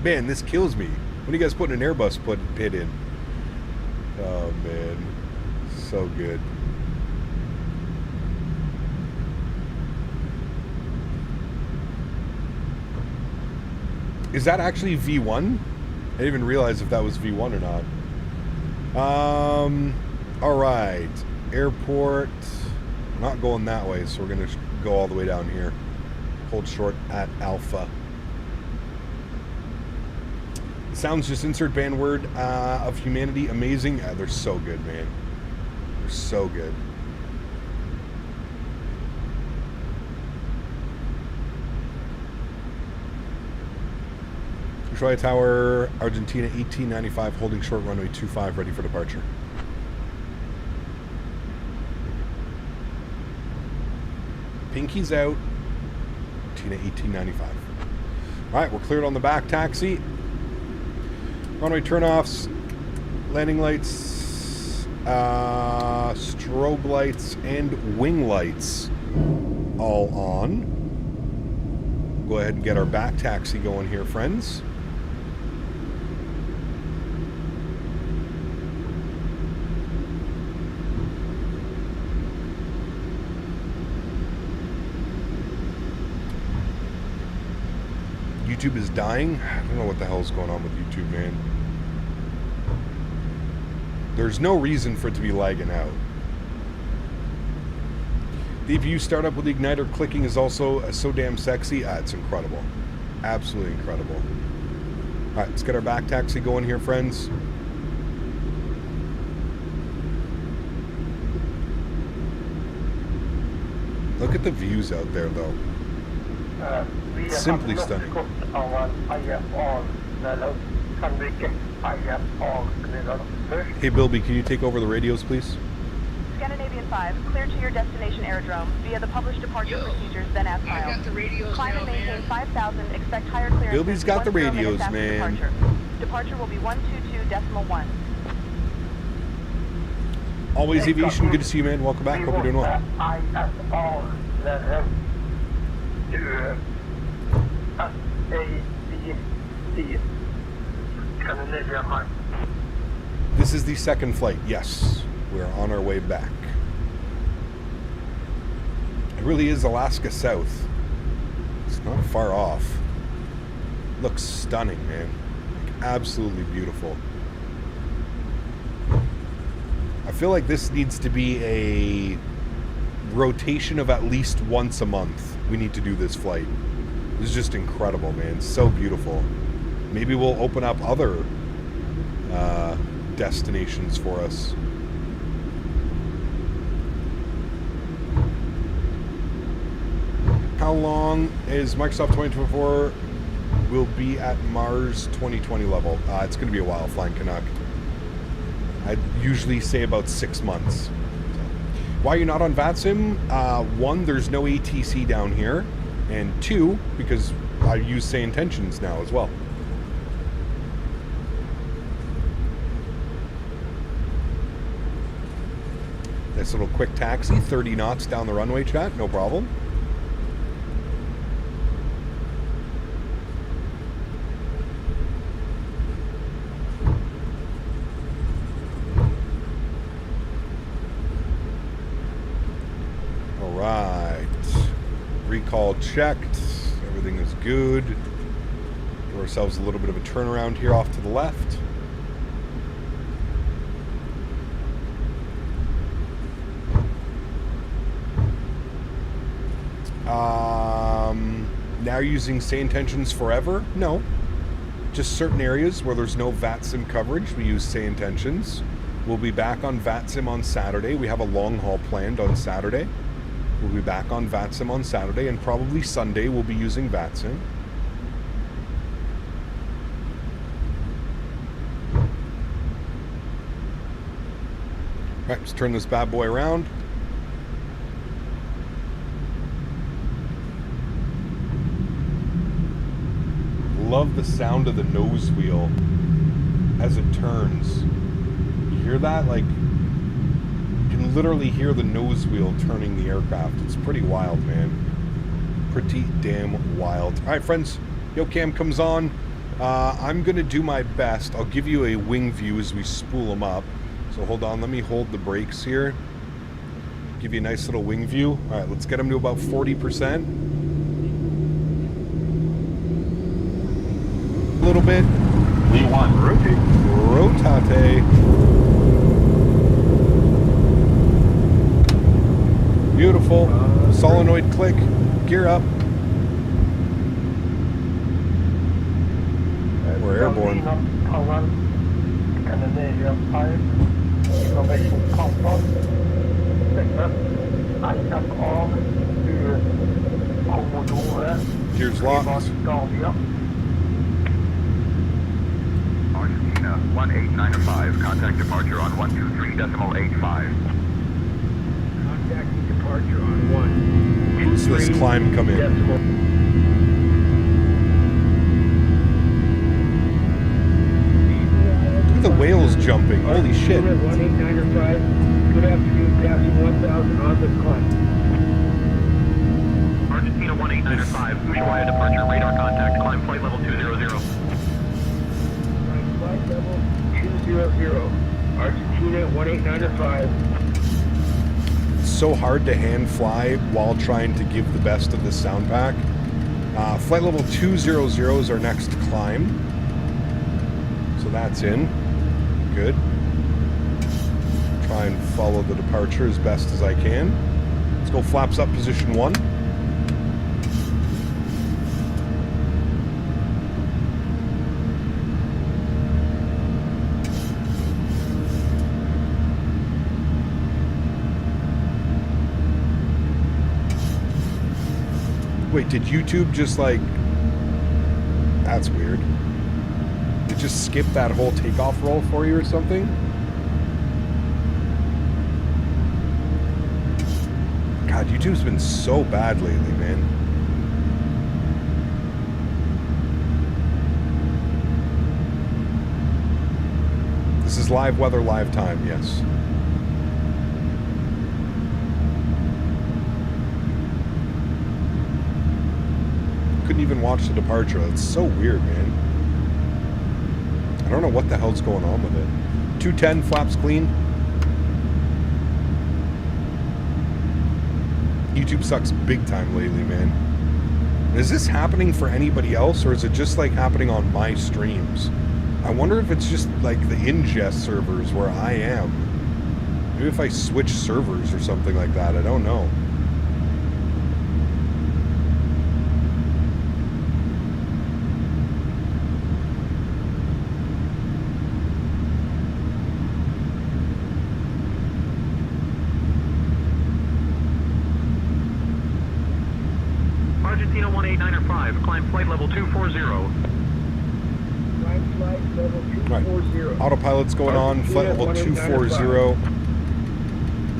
Man, this kills me. When are you guys putting an Airbus pit in? Oh man, so good. Is that actually V1? I didn't even realize if that was V1 or not. All right, airport. We're not going that way, so we're gonna go all the way down here. Hold short at Alpha. Sounds just insert band word of humanity. Amazing. Yeah, they're so good, man. They're so good. Ushuaia Tower, Argentina 1895, holding short runway 25, ready for departure. Pinky's out. Argentina 1895. All right, we're cleared on the back taxi. Runway turnoffs, landing lights, strobe lights, and wing lights all on. Go ahead and get our back taxi going here, friends. YouTube is dying. I don't know what the hell is going on with YouTube, man. There's no reason for it to be lagging out. The APU startup with the igniter clicking is also so damn sexy. It's incredible. Absolutely incredible. All right, let's get our back taxi going here, friends. Look at the views out there, though. Simply stunning. Hey, Bilby, can you take over the radios, please? Scandinavian 5, clear to your destination aerodrome via the published departure procedures, then as filed. I got the radios Climb now, and maintain man. 5,000, expect higher clearance. Bilby's got the radios, man. Departure will be 122.1. Always Aviation, good to see you, man. Welcome back. Hope you're doing well. This is the second flight. Yes, we're on our way back. It really is Alaska South. It's not far off. Looks stunning, man. Like, absolutely beautiful. I feel like this needs to be a rotation of at least once a month. We need to do this flight. This is just incredible, man. So beautiful. Maybe we'll open up other destinations for us. How long is Microsoft 2024 will be at Mars 2020 level? It's going to be a while, Flying Canuck. I'd usually say about 6 months. So, why are you not on VATSIM? One, there's no ATC down here. And two, because I use Say Intentions now as well. This little quick taxi, 30 knots down the runway, chat, no problem. All right. Recall checked. Everything is good. Give ourselves a little bit of a turnaround here off to the left. Now using Say Intentions forever? No. Just certain areas where there's no VATSIM coverage, we use Say Intentions. We'll be back on VATSIM on Saturday. We have a long haul planned on Saturday. We'll be back on VATSIM on Saturday, and probably Sunday we'll be using VATSIM. All right, let's turn this bad boy around. love the sound of the nose wheel as it turns. You hear that? Like, you can literally hear the nose wheel turning the aircraft. It's pretty wild, man. Pretty damn wild. All right, friends. YoCam comes on. I'm going to do my best. I'll give you a wing view as we spool them up. So hold on. Let me hold the brakes here. Give you a nice little wing view. All right, let's get them to about 40%. A little bit. V1. Rotate. Beautiful. Solenoid click. Gear up. We're airborne. Gears locked. Argentina 1895, contact departure on 123.85. Contacting departure on 1. So this climb come in. Look at the whales jumping. Holy shit. 1895. Good afternoon, passing 1,000 on the climb. Argentina 1895, Ushuaia departure, radar contact, climb flight level 200. Flight level 200. Argentina 1895. It's so hard to hand fly while trying to give the best of the sound pack. Flight level 200 is our next climb. So that's in. Good. Try and follow the departure as best as I can. Let's go flaps up, position 1. Wait, did YouTube just like... That's weird. It just skipped that whole takeoff roll for you or something? God, YouTube's been so bad lately, man. This is live weather, live time, yes. Couldn't even watch the departure. That's so weird, man. I don't know what the hell's going on with it. 210, flaps clean. YouTube sucks big time lately, man. Is this happening for anybody else, or is it just like happening on my streams? I wonder if it's just like the ingest servers where I am. Maybe if I switch servers or something like that. I don't know. Argentina 1895, climb flight level 240. Climb flight level 240. Right. Autopilot's going on, flight level 240.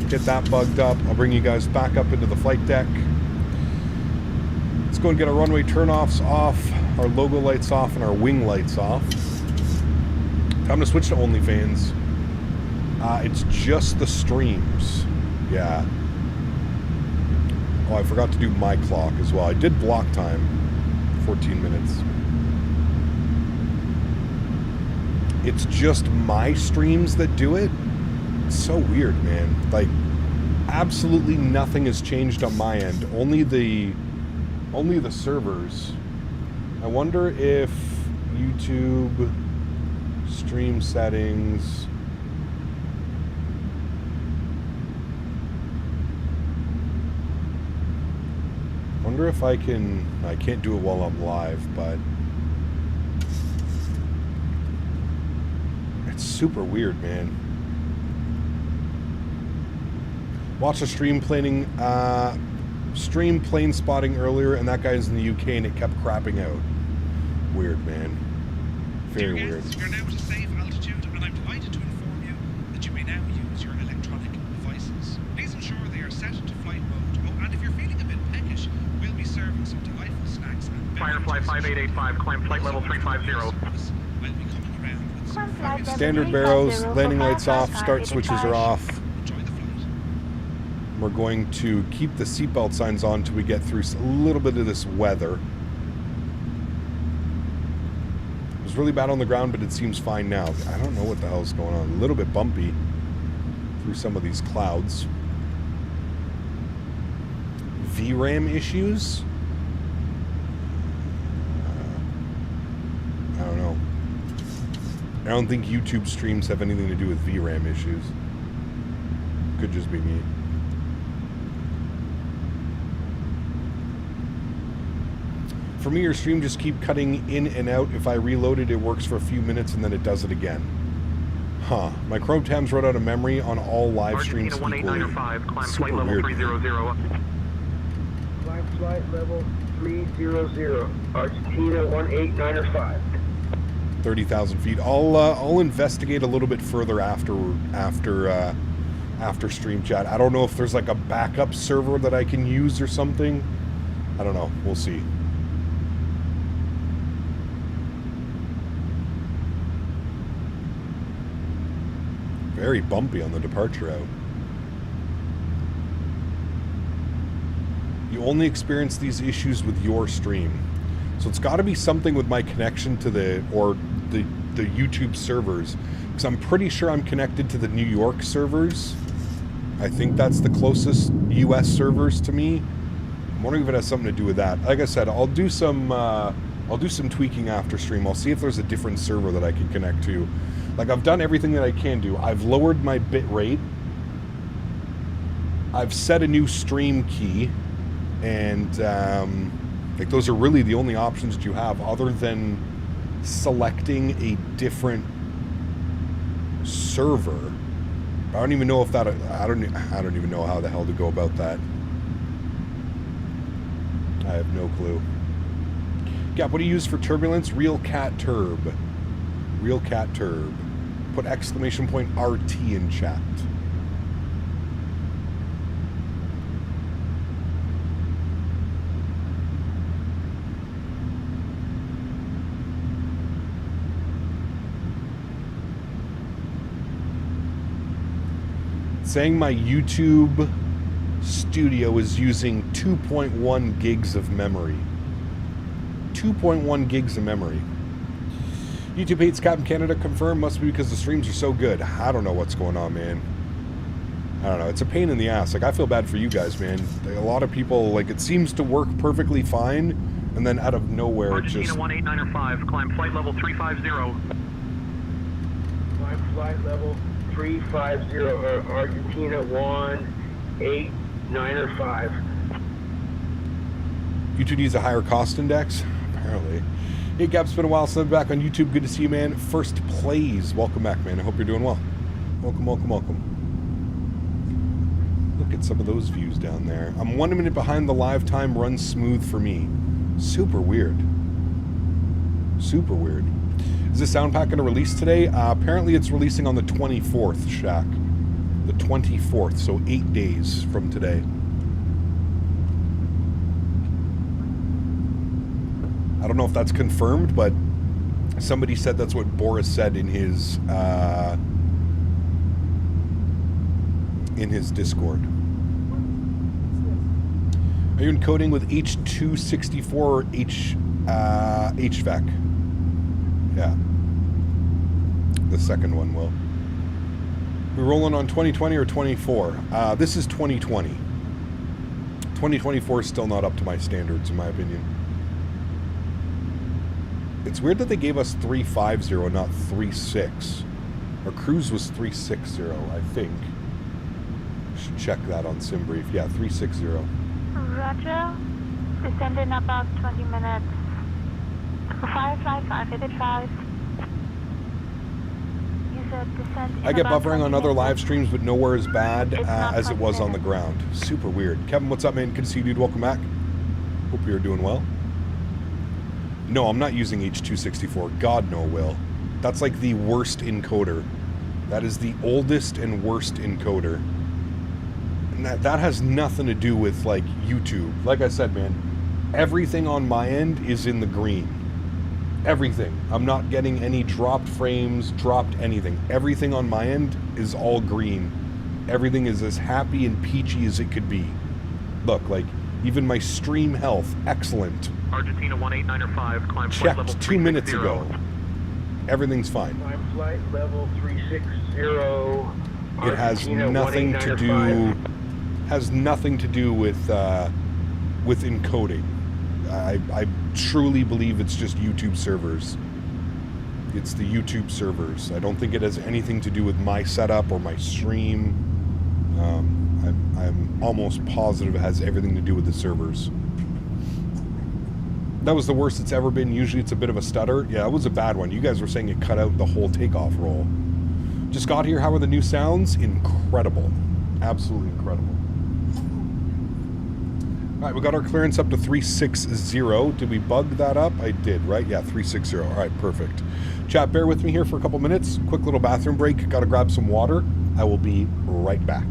Get that bugged up. I'll bring you guys back up into the flight deck. Let's go and get our runway turnoffs off, our logo lights off, and our wing lights off. Time to switch to OnlyFans. It's just the streams. Yeah. Oh, I forgot to do my clock as well. I did block time, 14 minutes. It's just my streams that do it. It's so weird, man. Like, absolutely nothing has changed on my end. Only the servers. I wonder if YouTube stream settings. Wonder if I can't do it while I'm live, but it's super weird, man. Watched a stream plane spotting earlier, and that guy's in the UK, and it kept crapping out. Weird, man. Very weird. You're now at a safe altitude, and I'm delighted to inform you that you may now use your electronic devices. Please ensure they are set to flight mode. Oh, and if you're feeling a bit peckish, we'll be serving some delightful snacks and Firefly 5885, climb flight level 350. Standard barrows, landing lights off, start switches are off. We're going to keep the seatbelt signs on until we get through a little bit of this weather. It was really bad on the ground, but it seems fine now. I don't know what the hell's going on. A little bit bumpy through some of these clouds. VRAM issues? I don't know. I don't think YouTube streams have anything to do with VRAM issues. Could just be me. For me, your stream just keep cutting in and out. If I reload it, it works for a few minutes and then it does it again. Huh. My Chrome tabs run out of memory on all live streams equally. Climb flight level Weird. 300. Climb flight level 300. Argentina 18905. 30,000 feet. I'll investigate a little bit further after stream chat. I don't know if there's like a backup server that I can use or something. I don't know. We'll see. Very bumpy on the departure out. You only experience these issues with your stream. So it's got to be something with my connection to the YouTube servers. Because I'm pretty sure I'm connected to the New York servers. I think that's the closest US servers to me. I'm wondering if it has something to do with that. Like I said, I'll do some tweaking after stream. I'll see if there's a different server that I can connect to. Like, I've done everything that I can do. I've lowered my bit rate. I've set a new stream key. And, like, those are really the only options that you have other than selecting a different server. I don't even know if that... I don't even know how the hell to go about that. I have no clue. Gap, what do you use for turbulence? Real Cat Turb. Real Cat Turb. Put exclamation point RT in chat. Saying my YouTube studio is using 2.1 gigs of memory. 2.1 gigs of memory. YouTube hates Captain Canada, confirmed. Must be because the streams are so good. I don't know what's going on, man. I don't know. It's a pain in the ass. Like, I feel bad for you guys, man. A lot of people, like, it seems to work perfectly fine, and then out of nowhere, Argentina it just... 18905, climb flight level 350. Climb flight level 350. Argentina 18905. YouTube needs a higher cost index? Apparently. Hey, Gap, it's been a while since I'm back on YouTube. Good to see you, man. First plays. Welcome back, man. I hope you're doing well. Welcome, welcome, welcome. Look at some of those views down there. I'm 1 minute behind the live time. Runs smooth for me. Super weird. Super weird. Is this Soundpack going to release today? Apparently it's releasing on the 24th, Shaq. The 24th, so 8 days from today. I don't know if that's confirmed, but somebody said that's what Boris said in his Discord. Are you encoding with H264 or HVAC? Yeah. The second one will. We're rolling on 2020 or 24. This is 2020. 2024 is still not up to my standards, in my opinion. It's weird that they gave us 350, not 36. Our cruise was 360, I think. Should check that on SimBrief. Yeah, 360. Roger. Descend in about 20 minutes. 555, You said descend in I get about buffering 20 on other minutes. live streams, but nowhere as bad It's not as it 20 was on the minutes. ground. Super weird. Kevin, what's up, man? Good to see you, dude. Welcome back. Hope you're doing well. No, I'm not using H264. God, no, Will. That's like the worst encoder. That is the oldest and worst encoder. And that has nothing to do with, like, YouTube. Like I said, man, Everything on my end is in the green. Everything. I'm not getting any dropped frames, dropped anything. Everything on my end is all green. Everything is as happy and peachy as it could be. Look, like, even my stream health, excellent. Argentina 18905, climb flight level 360. Checked 2 minutes ago. Everything's fine. Climb flight level 360. It has nothing to do. Has nothing to do with encoding. I truly believe it's just YouTube servers. It's the YouTube servers. I don't think it has anything to do with my setup or my stream. I'm almost positive it has everything to do with the servers. That was the worst it's ever been. Usually it's a bit of a stutter. Yeah, it was a bad one. You guys were saying it cut out the whole takeoff roll. Just got here. How are the new sounds? Incredible. Absolutely incredible. All right, we got our clearance up to 360. Did we bug that up? I did, right? Yeah, 360. All right, perfect. Chat, bear with me here for a couple minutes. Quick little bathroom break. Got to grab some water. I will be right back.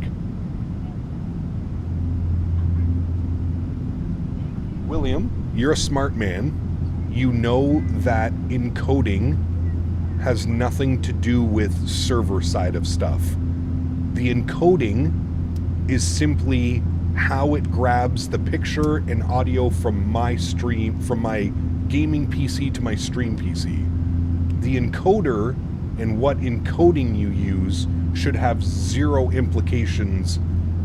William, you're a smart man. You know that encoding has nothing to do with server side of stuff. The encoding is simply how it grabs the picture and audio from my stream, from my gaming PC to my stream PC. The encoder and what encoding you use should have zero implications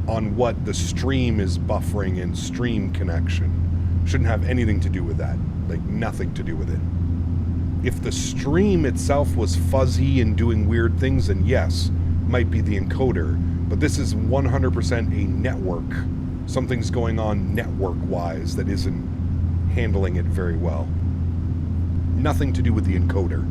on what the stream is buffering and stream connection. Shouldn't have anything to do with that. Like, nothing to do with it. If the stream itself was fuzzy and doing weird things, then yes, might be the encoder. But this is 100% a network. Something's going on network-wise that isn't handling it very well. Nothing to do with the encoder.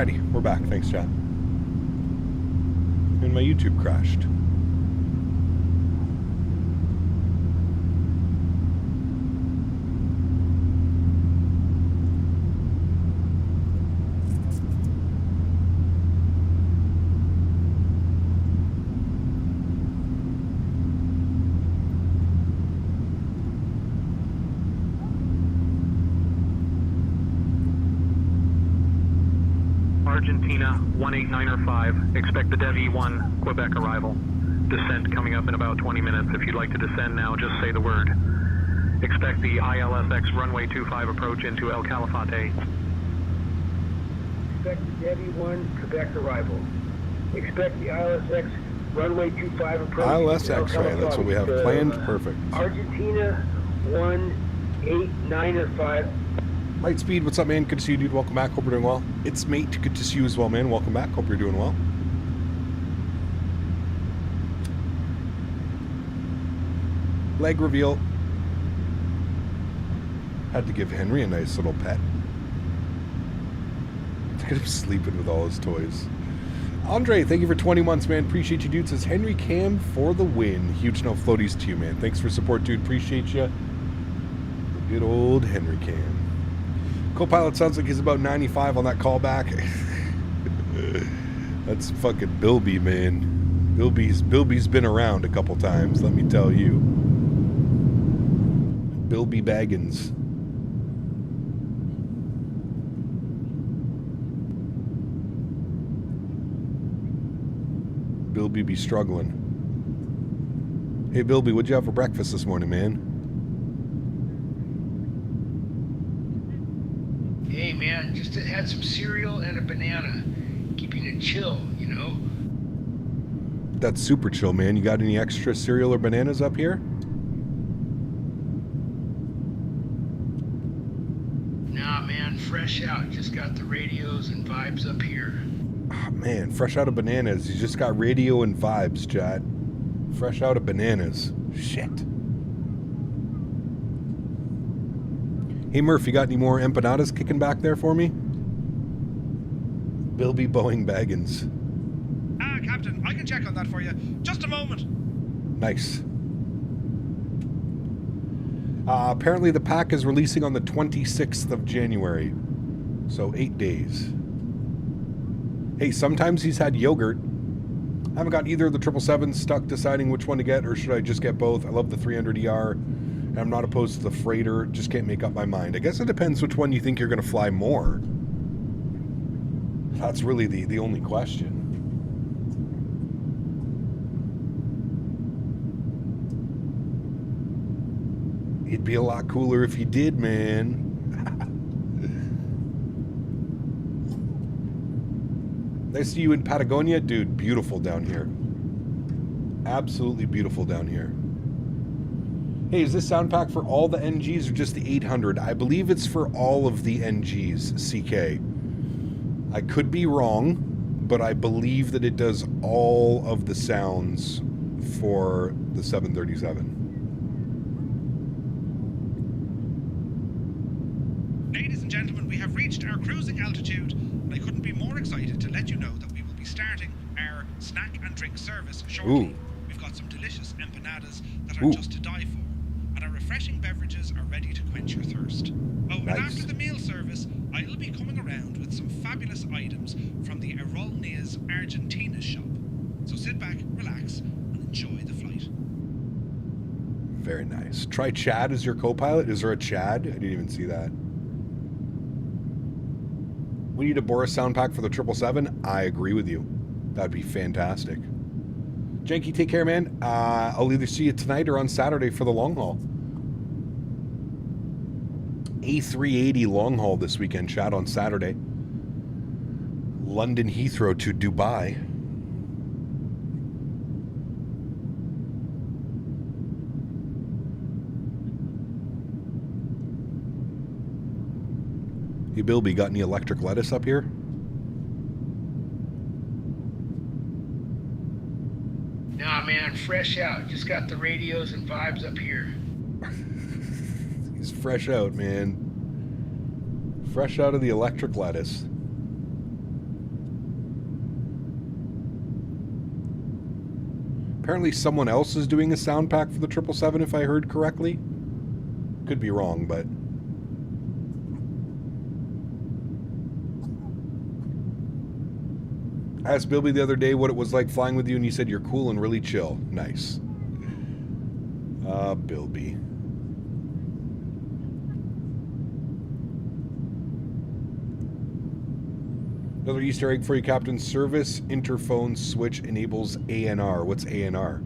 Alrighty, we're back. Thanks, chat. And my YouTube crashed. Argentina 18905. Expect the Dev E1 Quebec arrival. Descent coming up in about 20 minutes. If you'd like to descend now, just say the word. Expect the ILSX runway 25 approach into El Calafate. Expect the Dev E1 Quebec arrival. Expect the ILSX runway 25 approach. ILSX, right? That's what we have planned. Perfect. Argentina 18905. Lightspeed, what's up, man? Good to see you, dude. Welcome back. Hope you're doing well. It's Mate. Good to see you as well, man. Welcome back. Hope you're doing well. Leg reveal. Had to give Henry a nice little pet. Look at him sleeping with all his toys. Andre, thank you for 20 months, man. Appreciate you, dude. Says Henry Cam for the win. Huge no floaties to you, man. Thanks for support, dude. Appreciate you. Good old Henry Cam. Co-pilot sounds like he's about 95 on that callback. That's fucking Bilby, man. Bilby's been around a couple times, let me tell you. Bilby Baggins. Bilby be struggling. Hey, Bilby, what'd you have for breakfast this morning, man? Hey man, just had some cereal and a banana. Keeping it chill, you know? That's super chill, man. You got any extra cereal or bananas up here? Nah man, fresh out. Just got the radios and vibes up here. Oh, man, fresh out of bananas. You just got radio and vibes, chat. Fresh out of bananas. Shit. Hey, Murph, you got any more empanadas kicking back there for me? Bilby Boeing Baggins. Captain, I can check on that for you. Just a moment. Nice. Apparently the pack is releasing on the 26th of January. So 8 days. Hey, sometimes he's had yogurt. I haven't got either of the 777s, stuck deciding which one to get, or should I just get both? I love the 300ER. And I'm not opposed to the freighter, just can't make up my mind. I guess it depends which one you think you're going to fly more. That's really the only question. It'd be a lot cooler if you did, man. Nice to see you in Patagonia. Dude, beautiful down here. Absolutely beautiful down here. Hey, is this Soundpack for all the NGs or just the 800? I believe it's for all of the NGs, CK. I could be wrong, but I believe that it does all of the sounds for the 737. Ladies and gentlemen, we have reached our cruising altitude, and I couldn't be more excited to let you know that we will be starting our snack and drink service shortly. Ooh. We've got some delicious empanadas that are just to die for. And our refreshing beverages are ready to quench your thirst. Oh, Nice. and after the meal service, I'll be coming around with some fabulous items from the Aerolineas Argentina shop. So sit back, relax, and enjoy the flight. Very nice. Try Chad as your co-pilot. Is there a Chad? I didn't even see that. We need a Boris sound pack for the 777. I agree with you. That'd be fantastic. Janky, take care, man. I'll either see you tonight or on Saturday for the long haul. A380 long haul this weekend, chat, on Saturday. London Heathrow to Dubai. Hey, Bilby, got any electric lettuce up here? Nah, man, fresh out. Just got the radios and vibes up here. He's fresh out, man. Fresh out of the electric lettuce. Apparently someone else is doing a sound pack for the 777 if I heard correctly. Could be wrong, but... I asked Bilby the other day what it was like flying with you, and you said you're cool and really chill. Nice. Bilby. Another Easter egg for you, Captain. Service interphone switch enables ANR. What's ANR?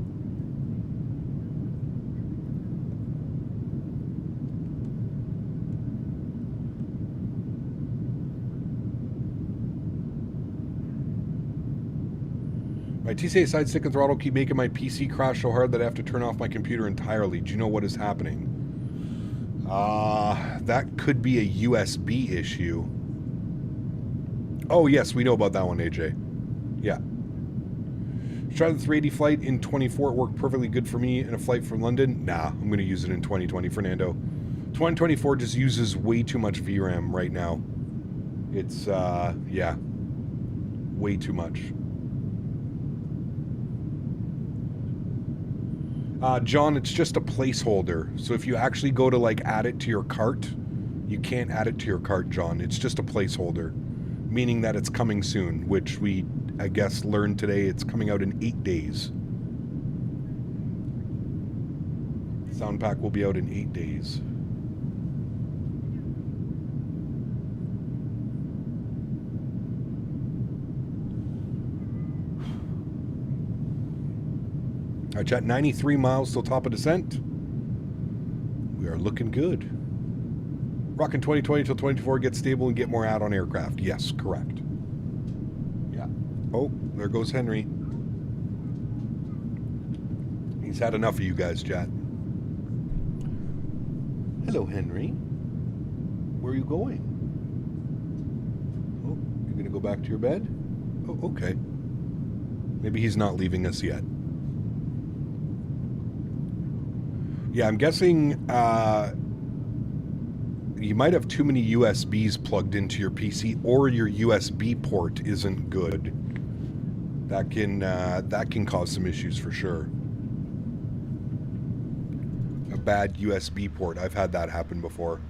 My TCA side stick and throttle keep making my PC crash so hard that I have to turn off my computer entirely. Do you know what is happening? That could be a USB issue. Oh, yes, we know about that one, AJ. Yeah. Tried the 380 flight in 24. It worked perfectly good for me in a flight from London. Nah, I'm going to use it in 2020, Fernando. 2024 just uses way too much VRAM right now. It's, yeah. Way too much. John, it's just a placeholder. So if you actually go to, like, add it to your cart, you can't add it to your cart, John. It's just a placeholder. Meaning that it's coming soon, which we, I guess, learned today it's coming out in 8 days. Soundpack will be out in 8 days. All right, chat, 93 miles till top of descent. We are looking good. Rocking 2020 till 24, get stable and get more out on aircraft. Yes, correct. Yeah. Oh, there goes Henry. He's had enough of you guys, chat. Hello, Henry. Where are you going? Oh, you're going to go back to your bed? Oh, okay. Maybe he's not leaving us yet. Yeah, I'm guessing you might have too many USBs plugged into your PC, or your USB port isn't good. That can cause some issues for sure. A bad USB port. I've had that happen before.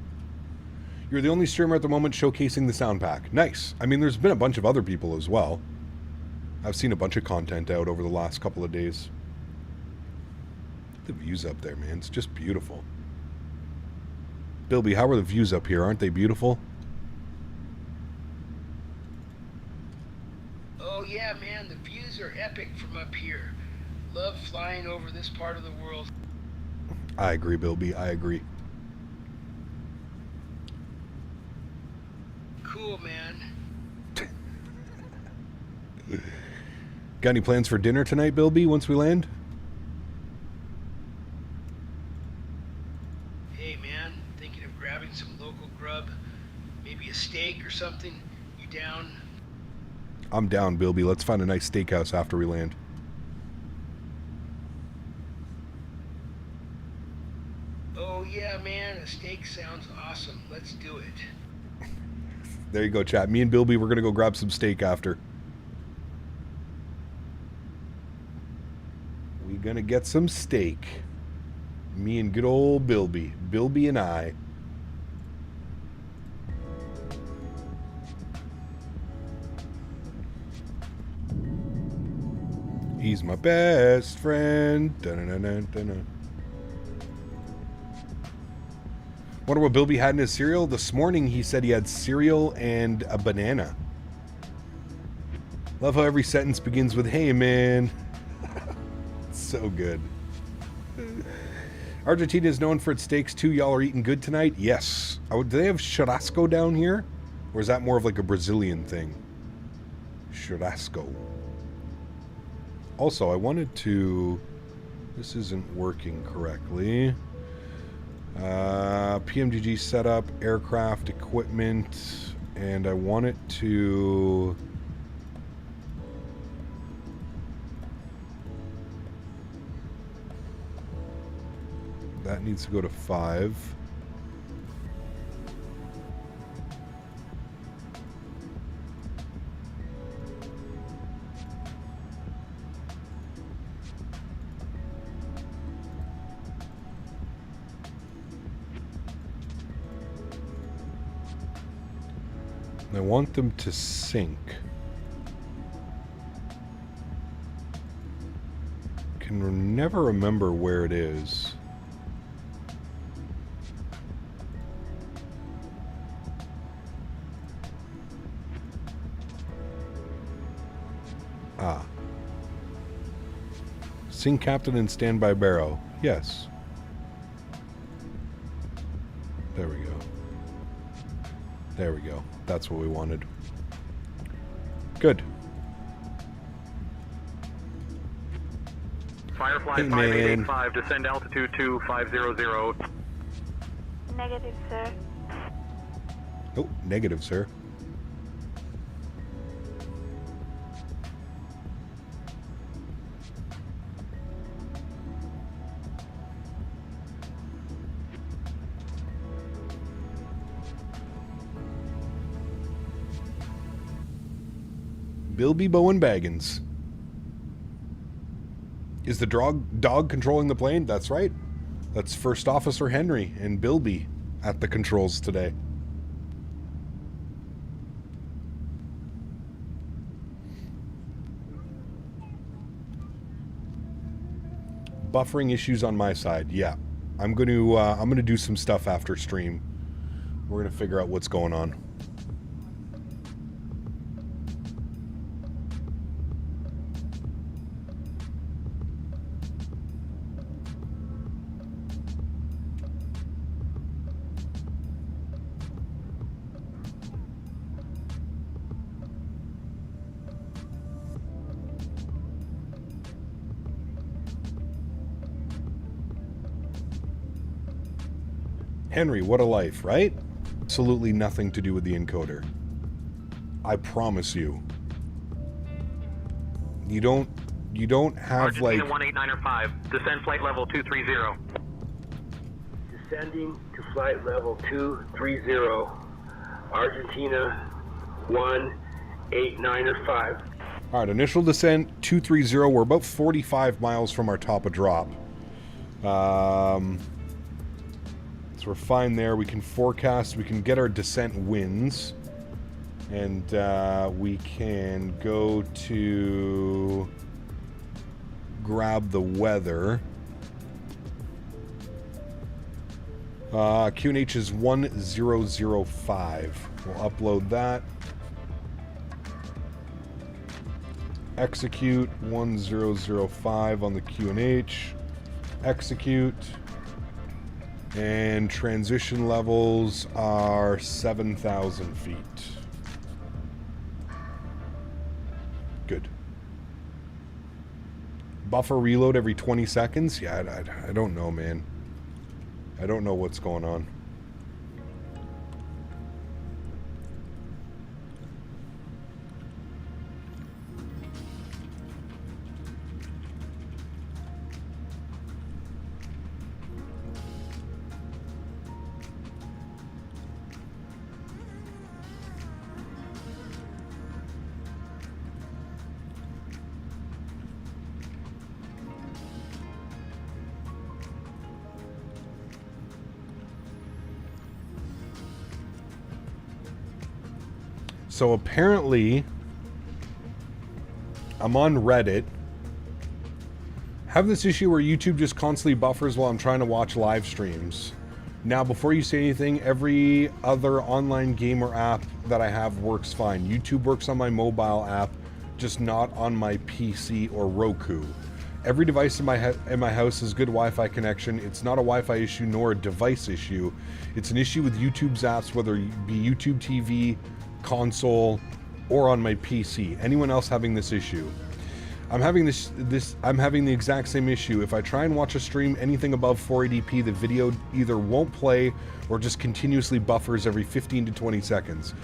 You're the only streamer at the moment showcasing the sound pack. Nice. I mean, there's been a bunch of other people as well. I've seen a bunch of content out over the last couple of days. The views up there, man. It's just beautiful. Bilby, how are the views up here? Aren't they beautiful? Oh yeah, man, the views are epic from up here. Love flying over this part of the world. I agree, Bilby. I agree. Cool, man. Got any plans for dinner tonight, Bilby, once we land? Hey, man, thinking of grabbing some local grub. Maybe a steak or something. You down? I'm down, Bilby. Let's find a nice steakhouse after we land. Oh yeah, man, a steak sounds awesome. Let's do it. There you go, chat. Me and Bilby, we're going to go grab some steak after. We're going to get some steak. Me and good old Bilby. Bilby and I. He's my best friend. Dun-dun-dun-dun-dun. Wonder what Bilby had in his cereal? This morning he said he had cereal and a banana. Love how every sentence begins with, hey man. So good. Argentina is known for its steaks too. Y'all are eating good tonight? Yes. Do they have churrasco down here? Or is that more of like a Brazilian thing? Churrasco. Also, I wanted to... This isn't working correctly. PMDG setup, aircraft equipment, and I want it to... That needs to go to 5. I want them to sync. Can never remember where it is. Ah. Sync captain and standby barrow. Yes. There we go. There we go. That's what we wanted. Good. Firefly Hey, 5885, descend altitude 2500. Negative, sir. Oh, negative, sir. Bilby Bowen Baggins. Is the dog controlling the plane? That's right. That's First Officer Henry and Bilby at the controls today. Buffering issues on my side. Yeah. I'm going to do some stuff after stream. We're going to figure out what's going on. Henry, what a life, right? Absolutely nothing to do with the encoder. I promise you. You don't have Argentina like 18905, descend flight level 230. Descending to flight level 230. Argentina 18905. All right, initial descent 230. We're about 45 miles from our top of drop. So we're fine there. We can forecast. We can get our descent winds. And we can go to grab the weather. QNH is 1005. We'll upload that. Execute 1005 on the QNH. Execute. And transition levels are 7,000 feet. Good. Buffer reload every 20 seconds? Yeah, I don't know, man. I don't know what's going on. So apparently, I'm on Reddit. Have this issue where YouTube just constantly buffers while I'm trying to watch live streams. Now, before you say anything, every other online game or app that I have works fine. YouTube works on my mobile app, just not on my PC or Roku. Every device in my house has good Wi-Fi connection. It's not a Wi-Fi issue nor a device issue. It's an issue with YouTube's apps, whether it be YouTube TV, console, or on my PC. Anyone else having this issue? I'm having I'm having the exact same issue. If I try and watch a stream anything above 480p, the video either won't play or just continuously buffers every 15 to 20 seconds.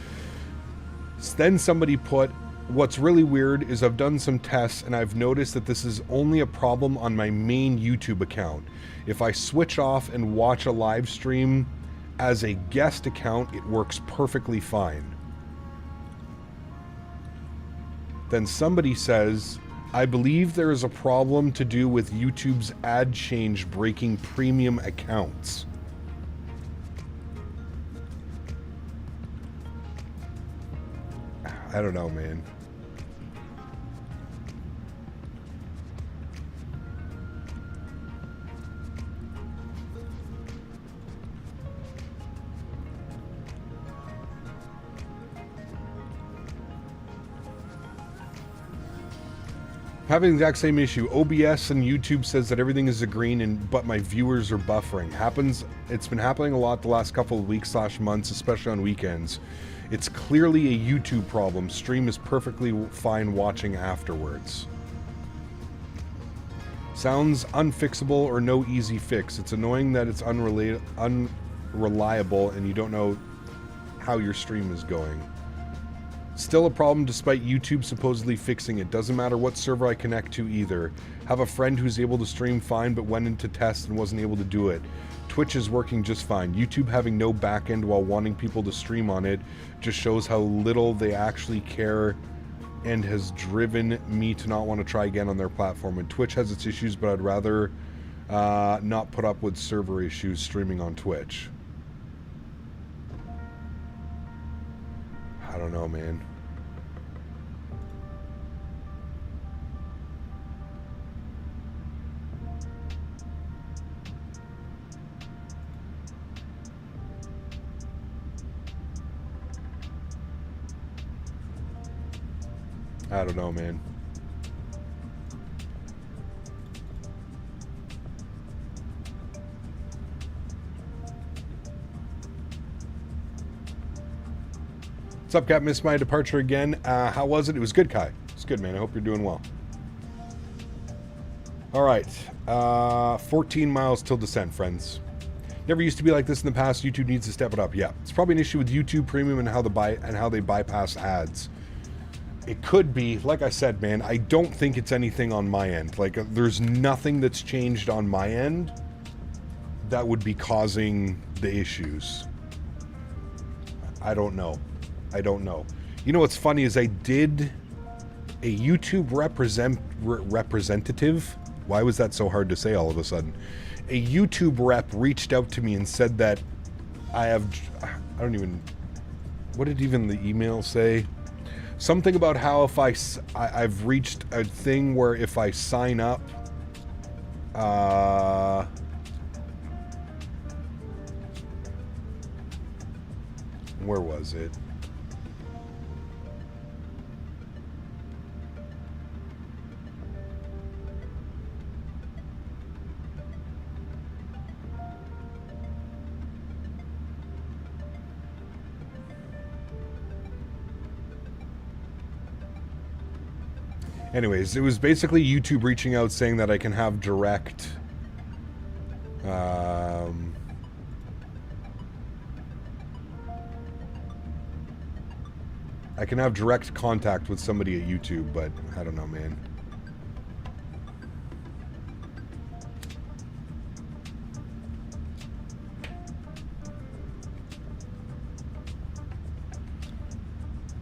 Then somebody put, what's really weird is I've done some tests and I've noticed that this is only a problem on my main YouTube account. If I switch off and watch a live stream as a guest account, it works perfectly fine. Then somebody says, I believe there is a problem to do with YouTube's ad change breaking premium accounts. I don't know, man. Having the exact same issue. OBS and YouTube says that everything is a green, but my viewers are buffering. It's been happening a lot the last couple of weeks / months, especially on weekends. It's clearly a YouTube problem. Stream is perfectly fine watching afterwards. Sounds unfixable or no easy fix. It's annoying that it's unreliable and you don't know how your stream is going. Still a problem despite YouTube supposedly fixing it. Doesn't matter what server I connect to either. Have a friend who's able to stream fine but went into test and wasn't able to do it. Twitch is working just fine. YouTube having no backend while wanting people to stream on it just shows how little they actually care and has driven me to not want to try again on their platform. And Twitch has its issues, but I'd rather not put up with server issues streaming on Twitch. I don't know, man. I don't know, man. What's up, Cap? Missed my departure again. How was it? It was good, Kai. It's good, man. I hope you're doing well. All right. 14 miles till descent, friends. Never used to be like this in the past. YouTube needs to step it up. Yeah, it's probably an issue with YouTube Premium and how they bypass ads. It could be, like I said, man, I don't think it's anything on my end. Like, there's nothing that's changed on my end that would be causing the issues. I don't know. I don't know. You know what's funny is I did a YouTube representative. Why was that so hard to say all of a sudden? A YouTube rep reached out to me and said that I don't even, what did even the email say? Something about how if I've reached a thing where if I sign up, where was it? Anyways, it was basically YouTube reaching out saying that I can have direct I can have direct contact with somebody at YouTube, but I don't know, man.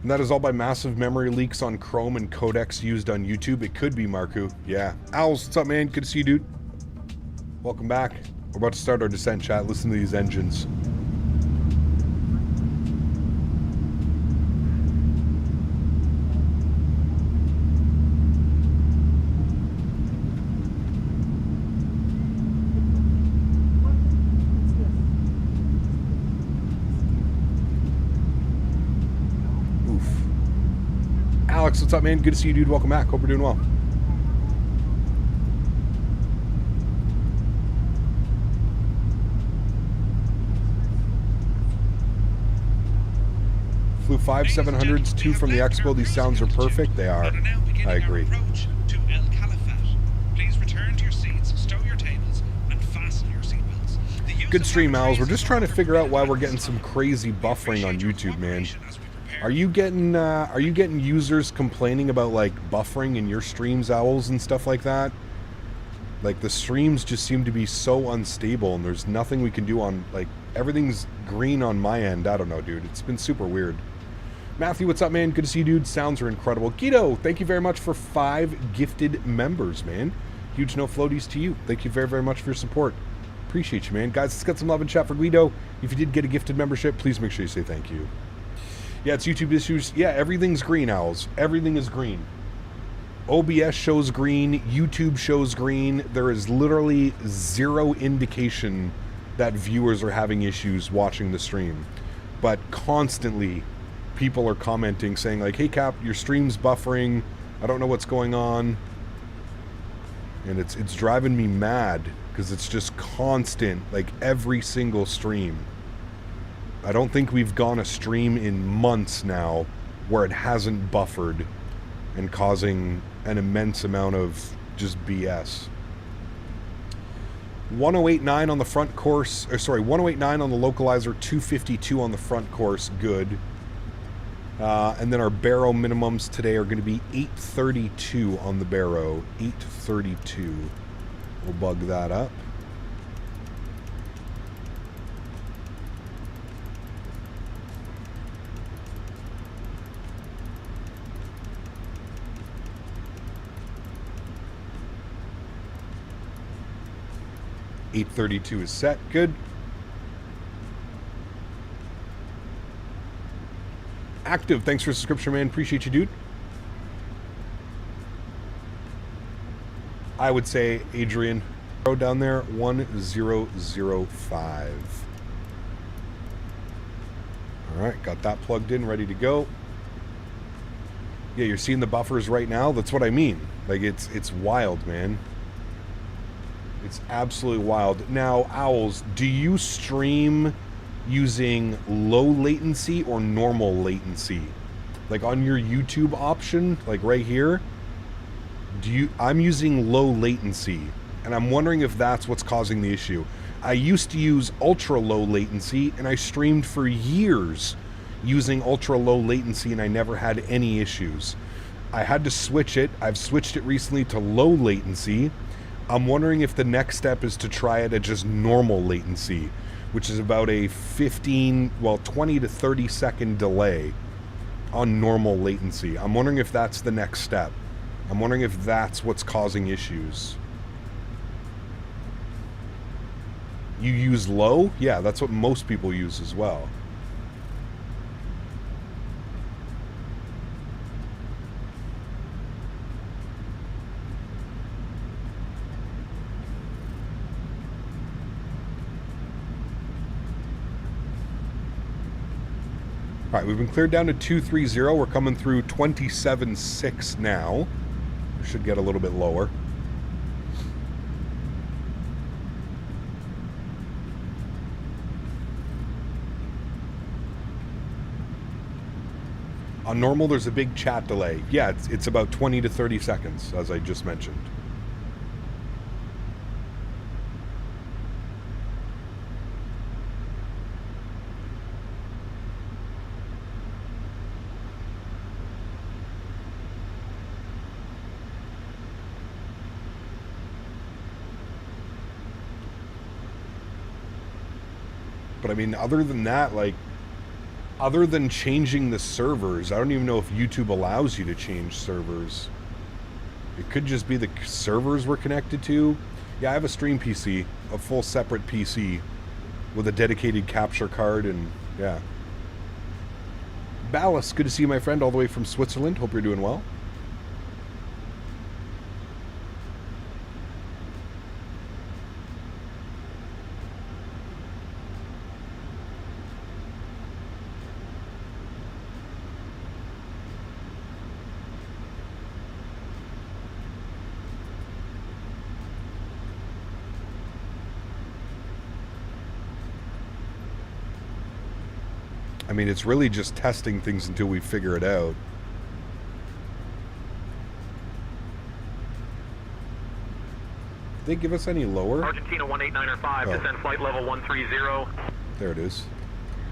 And that is all by massive memory leaks on Chrome and codecs used on YouTube. It could be, Marku. Yeah. Owls, what's up, man? Good to see you, dude. Welcome back. We're about to start our descent, chat. Listen to these engines. Alex, what's up, man? Good to see you, dude. Welcome back. Hope we're doing well. Flew 5 700s, 2 from the Expo. These sounds are perfect. They are. I agree. Please return to your seats, stow your tables, and fasten your seatbelts. Good stream, Owls. We're just trying to figure out why we're getting some crazy buffering on YouTube, man. Are you getting users complaining about like buffering in your streams, Owls, and stuff like that? Like the streams just seem to be so unstable, and there's nothing we can do on, like, everything's green on my end. I don't know, dude. It's been super weird. Matthew, what's up, man? Good to see you, dude. Sounds are incredible. Guido, thank you very much for 5 gifted members, man. Huge no floaties to you. Thank you very, very much for your support. Appreciate you, man. Guys, let's get some love in chat for Guido. If you did get a gifted membership, please make sure you say thank you. Yeah, it's YouTube issues. Yeah, everything's green, Owls. Everything is green. OBS shows green. YouTube shows green. There is literally zero indication that viewers are having issues watching the stream. But constantly, people are commenting saying like, hey, Cap, your stream's buffering. I don't know what's going on. And it's driving me mad because it's just constant, like every single stream. I don't think we've gone a stream in months now where it hasn't buffered and causing an immense amount of just BS. 1089 on the front course, or sorry, 1089 on the localizer, 252 on the front course, good. And then our Barrow minimums today are going to be 832 on the Barrow, 832. We'll bug that up. $832 is set. Good. Active, thanks for the subscription, man. Appreciate you, dude. I would say, Adrian, go down there, 1005. All right, got that plugged in, ready to go. Yeah, you're seeing the buffers right now. That's what I mean. Like, it's wild, man. It's absolutely wild. Now, Owls, do you stream using low latency or normal latency? Like on your YouTube option, like right here, I'm using low latency, and I'm wondering if that's what's causing the issue. I used to use ultra low latency, and I streamed for years using ultra low latency, and I never had any issues. I had to switch it. I've switched it recently to low latency. I'm wondering if the next step is to try it at just normal latency, which is about a 20 to 30 second delay on normal latency. I'm wondering if that's the next step. I'm wondering if that's what's causing issues. You use low? Yeah, that's what most people use as well. All right, we've been cleared down to 230. We're coming through 27.6 now. We should get a little bit lower. On normal, there's a big chat delay. Yeah, it's about 20 to 30 seconds, as I just mentioned. But I mean, other than that, like, other than changing the servers, I don't even know if YouTube allows you to change servers. It could just be the servers we're connected to. Yeah, I have a stream PC, a full separate PC with a dedicated capture card, and yeah. Ballast, good to see you, my friend, all the way from Switzerland. Hope you're doing well. I mean, it's really just testing things until we figure it out. Did they give us any lower? Argentina 18905, descend flight level 130. There it is.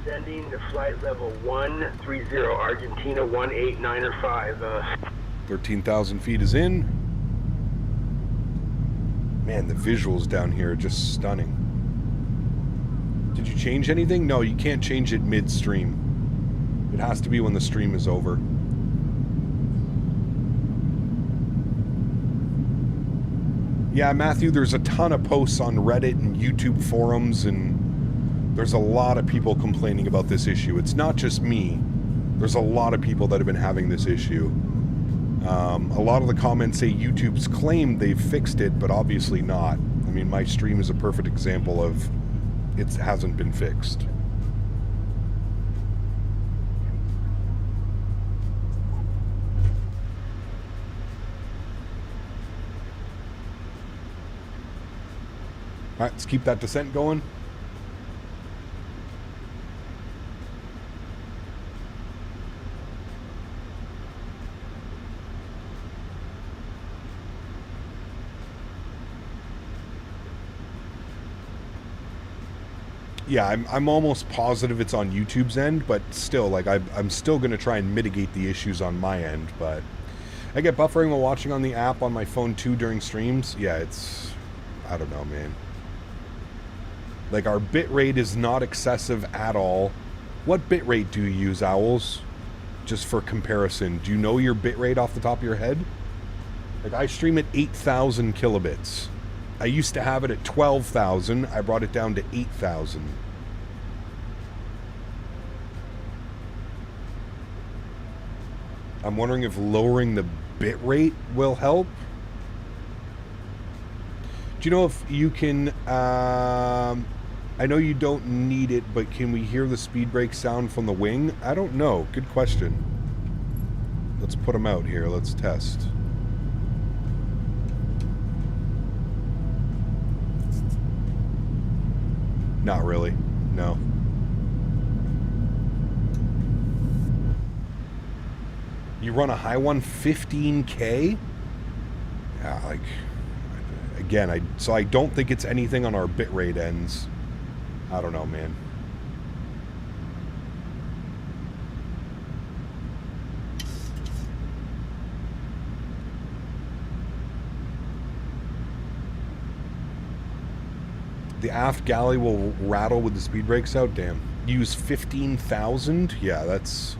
Descending to flight level 130, Argentina 18905. 13,000 feet is in. Man, the visuals down here are just stunning. Did you change anything? No, you can't change it midstream. It has to be when the stream is over. Yeah, Matthew, there's a ton of posts on Reddit and YouTube forums, and there's a lot of people complaining about this issue. It's not just me. There's a lot of people that have been having this issue. A lot of the comments say YouTube's claimed they've fixed it, but obviously not. I mean, my stream is a perfect example of it hasn't been fixed. All right, let's keep that descent going. Yeah, I'm almost positive it's on YouTube's end, but still, like, I'm still going to try and mitigate the issues on my end, but I get buffering while watching on the app on my phone too during streams. Yeah, it's, I don't know, man. Like, our bitrate is not excessive at all. What bitrate do you use, Owls? Just for comparison, do you know your bitrate off the top of your head? Like, I stream at 8,000 kilobits. I used to have it at 12,000. I brought it down to 8,000. I'm wondering if lowering the bitrate will help. Do you know if you can... I know you don't need it, but can we hear the speed brake sound from the wing? I don't know. Good question. Let's put them out here. Let's test. Not really. No. You run a high one, 15K? Yeah, like, again, so I don't think it's anything on our bitrate ends. I don't know, man. The aft galley will rattle with the speed brakes out? Damn. Use 15,000? Yeah, that's...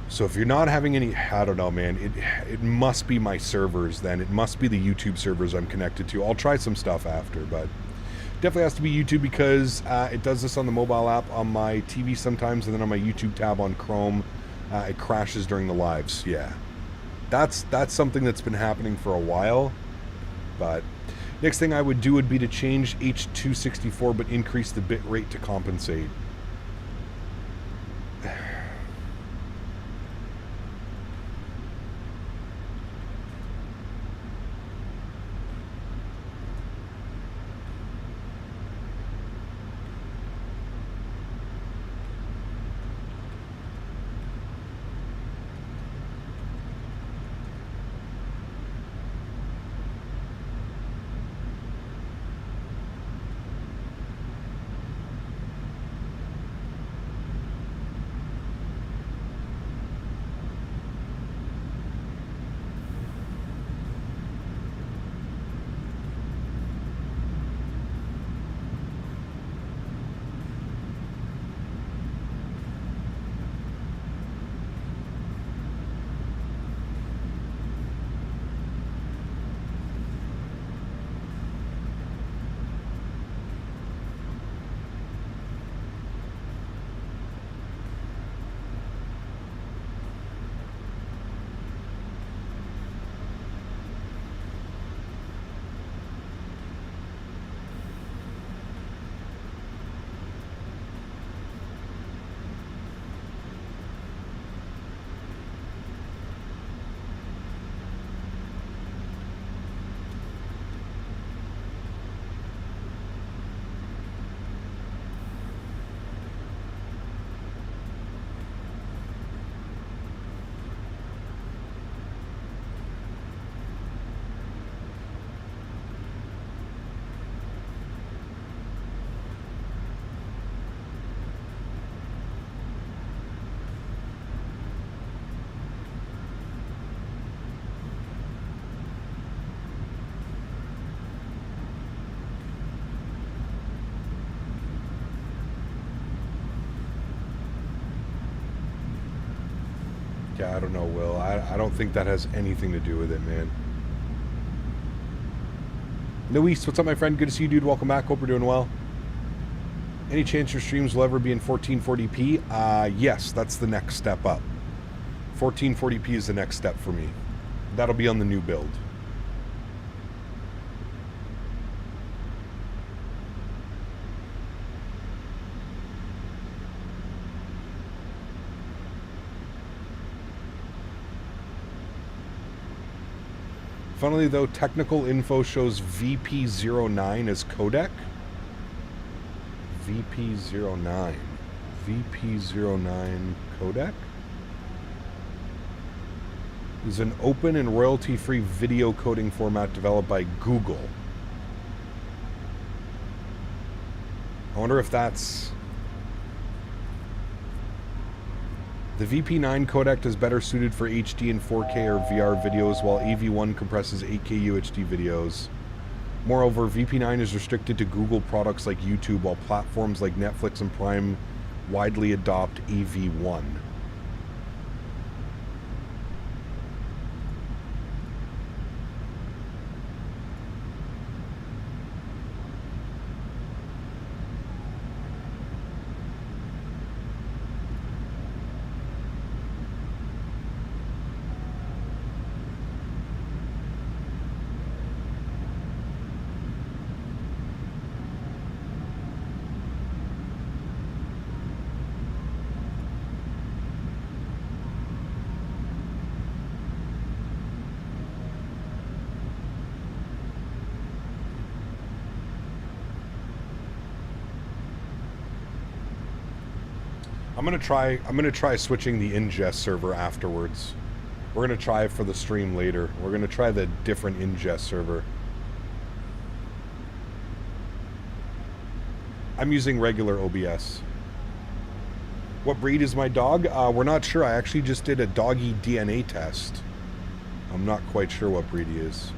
So if you're not having any... I don't know, man. It must be my servers, then. It must be the YouTube servers I'm connected to. I'll try some stuff after, but... Definitely has to be YouTube because it does this on the mobile app on my TV sometimes, and then on my YouTube tab on Chrome, it crashes during the lives. Yeah. That's something that's been happening for a while, but... Next thing I would do would be to change H264, but increase the bit rate to compensate. Yeah, I don't know, Will. I don't think that has anything to do with it, man. Luis, what's up, my friend? Good to see you, dude. Welcome back. Hope you're doing well. Any chance your streams will ever be in 1440p? Yes, that's the next step up. 1440p is the next step for me. That'll be on the new build. Funnily though, technical info shows VP09 as codec. VP09. VP09 codec is an open and royalty-free video coding format developed by Google. I wonder if that's... The VP9 codec is better suited for HD and 4K or VR videos, while AV1 compresses 8K UHD videos. Moreover, VP9 is restricted to Google products like YouTube, while platforms like Netflix and Prime widely adopt AV1. I'm gonna try switching the ingest server afterwards. We're gonna try it for the stream later. We're gonna try the different ingest server. I'm using regular OBS. What breed is my dog? We're not sure. I actually just did a doggy DNA test. I'm not quite sure what breed he is.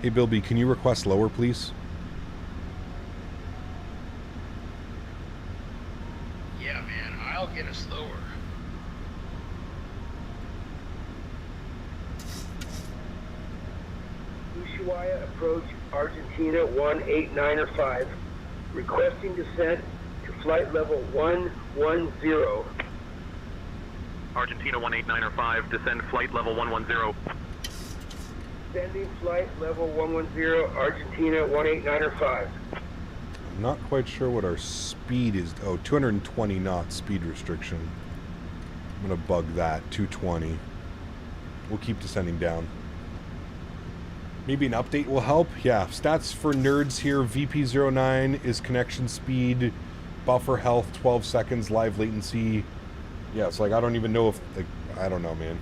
Hey Bilby, can you request lower, please? Yeah, man, I'll get us lower. Ushuaia approach Argentina 18905, requesting descent to flight level 110. Argentina 18905, descend flight level 110. Descending flight level 110, Argentina 18905. I'm not quite sure what our speed is. Oh, 220 knot speed restriction. I'm gonna bug that. 220. We'll keep descending down. Maybe an update will help. Yeah, stats for nerds here. VP09 is connection speed, buffer health 12 seconds, live latency. Yeah, it's like I don't even know if, like, I don't know, man.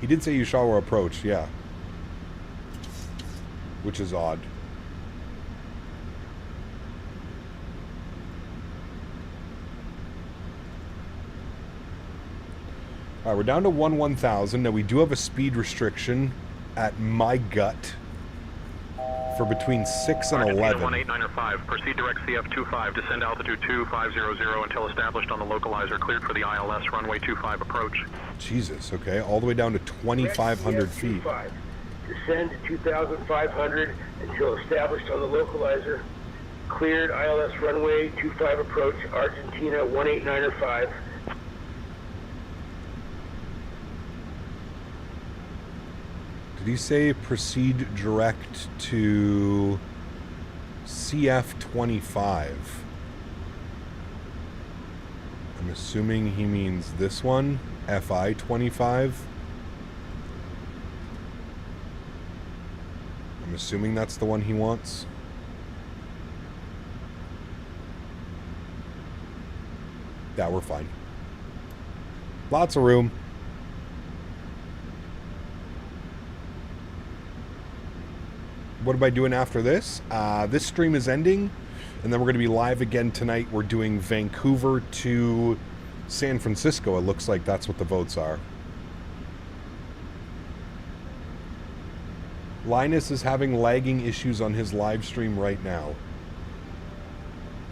He did say Ushuaia approach, yeah. Which is odd. Alright, we're down to 1000. Now we do have a speed restriction at my gut for between 6 and 11. 18905, proceed direct CF25, descend altitude 2500 until established on the localizer, cleared for the ILS runway 25 approach. Jesus, okay, all the way down to 2,500 feet. Descend to 2,500 until established on the localizer, cleared ILS runway 25 approach, Argentina 18905. Did he say proceed direct to CF25? I'm assuming he means this one, FI25. I'm assuming that's the one he wants. Yeah, we're fine. Lots of room. What am I doing after this? This stream is ending, and then we're going to be live again tonight. We're doing Vancouver to San Francisco. It looks like that's what the votes are. Linus is having lagging issues on his live stream right now.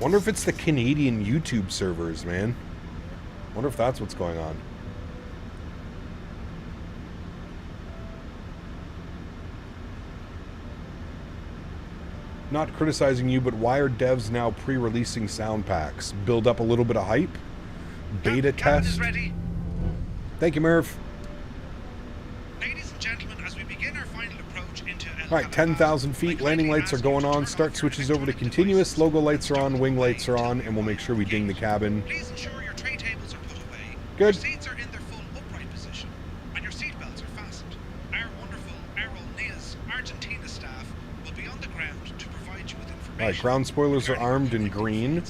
Wonder if it's the Canadian YouTube servers, man. Wonder if that's what's going on. Not criticizing you, but why are devs now pre-releasing sound packs? Build up a little bit of hype? Beta test? Is ready. Thank you, Murph. Ladies and gentlemen, as we begin our final approach into All right, 10,000 feet. Landing lights are going on. Start switches over to continuous. Logo lights are on. Wing lights are on. And we'll make sure we ding the cabin. Please ensure your tray tables are put away. Good. Your seats are in their full upright position. And your seat belts are fastened. Our wonderful Aerolineas Argentina staff will be on the ground to provide you with information. All right, ground spoilers are armed in green.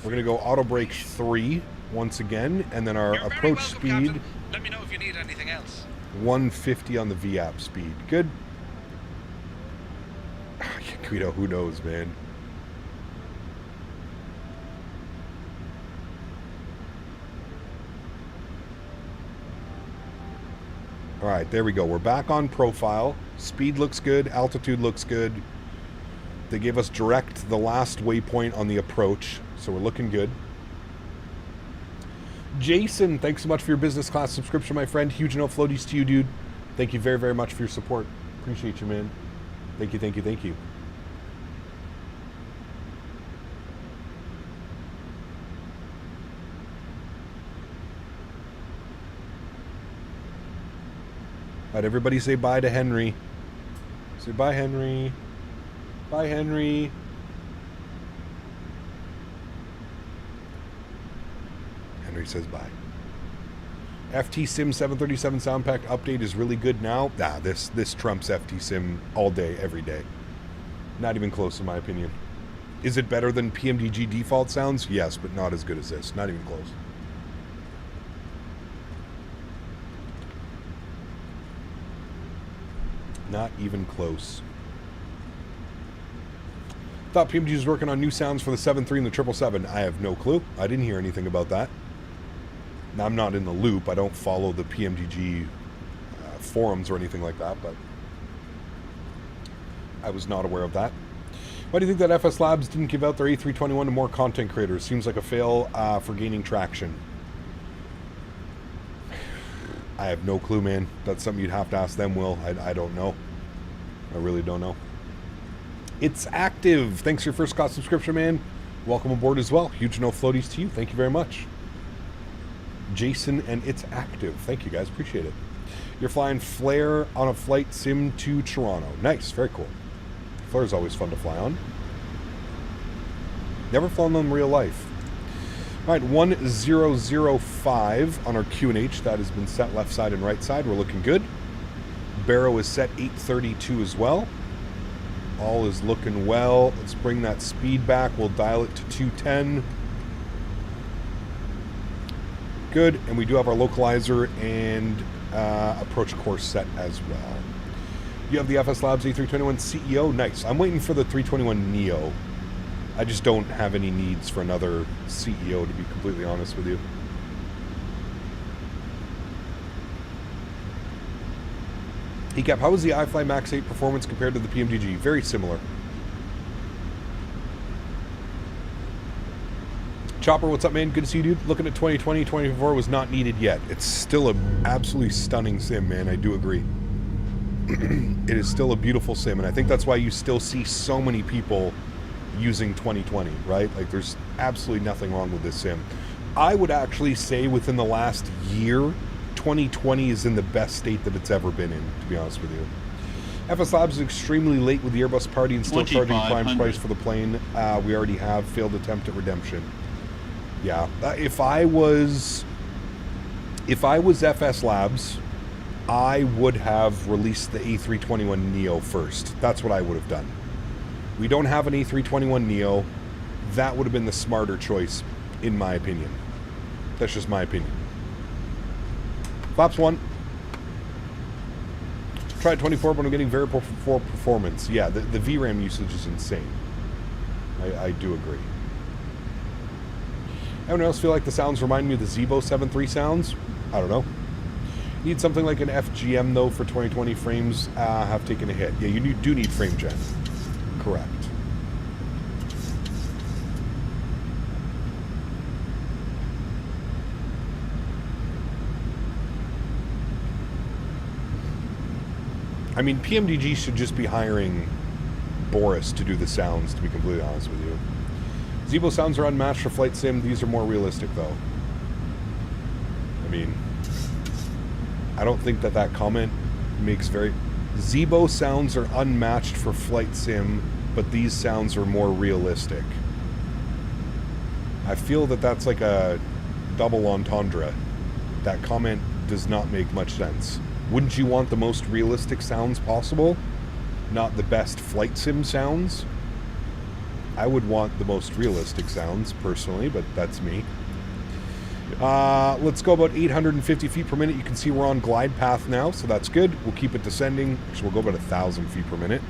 We're going to go auto brake 3 once again. And then our approach speed, Captain. Let me know if you need anything else. 150 on the VAP speed. Good. Guido, who knows, man? All right, there we go. We're back on profile. Speed looks good. Altitude looks good. They gave us direct the last waypoint on the approach, so we're looking good. Jason, thanks so much for your business class subscription, my friend. Huge no floaties to you, dude. Thank you very, very much for your support. Appreciate you, man. Thank you, thank you, thank you. All right, everybody say bye to Henry. Say bye, Henry. Bye, Henry. Henry says bye. FT Sim 737 Soundpack update is really good now. Nah, this trumps FT Sim all day, every day. Not even close, in my opinion. Is it better than PMDG default sounds? Yes, but not as good as this. Not even close. Not even close. Thought PMDG was working on new sounds for the 7.3 and the 777. I have no clue. I didn't hear anything about that. Now, I'm not in the loop. I don't follow the PMDG forums or anything like that, but I was not aware of that. Why do you think that FS Labs didn't give out their A321 to more content creators? Seems like a fail for gaining traction. I have no clue, man. That's something you'd have to ask them, Will. I don't know. I really don't know. It's active. Thanks for your first class subscription, man. Welcome aboard as well. Huge no floaties to you. Thank you very much. Jason and It's Active. Thank you, guys. Appreciate it. You're flying Flare on a flight sim to Toronto. Nice. Very cool. Flare is always fun to fly on. Never flown them in real life. All right, 1005 on our QNH. That has been set left side and right side. We're looking good. Barrow is set 832 as well. All is looking well. Let's bring that speed back. We'll dial it to 210. Good, and we do have our localizer and approach course set as well. You have the FS Labs A321 CEO. Nice. I'm waiting for the 321 Neo. I just don't have any needs for another CEO, to be completely honest with you. Hecap, how was the iFly Max 8 performance compared to the PMDG? Very similar. Chopper, what's up, man? Good to see you, dude. Looking at 2020, 2024 was not needed yet. It's still an absolutely stunning sim, man. I do agree. It is still a beautiful sim, and I think that's why you still see so many people using 2020, right? Like, there's absolutely nothing wrong with this sim. I would actually say within the last year, 2020 is in the best state that it's ever been in, to be honest with you. FS Labs is extremely late with the Airbus party and still charging prime price for the plane. We already have failed attempt at redemption. Yeah, if I was FS Labs, I would have released the A321 Neo first. That's what I would have done. We don't have an A321 Neo. That would have been the smarter choice, in my opinion. That's just my opinion. Flaps 1. Tried 24, but I'm getting very poor performance. Yeah, the VRAM usage is insane. I do agree. Anyone else feel like the sounds remind me of the Zebo 7.3 sounds? I don't know. Need something like an FGM, though, for 2020. Frames have taken a hit. Yeah, you do need frame gen. Correct. I mean, PMDG should just be hiring Boris to do the sounds, to be completely honest with you. Zibo sounds are unmatched for flight sim. These are more realistic, though. I mean, I don't think that comment makes very... Zibo sounds are unmatched for flight sim, but these sounds are more realistic. I feel that that's like a double entendre. That comment does not make much sense. Wouldn't you want the most realistic sounds possible? Not the best flight sim sounds? I would want the most realistic sounds, personally, but that's me. Let's go about 850 feet per minute. You can see we're on glide path now, so that's good. We'll keep it descending. Actually, we'll go about 1,000 feet per minute.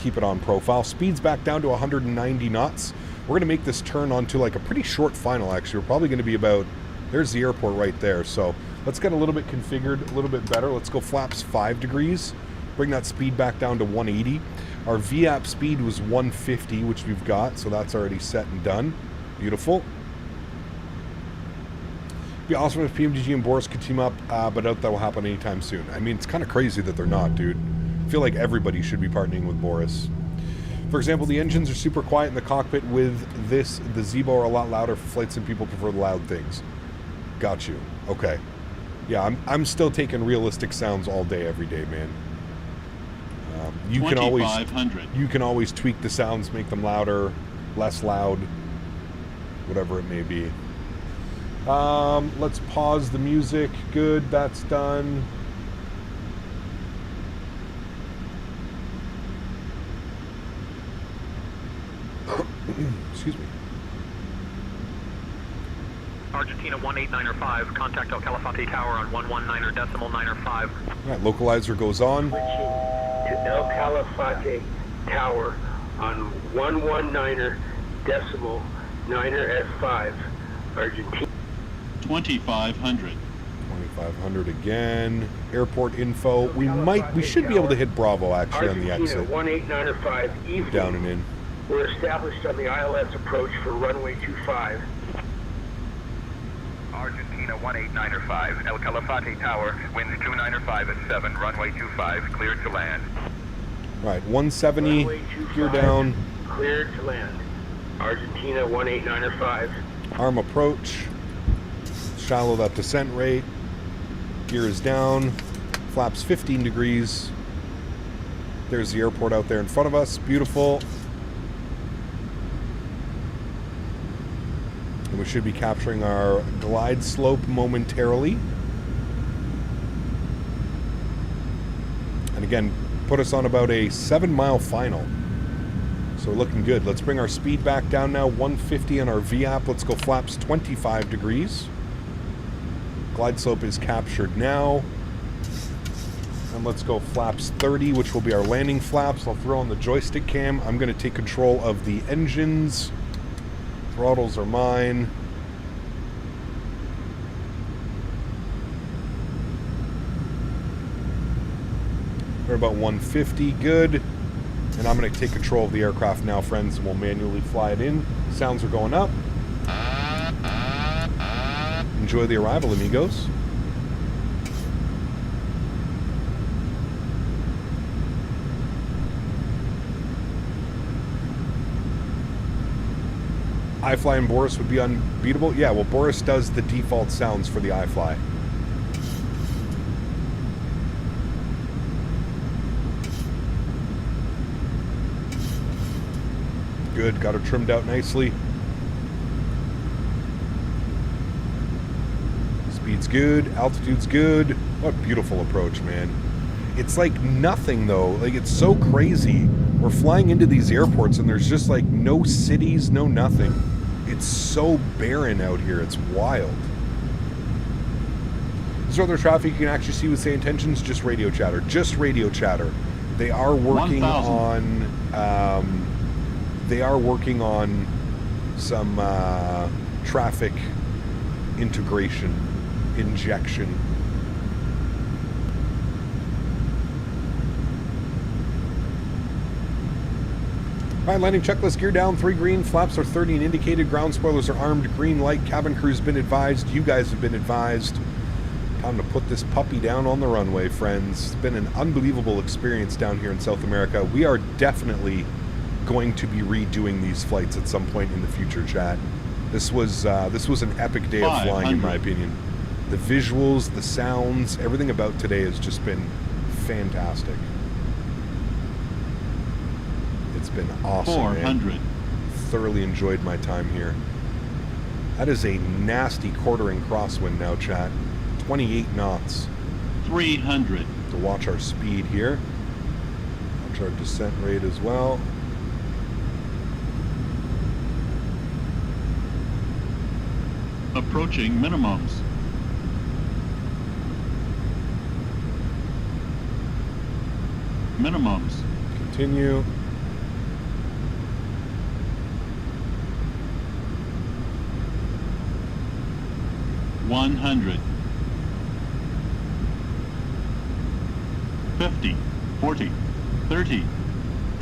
Keep it on profile. Speed's back down to 190 knots. We're going to make this turn onto like a pretty short final, actually. We're probably going to be about... There's the airport right there, so let's get a little bit configured, a little bit better. Let's go flaps 5 degrees. Bring that speed back down to 180. Our VAP speed was 150, which we've got, so that's already set and done. Beautiful. It'd be awesome if PMDG and Boris could team up, but I doubt that will happen anytime soon. I mean, it's kind of crazy that they're not, dude. I feel like everybody should be partnering with Boris. For example, the engines are super quiet in the cockpit. With this, the Zibo are a lot louder for flights and people prefer the loud things. Got you. Okay. Yeah, I'm still taking realistic sounds all day, every day, man. You can always tweak the sounds, make them louder, less loud, whatever it may be. Let's pause the music. Good, that's done. Excuse me. Argentina 189.5, contact El Calafate Tower on 119.9.5. Alright, localizer goes on. To El Calafate Tower on 119.9.5, Argentina. 2,500. 2,500 again. Airport info. We should be able to hit Bravo actually on the exit. 189.5 evening. Down and in. We're established on the ILS approach for runway 25. Argentina 189.5, El Calafate Tower, wind 295 at 7, runway 25, cleared to land. Right, 170, gear down. Cleared to land. Argentina 189.5. Arm approach. Shallow that descent rate. Gear is down. Flaps 15 degrees. There's the airport out there in front of us. Beautiful. And we should be capturing our glide slope momentarily. And again, put us on about a 7-mile final. So we're looking good. Let's bring our speed back down now. 150 on our VAP. Let's go flaps 25 degrees. Glide slope is captured now. And let's go flaps 30, which will be our landing flaps. I'll throw on the joystick cam. I'm going to take control of the engines. Throttles are mine. We're about 150, good. And I'm going to take control of the aircraft now, friends, and we'll manually fly it in. Sounds are going up. Enjoy the arrival, amigos. iFly and Boris would be unbeatable. Yeah, well, Boris does the default sounds for the iFly. Good, got her trimmed out nicely. Speed's good, altitude's good. What a beautiful approach, man. It's like nothing, though. Like, it's so crazy. We're flying into these airports and there's just like no cities, no nothing. It's so barren out here. It's wild. Is there other traffic you can actually see with say intentions? Just radio chatter. Just radio chatter. They are working on some traffic integration, injection. Alright, landing checklist, gear down, 3 green, flaps are 30 and indicated, ground spoilers are armed, green light, cabin crew's been advised, you guys have been advised. Time to put this puppy down on the runway, friends. It's been an unbelievable experience down here in South America. We are definitely going to be redoing these flights at some point in the future, chat. This was an epic day of flying, in my opinion. The visuals, the sounds, everything about today has just been fantastic. It's been awesome. 400. Thoroughly enjoyed my time here. That is a nasty quartering crosswind now, chat. 28 knots. 300. To watch our speed here. Watch our descent rate as well. Approaching minimums. Minimums. Continue. $100. 50, 40, 30,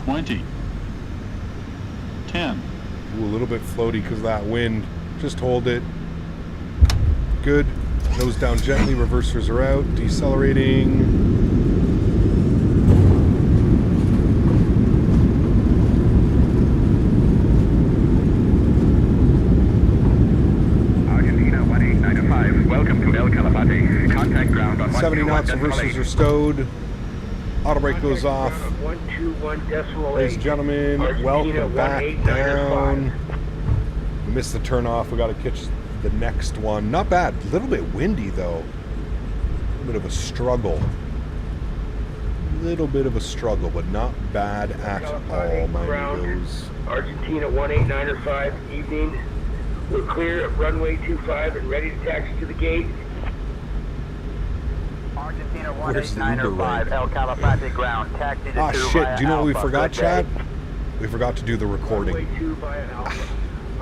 20, 10. Ooh, a little bit floaty because of that wind. Just hold it. Good. Nose down gently. Reversers are out. Decelerating. Argentina 18905. Welcome to El Calafate. Contact ground on 70 knots. Reversers are stowed. Auto brake goes off. 121.8. Ladies and gentlemen, welcome back down. We missed the turn off. We got to catch the next one. Not bad. A little bit windy though. A little bit of a struggle. Little bit of a struggle, but not bad at all, my amigos. Argentina 18905, evening. We're clear of runway 25 and ready to taxi to the gate. Argentina Where's the Uber 18905, rank? El Calafate ground, taxi to Ah, 2 shit. via Do you know what we Alpha. forgot, Good Chad? day. We forgot to do the recording. Runway 2 via Alpha.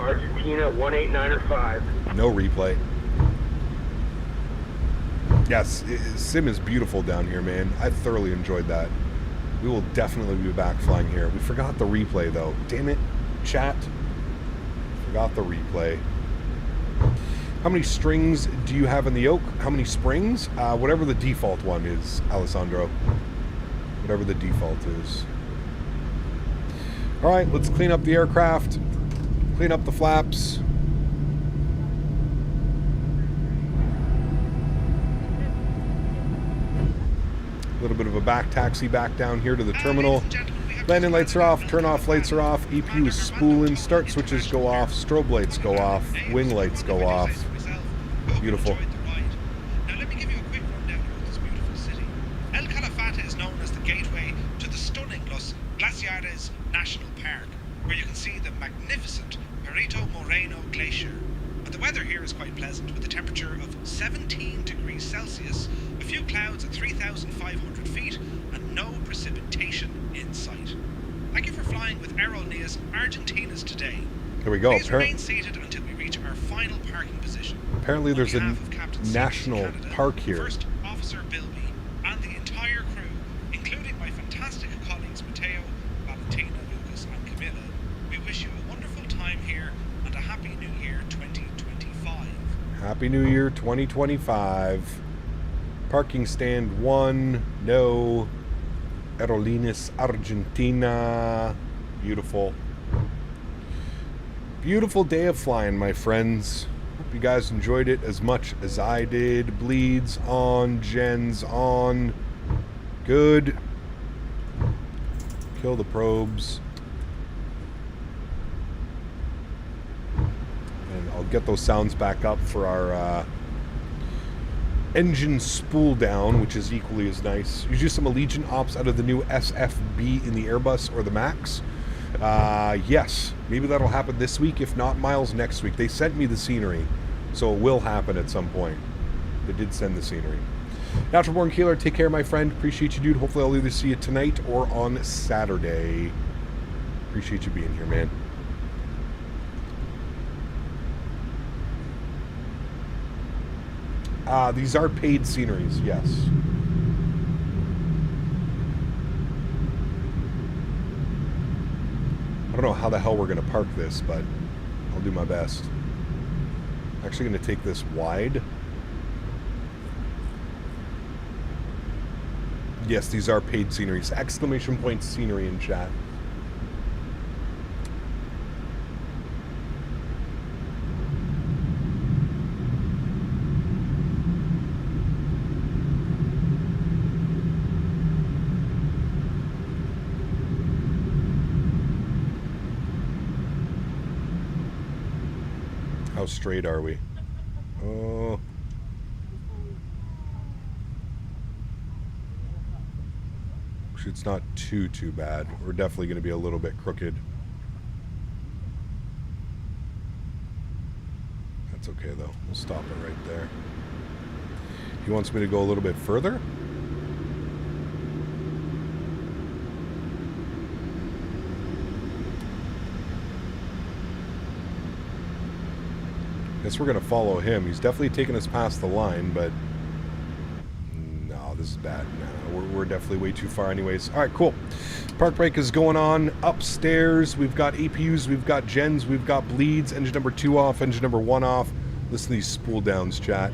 Argentina 18905. No replay. Yes, Sim is beautiful down here, man. I thoroughly enjoyed that. We will definitely be back flying here. We forgot the replay, though. Damn it, chat. Forgot the replay. How many strings do you have in the yoke? How many springs? Whatever the default one is, Alessandro. Whatever the default is. All right, let's clean up the aircraft. Clean up the flaps. A little bit of a back taxi back down here to the terminal. Landing lights are off, turn off lights are off, EPU is spooling, start switches go off, strobe lights go off, wing lights go off. Beautiful. Now let me give you a quick rundown about this beautiful city. El Calafate is known as the gateway to the stunning Los Glaciares National Park, where you can see the magnificent Perito Moreno Glacier. And the weather here is quite pleasant, with a temperature of 17 degrees Celsius, a few clouds at 3,500 feet, and no precipitation in sight. Thank you for flying with Aerolineas Argentinas today. Here we go. Please remain seated until we reach our final parking position. Apparently there's a On behalf of Captain national Canada, park here. First Officer Bilby, and the entire crew, including my fantastic colleagues Matteo, Valentina, Lucas, and Camilla, we wish you a wonderful time here and a happy New Year 2025. Happy New Year 2025. Parking stand 1, no. Aerolineas Argentina. Beautiful. Beautiful day of flying, my friends. Hope you guys enjoyed it as much as I did. Bleeds on, gens on. Good. Kill the probes. And I'll get those sounds back up for our engine spool down, which is equally as nice. You do some Allegiant ops out of the new SFB in the Airbus or the Max. Yes, maybe that'll happen this week. If not, Miles, next week. They sent me the scenery, so it will happen at some point. They did send the scenery. Natural Born Keeler, take care, my friend. Appreciate you, dude. Hopefully I'll either see you tonight or on Saturday. Appreciate you being here, man. These are paid sceneries, yes. I don't know how the hell we're going to park this, but I'll do my best. I'm actually going to take this wide. Yes, these are paid sceneries. Exclamation point scenery in chat. How straight are we? Oh. It's not too bad. We're definitely going to be a little bit crooked. That's okay though. We'll stop it right there. He wants me to go a little bit further. Guess we're going to follow him. He's definitely taking us past the line, but no, this is bad. No, we're definitely way too far anyways. All right, cool. Park break is going on. Upstairs, we've got APUs, we've got gens, we've got bleeds. Engine number 2 off, engine number 1 off. Listen to these spool downs, chat.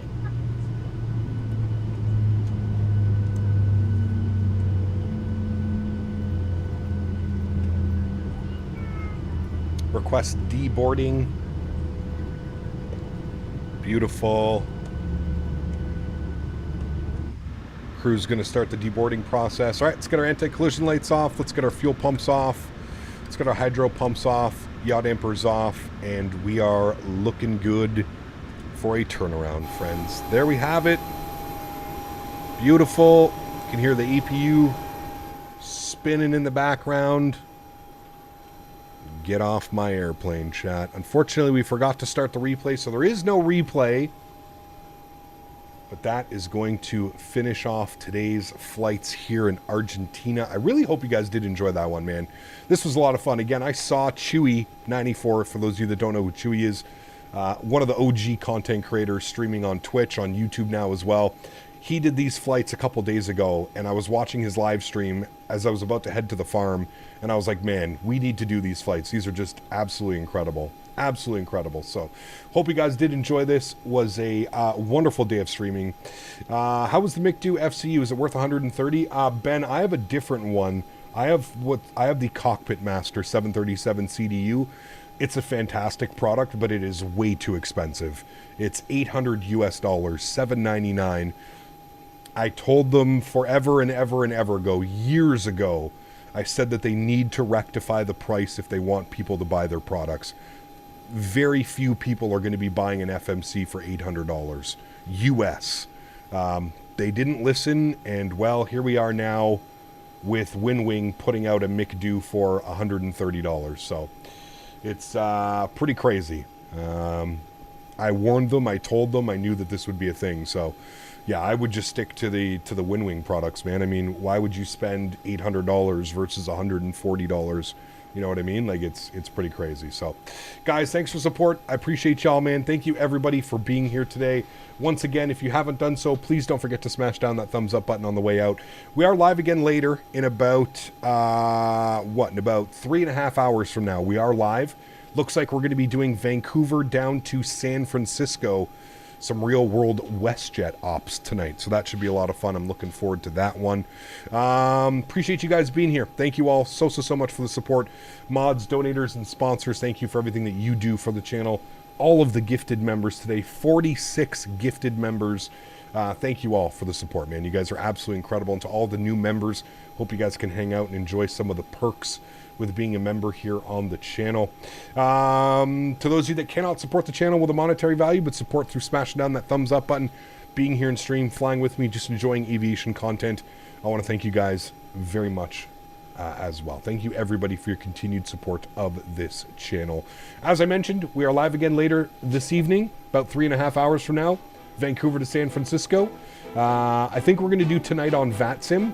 Request deboarding. Beautiful. Crew's going to start the deboarding process. All right, let's get our anti-collision lights off. Let's get our fuel pumps off. Let's get our hydro pumps off. Yaw dampers off. And we are looking good for a turnaround, friends. There we have it. Beautiful. You can hear the APU spinning in the background. Get off my airplane, chat. Unfortunately, we forgot to start the replay, so there is no replay. But that is going to finish off today's flights here in Argentina. I really hope you guys did enjoy that one, man. This was a lot of fun. Again, I saw Chewy94, for those of you that don't know who Chewy is, one of the OG content creators streaming on Twitch, on YouTube now as well. He did these flights a couple days ago, and I was watching his live stream as I was about to head to the farm, and I was like, man, we need to do these flights. These are just absolutely incredible. Absolutely incredible. So, hope you guys did enjoy this. Was a wonderful day of streaming. How was the McDo FCU? Is it worth 130? Ben, I have a different one. I have the Cockpit Master 737 CDU. It's a fantastic product, but it is way too expensive. It's $800 US, $799. I told them forever and ever and ever ago, years ago, I said that they need to rectify the price if they want people to buy their products. Very few people are going to be buying an FMC for $800 US. They didn't listen, and well, here we are now with WinWing putting out a McDo for $130. So it's pretty crazy. I warned them, I told them, I knew that this would be a thing. So yeah, I would just stick to the WinWing products, man. I mean, why would you spend $800 versus $140? You know what I mean? Like, it's pretty crazy. So, guys, thanks for support. I appreciate y'all, man. Thank you, everybody, for being here today. Once again, if you haven't done so, please don't forget to smash down that thumbs up button on the way out. We are live again later in about, in about 3.5 hours from now. We are live. Looks like we're going to be doing Vancouver down to San Francisco. Some real world WestJet ops tonight, so that should be a lot of fun. I'm looking forward to that one. Appreciate you guys being here. Thank you all so much for the support. Mods, donators, and sponsors, thank you for everything that you do for the channel. All of the gifted members today, 46 gifted members. Thank you all for the support, man. You guys are absolutely incredible. And to all the new members, hope you guys can hang out and enjoy some of the perks with being a member here on the channel. To those of you that cannot support the channel with a monetary value, but support through smashing down that thumbs up button, being here in stream, flying with me, just enjoying aviation content, I want to thank you guys very much as well. Thank you, everybody, for your continued support of this channel. As I mentioned, we are live again later this evening, about 3.5 hours from now, Vancouver to San Francisco. I think we're going to do tonight on VATSIM.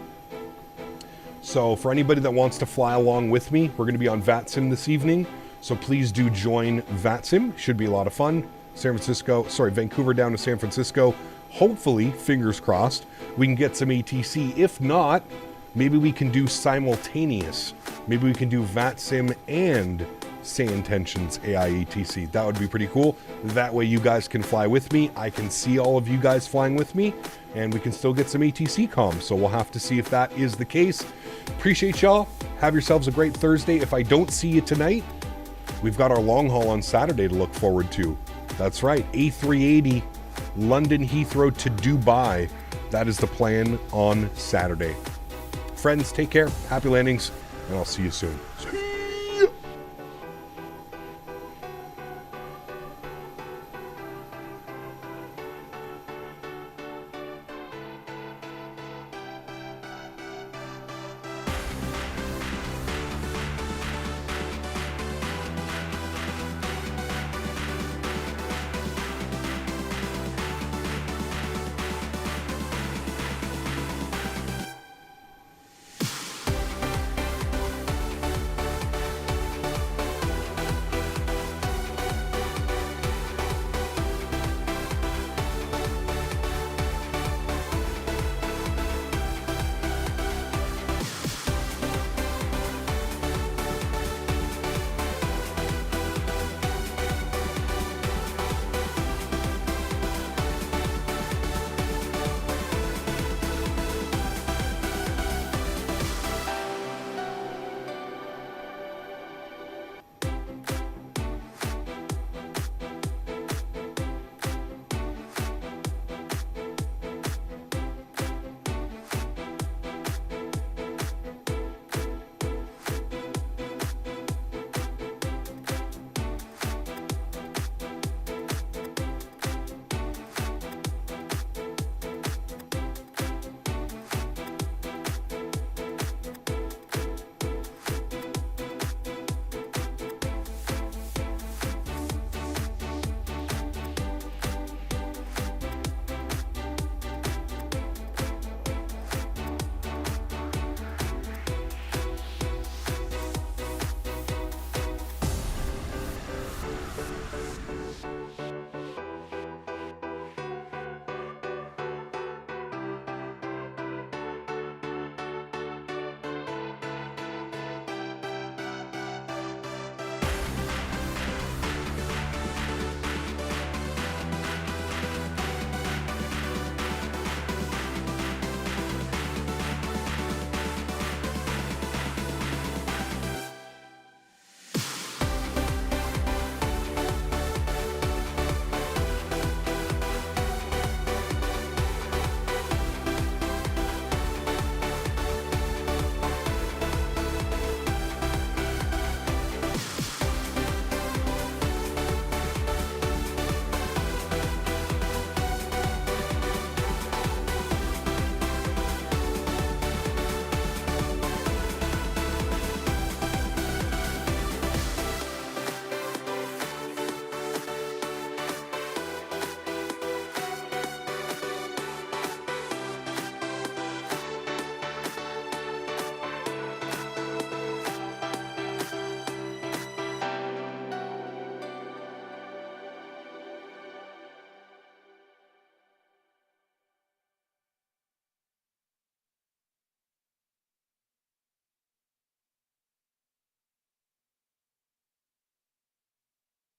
So for anybody that wants to fly along with me, we're going to be on VATSIM this evening. So please do join VATSIM. Should be a lot of fun. Vancouver down to San Francisco. Hopefully, fingers crossed, we can get some ATC. If not, maybe we can do simultaneous. Maybe we can do VATSIM and say intentions AIATC. That would be pretty cool. That way you guys can fly with me. I can see all of you guys flying with me, and we can still get some ATC comms. So we'll have to see if that is the case. Appreciate y'all. Have yourselves a great Thursday. If I don't see you tonight, we've got our long haul on Saturday to look forward to. That's right, A380 London Heathrow to Dubai. That is the plan on Saturday. Friends, take care, happy landings, and I'll see you soon.